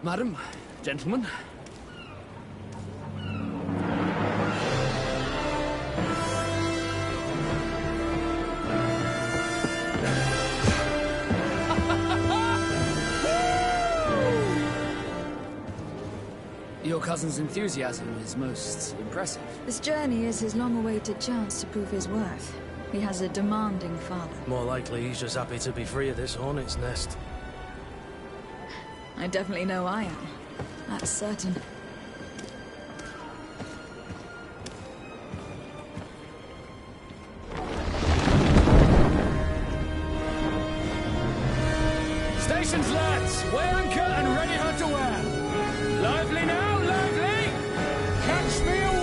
Madam, gentlemen. Your cousin's enthusiasm is most impressive. This journey is his long-awaited chance to prove his worth. He has a demanding father. More likely he's just happy to be free of this hornet's nest. I definitely know I am. That's certain. Stations, lads! Weigh anchor and ready her to wear. Lively now, lively! Catch me a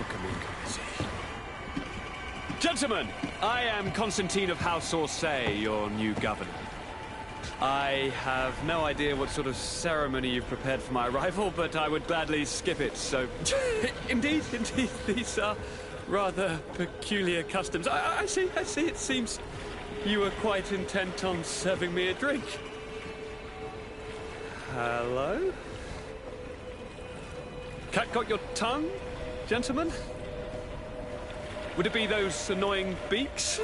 welcoming courtesy. Gentlemen, I am Constantine of House Orsay, your new governor. I have no idea what sort of ceremony you've prepared for my arrival, but I would gladly skip it, so... indeed, these are rather peculiar customs. I see, it seems you were quite intent on serving me a drink. Hello? Cat got your tongue, gentlemen? Would it be those annoying beaks?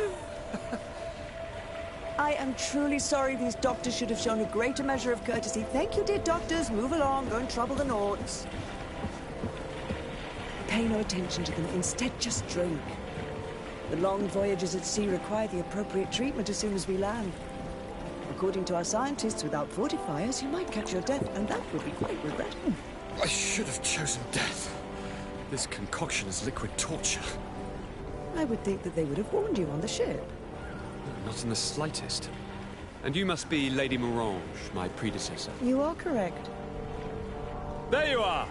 I am truly sorry. These doctors should have shown a greater measure of courtesy. Thank you, dear doctors. Move along. Don't trouble the Nords. Pay no attention to them. Instead, just drink. The long voyages at sea require the appropriate treatment as soon as we land. According to our scientists, without fortifiers, you might catch your death, and that would be quite regrettable. I should have chosen death. This concoction is liquid torture. I would think that they would have warned you on the ship. Not in the slightest. And you must be Lady Morange, my predecessor. You are correct. There you are!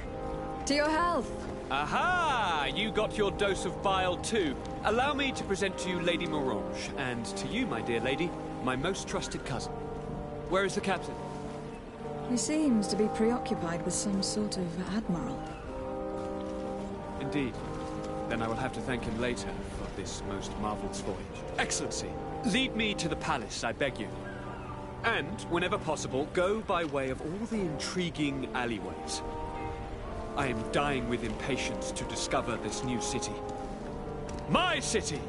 To your health! Aha! You got your dose of bile too. Allow me to present to you Lady Morange, and to you, my dear lady, my most trusted cousin. Where is the captain? He seems to be preoccupied with some sort of admiral. Indeed. Then I will have to thank him later for this most marvelous voyage. Excellency, lead me to the palace, I beg you. And, whenever possible, go by way of all the intriguing alleyways. I am dying with impatience to discover this new city. My city!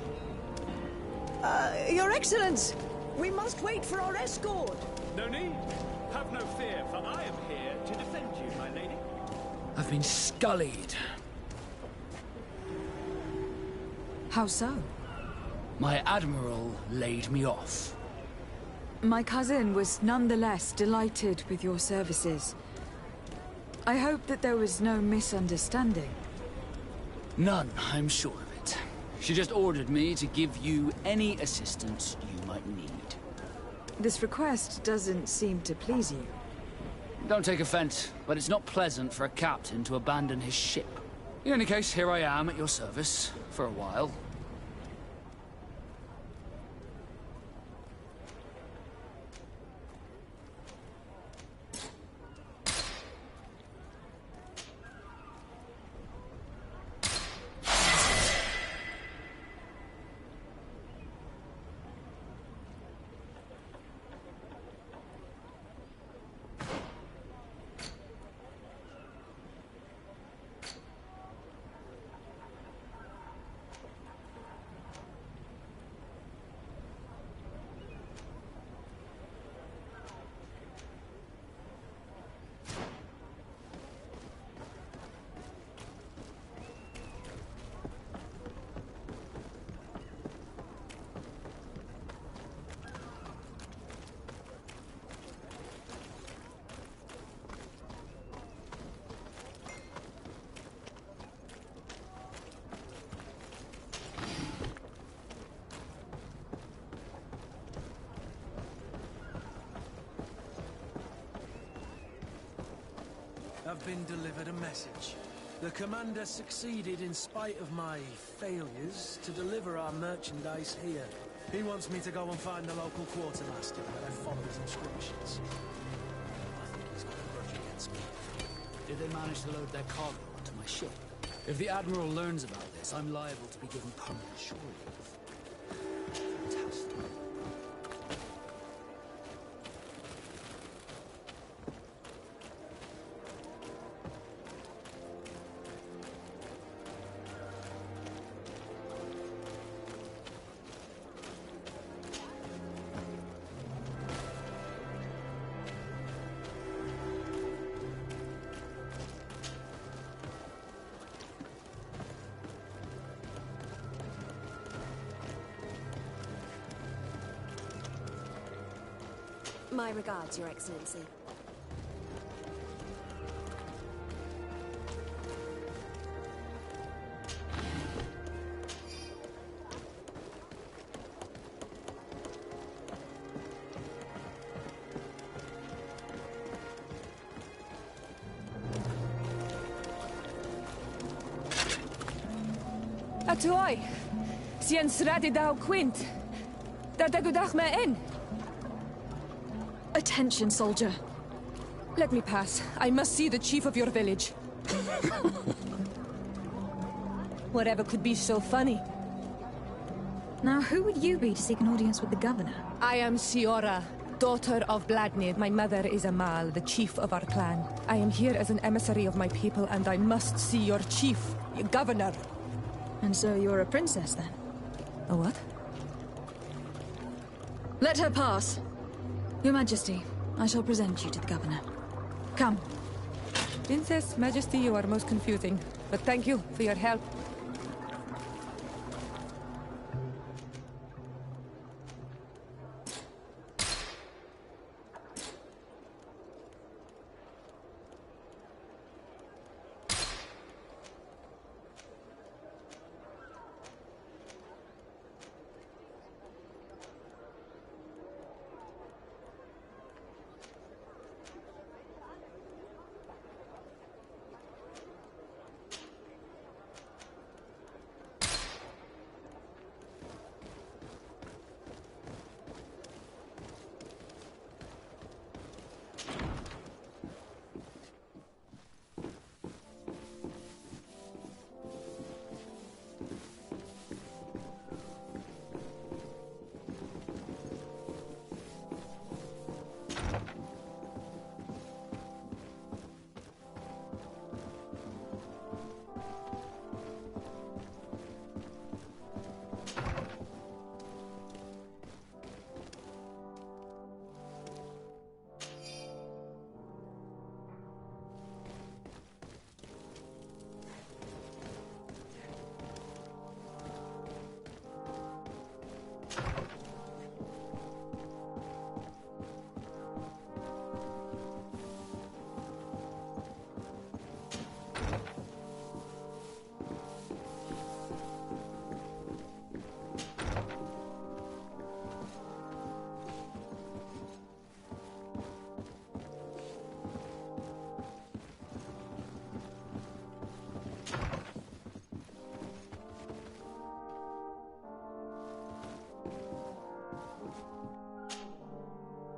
Your Excellence! We must wait for our escort! No need. Have no fear, for I am here to defend you, my lady. I've been scullied. How so? My admiral laid me off. My cousin was nonetheless delighted with your services. I hope that there was no misunderstanding. None, I'm sure of it. She just ordered me to give you any assistance you might need. This request doesn't seem to please you. Don't take offense, but it's not pleasant for a captain to abandon his ship. In any case, here I am at your service, for a while. I've been delivered a message. The commander succeeded in spite of my failures to deliver our merchandise here. He wants me to go and find the local quartermaster and follow his instructions. I think he's got a grudge against me. Did they manage to load their cargo onto my ship? If the Admiral learns about this, I'm liable to be given permanent shore leave. Fantastic. My regards, Your Excellency. Atoy. Sien sradi dau quint. Dadagudach me in. Attention, soldier. Let me pass. I must see the chief of your village. Whatever could be so funny? Now, who would you be to seek an audience with the governor? I am Siora, daughter of Bladnid. My mother is Amal, the chief of our clan. I am here as an emissary of my people, and I must see your chief, your governor. And so you're a princess, then? A what? Let her pass. Your Majesty, I shall present you to the governor. Come. Princess, Majesty, you are most confusing. But thank you for your help.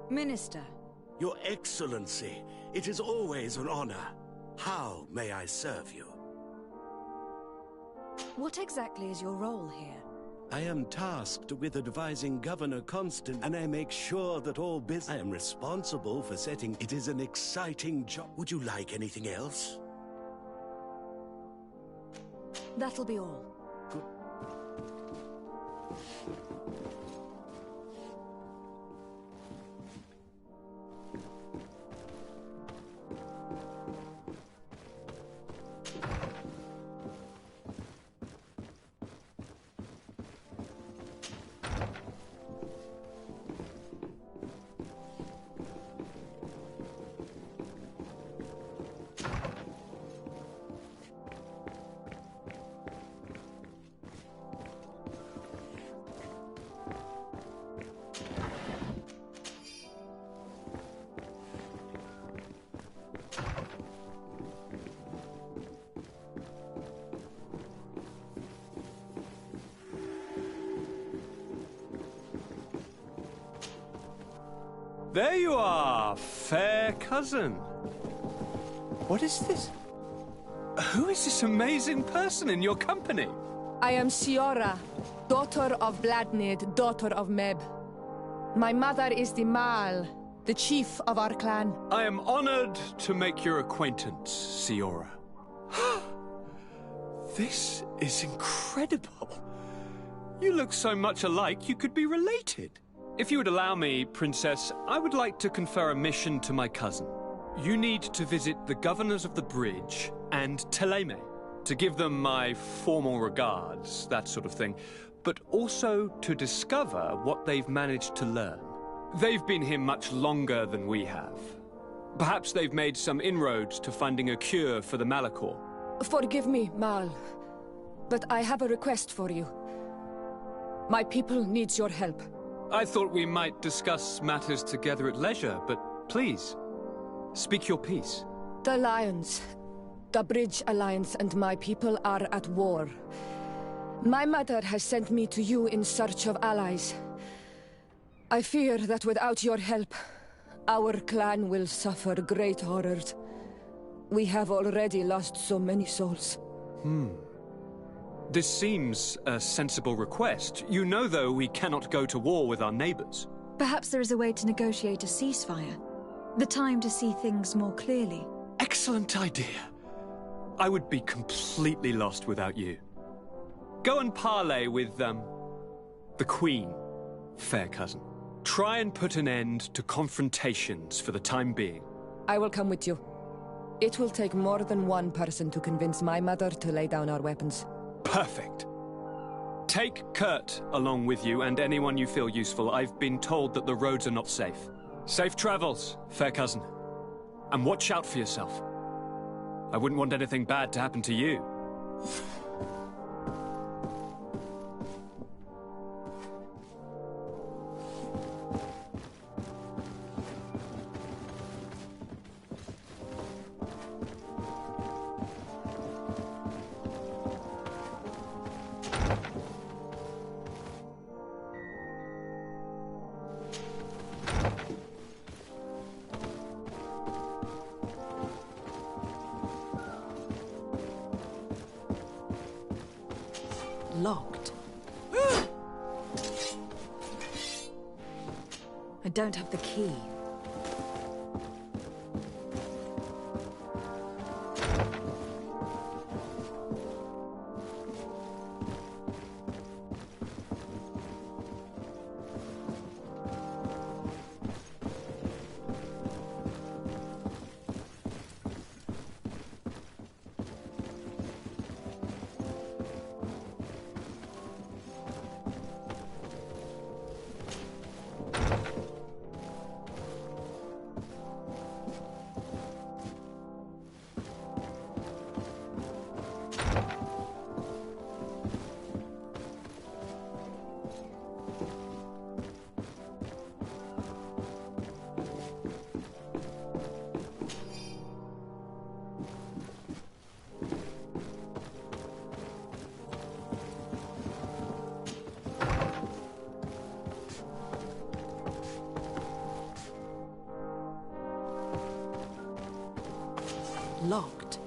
Minister. Your Excellency, it is always an honor. How may I serve you? What exactly is your role here? I am tasked with advising Governor Constant, and I make sure that all business... I am responsible for setting... It is an exciting job. Would you like anything else? That'll be all. Good. There you are, fair cousin. What is this? Who is this amazing person in your company? I am Siora, daughter of Bladnid, daughter of Meb. My mother is the Mal, the chief of our clan. I am honored to make your acquaintance, Siora. This is incredible. You look so much alike you could be related. If you would allow me, Princess, I would like to confer a mission to my cousin. You need to visit the governors of the bridge and Teleme to give them my formal regards, that sort of thing, but also to discover what they've managed to learn. They've been here much longer than we have. Perhaps they've made some inroads to finding a cure for the Malachor. Forgive me, Mal, but I have a request for you. My people needs your help. I thought we might discuss matters together at leisure, but please, speak your piece. The Lions, the Bridge Alliance and my people are at war. My mother has sent me to you in search of allies. I fear that without your help, our clan will suffer great horrors. We have already lost so many souls. This seems a sensible request. You know, though, we cannot go to war with our neighbors. Perhaps there is a way to negotiate a ceasefire. The time to see things more clearly. Excellent idea. I would be completely lost without you. Go and parley with, the Queen, fair cousin. Try and put an end to confrontations for the time being. I will come with you. It will take more than one person to convince my mother to lay down our weapons. Perfect. Take Kurt along with you and anyone you feel useful. I've been told that the roads are not safe. Safe travels, fair cousin. And watch out for yourself. I wouldn't want anything bad to happen to you. Locked. I don't have the key. Locked.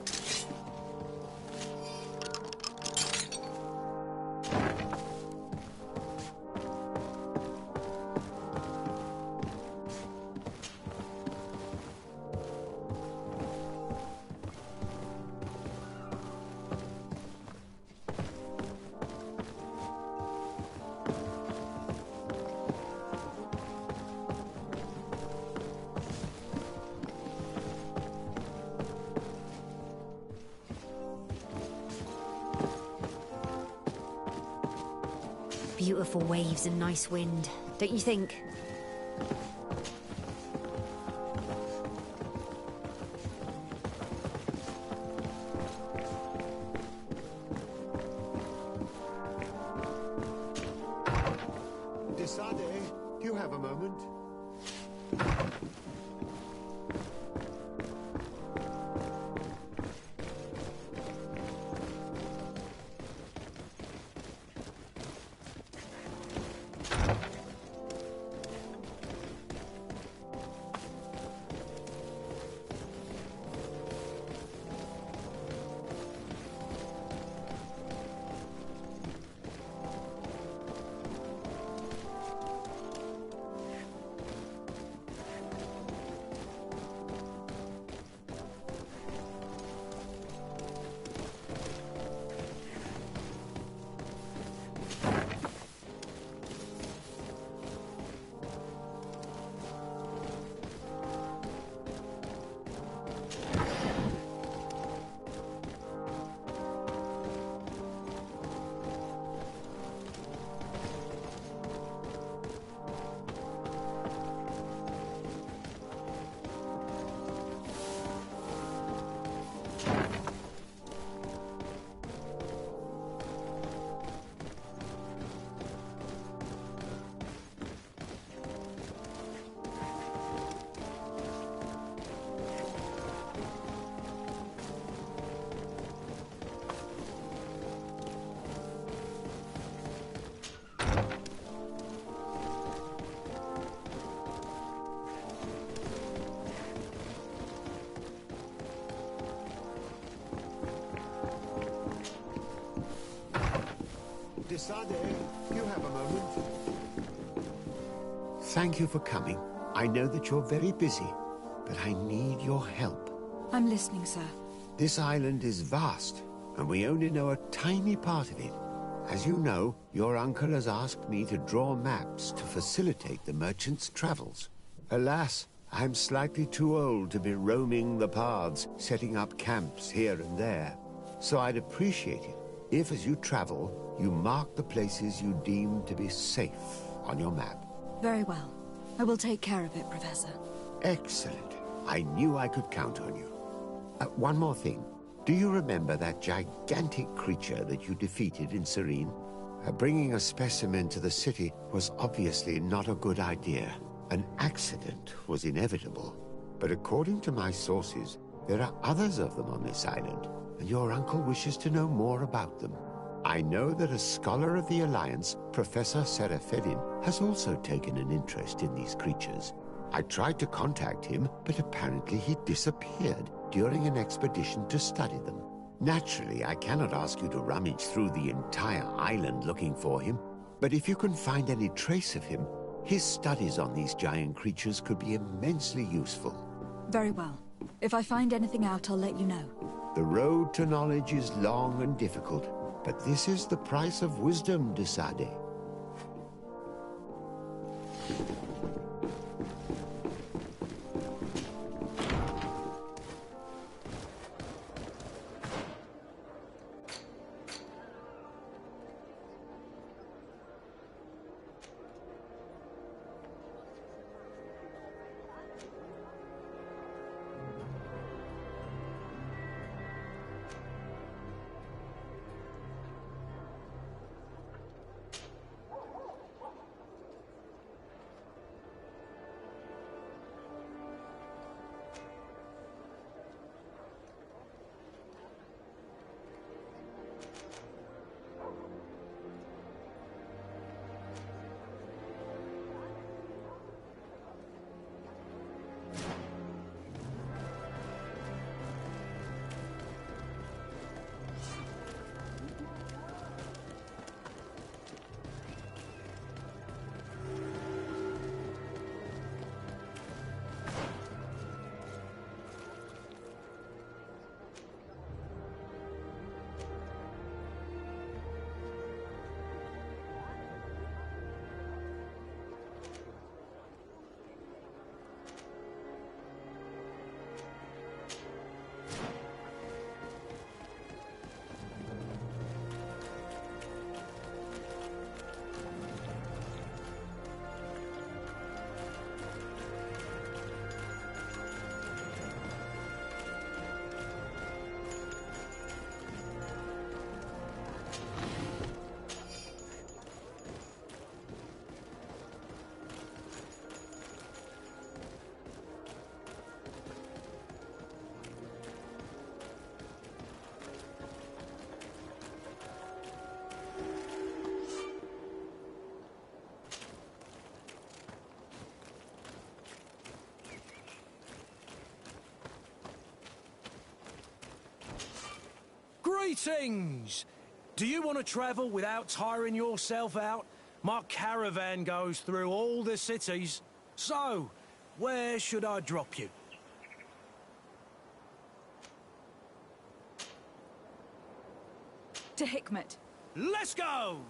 Beautiful waves and nice wind, don't you think? Desade, do you have a moment? Desade, you have a moment. Thank you for coming. I know that you're very busy, but I need your help. I'm listening, sir. This island is vast, and we only know a tiny part of it. As you know, your uncle has asked me to draw maps to facilitate the merchant's travels. Alas, I'm slightly too old to be roaming the paths, setting up camps here and there. So I'd appreciate it if, as you travel, you mark the places you deem to be safe on your map. Very well. I will take care of it, Professor. Excellent. I knew I could count on you. One more thing. Do you remember that gigantic creature that you defeated in Serene? Bringing a specimen to the city was obviously not a good idea. An accident was inevitable. But according to my sources, there are others of them on this island, and your uncle wishes to know more about them. I know that a scholar of the Alliance, Professor Serafedin, has also taken an interest in these creatures. I tried to contact him, but apparently he disappeared during an expedition to study them. Naturally, I cannot ask you to rummage through the entire island looking for him, but if you can find any trace of him, his studies on these giant creatures could be immensely useful. Very well. If I find anything out, I'll let you know. The road to knowledge is long and difficult, but this is the price of wisdom, Desade. Greetings! Do you want to travel without tiring yourself out? My caravan goes through all the cities. So, where should I drop you? To Hikmet. Let's go!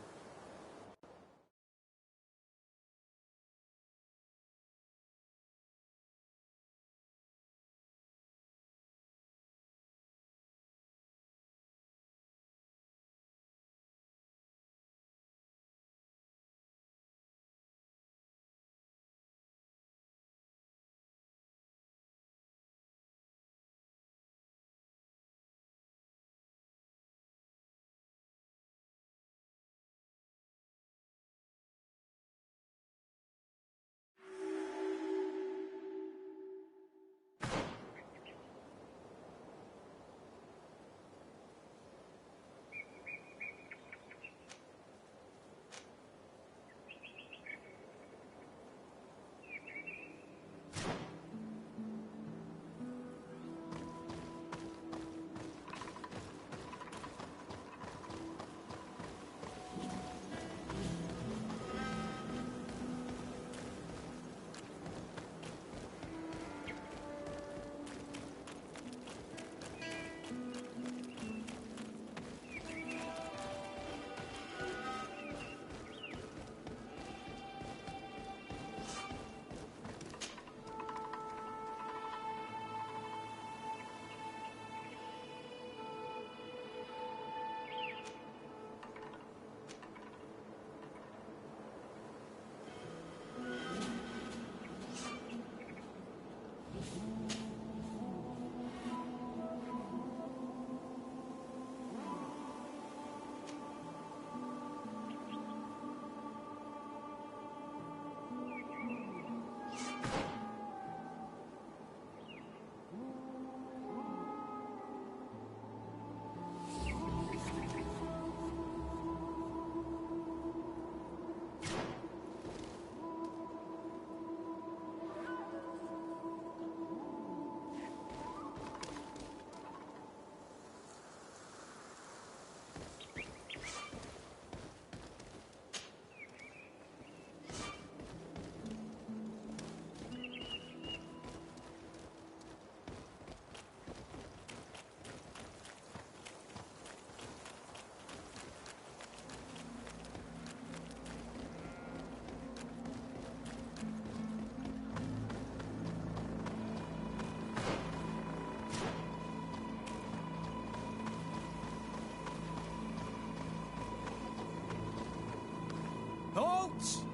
Halt!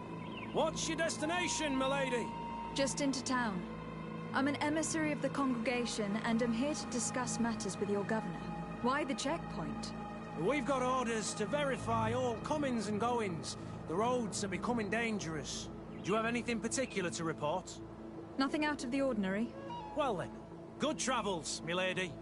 What's your destination, milady? Just into town. I'm an emissary of the congregation and am here to discuss matters with your governor. Why the checkpoint? We've got orders to verify all comings and goings. The roads are becoming dangerous. Do you have anything particular to report? Nothing out of the ordinary. Well then, good travels, milady.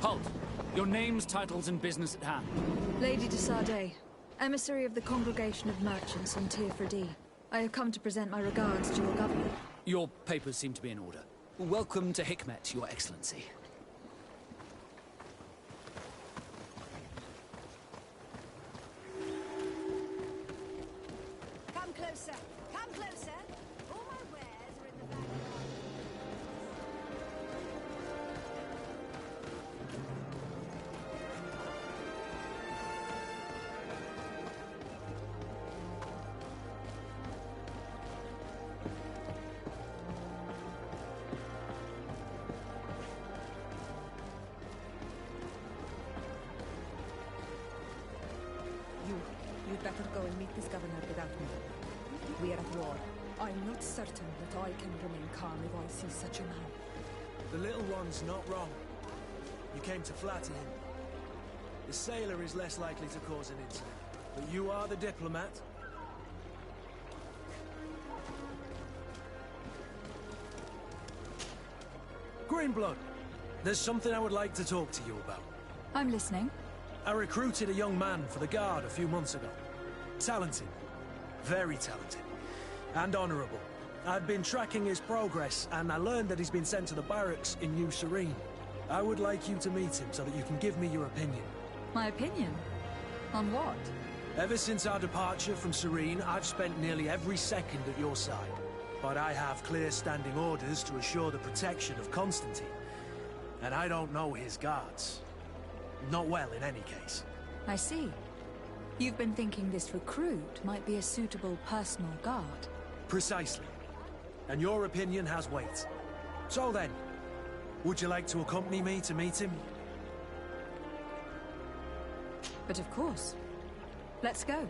Halt! Your names, titles, and business at hand. Lady de Sardet, emissary of the Congregation of Merchants on Tier I have come to present my regards to your governor. Your papers seem to be in order. Welcome to Hikmet, Your Excellency. Come closer! Come closer! All my wares are in the back. You'd better go and meet this governor without me. We are at war. I'm not certain that I can remain calm if I see such a man. The little one's not wrong. You came to flatter him. The sailor is less likely to cause an incident, but you are the diplomat. Greenblood, there's something I would like to talk to you about. I'm listening. I recruited a young man for the Guard a few months ago. Talented. Very talented. And honorable. I've been tracking his progress, and I learned that he's been sent to the barracks in New Serene. I would like you to meet him so that you can give me your opinion. My opinion? On what? Ever since our departure from Serene, I've spent nearly every second at your side. But I have clear standing orders to assure the protection of Constantine. And I don't know his guards. Not well, in any case. I see. You've been thinking this recruit might be a suitable personal guard. Precisely. And your opinion has weight. So then, would you like to accompany me to meet him? But of course. Let's go.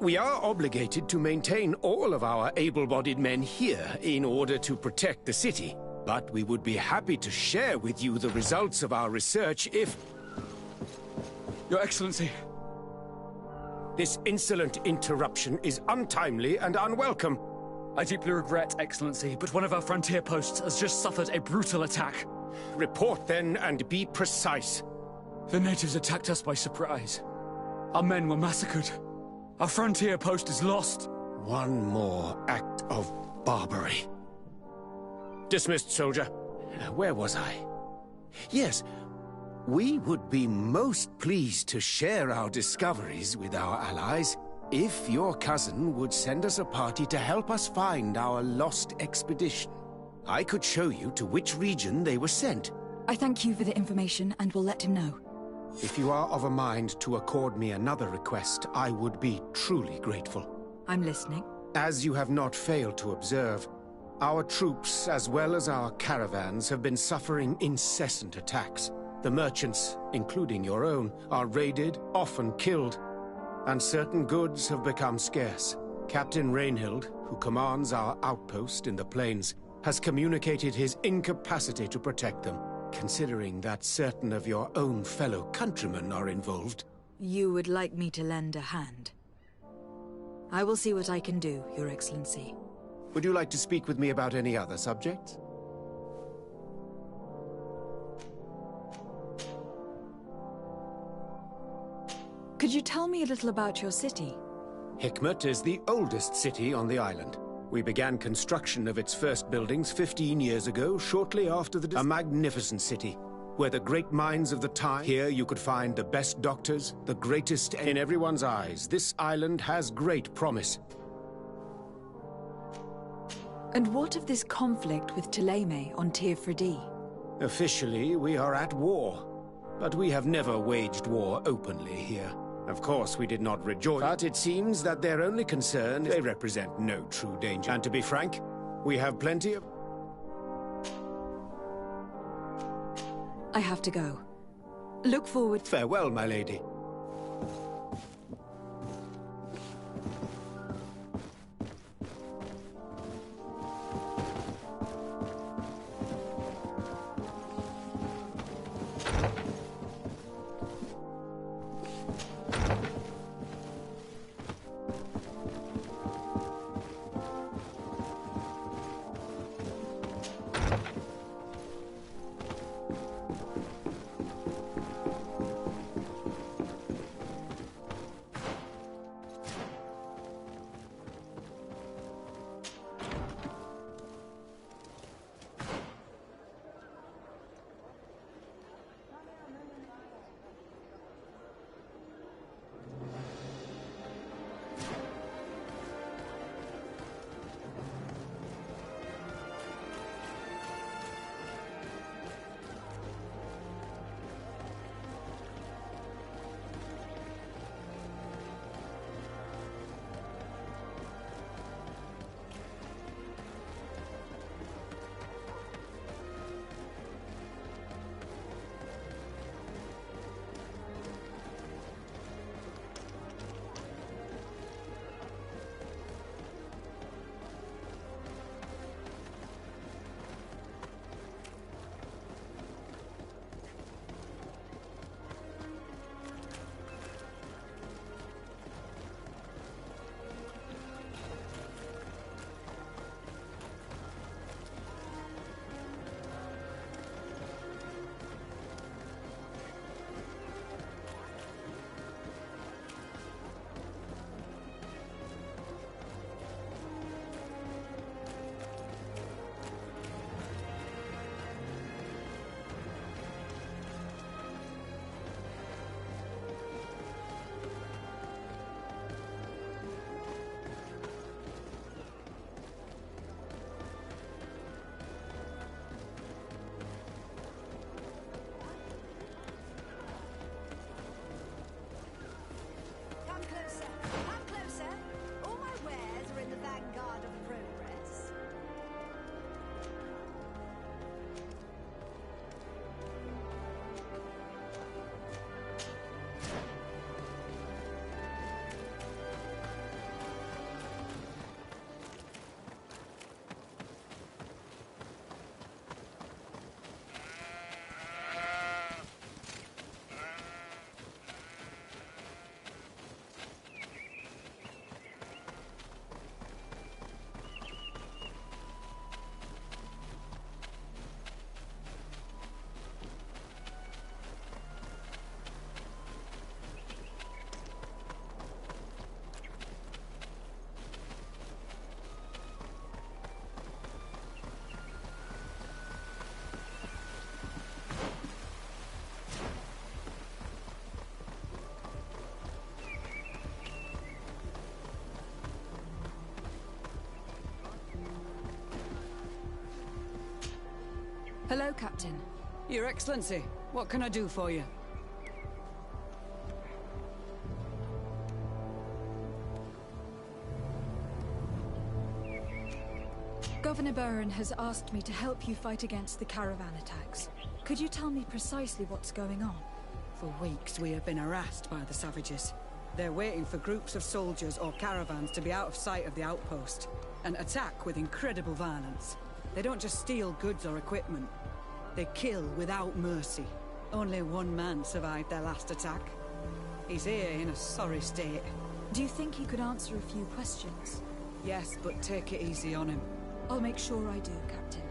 We are obligated to maintain all of our able-bodied men here in order to protect the city. But we would be happy to share with you the results of our research if... Your Excellency. This insolent interruption is untimely and unwelcome. I deeply regret, Excellency, but one of our frontier posts has just suffered a brutal attack. Report then and be precise. The natives attacked us by surprise. Our men were massacred. Our frontier post is lost. One more act of barbarity. Dismissed, soldier. Where was I? Yes, we would be most pleased to share our discoveries with our allies if your cousin would send us a party to help us find our lost expedition. I could show you to which region they were sent. I thank you for the information and will let him know. If you are of a mind to accord me another request, I would be truly grateful. I'm listening. As you have not failed to observe, our troops, as well as our caravans, have been suffering incessant attacks. The merchants, including your own, are raided, often killed, and certain goods have become scarce. Captain Rainhild, who commands our outpost in the plains, has communicated his incapacity to protect them. Considering that certain of your own fellow countrymen are involved. You would like me to lend a hand? I will see what I can do, Your Excellency. Would you like to speak with me about any other subjects? Could you tell me a little about your city? Hikmet is the oldest city on the island. We began construction of its first buildings 15 years ago, shortly after a magnificent city, where the great minds of the time... Here you could find the best doctors, the greatest... In everyone's eyes, this island has great promise. And what of this conflict with Thélème on Tir Freddy? Officially, we are at war, but we have never waged war openly here. Of course, we did not rejoice, but it seems that their only concern is they represent no true danger. And to be frank, we have plenty of... I have to go. Look forward... Farewell, my lady. Hello, Captain. Your Excellency, what can I do for you? Governor Burren has asked me to help you fight against the caravan attacks. Could you tell me precisely what's going on? For weeks we have been harassed by the savages. They're waiting for groups of soldiers or caravans to be out of sight of the outpost and attack with incredible violence. They don't just steal goods or equipment. They kill without mercy. Only one man survived their last attack. He's here in a sorry state. Do you think he could answer a few questions? Yes, but take it easy on him. I'll make sure I do, Captain.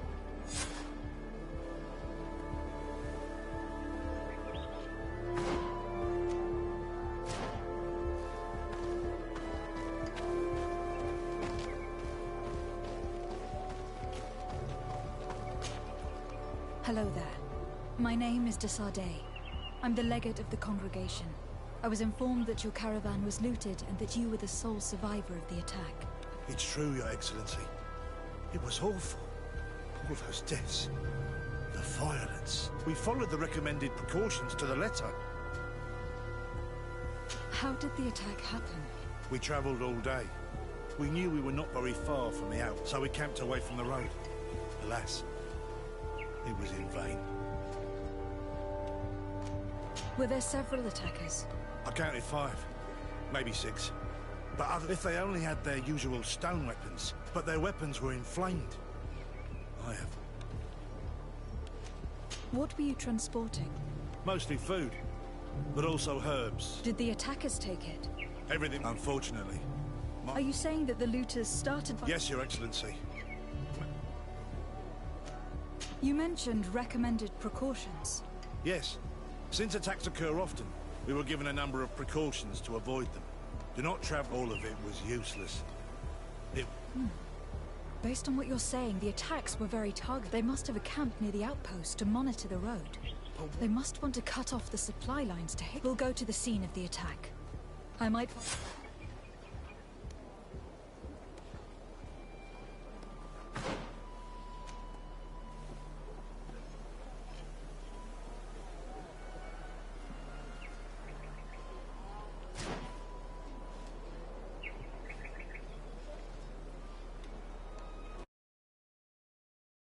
Hello there. My name is de Sardet. I'm the legate of the congregation. I was informed that your caravan was looted and that you were the sole survivor of the attack. It's true, Your Excellency. It was awful. All those deaths. The violence. We followed the recommended precautions to the letter. How did the attack happen? We travelled all day. We knew we were not very far from the out, so we camped away from the road. Alas, it was in vain. Were there several attackers? I counted 5, maybe 6. But if they only had their usual stone weapons, but their weapons were inflamed. I have. What were you transporting? Mostly food, but also herbs. Did the attackers take it? Everything, unfortunately. Are you saying that the looters started... Yes, Your Excellency. You mentioned recommended precautions. Yes. Since attacks occur often, we were given a number of precautions to avoid them. Do not travel. All of it was useless. Based on what you're saying, the attacks were very targeted. They must have a camp near the outpost to monitor the road. They must want to cut off the supply lines to hit. We'll go to the scene of the attack. I might...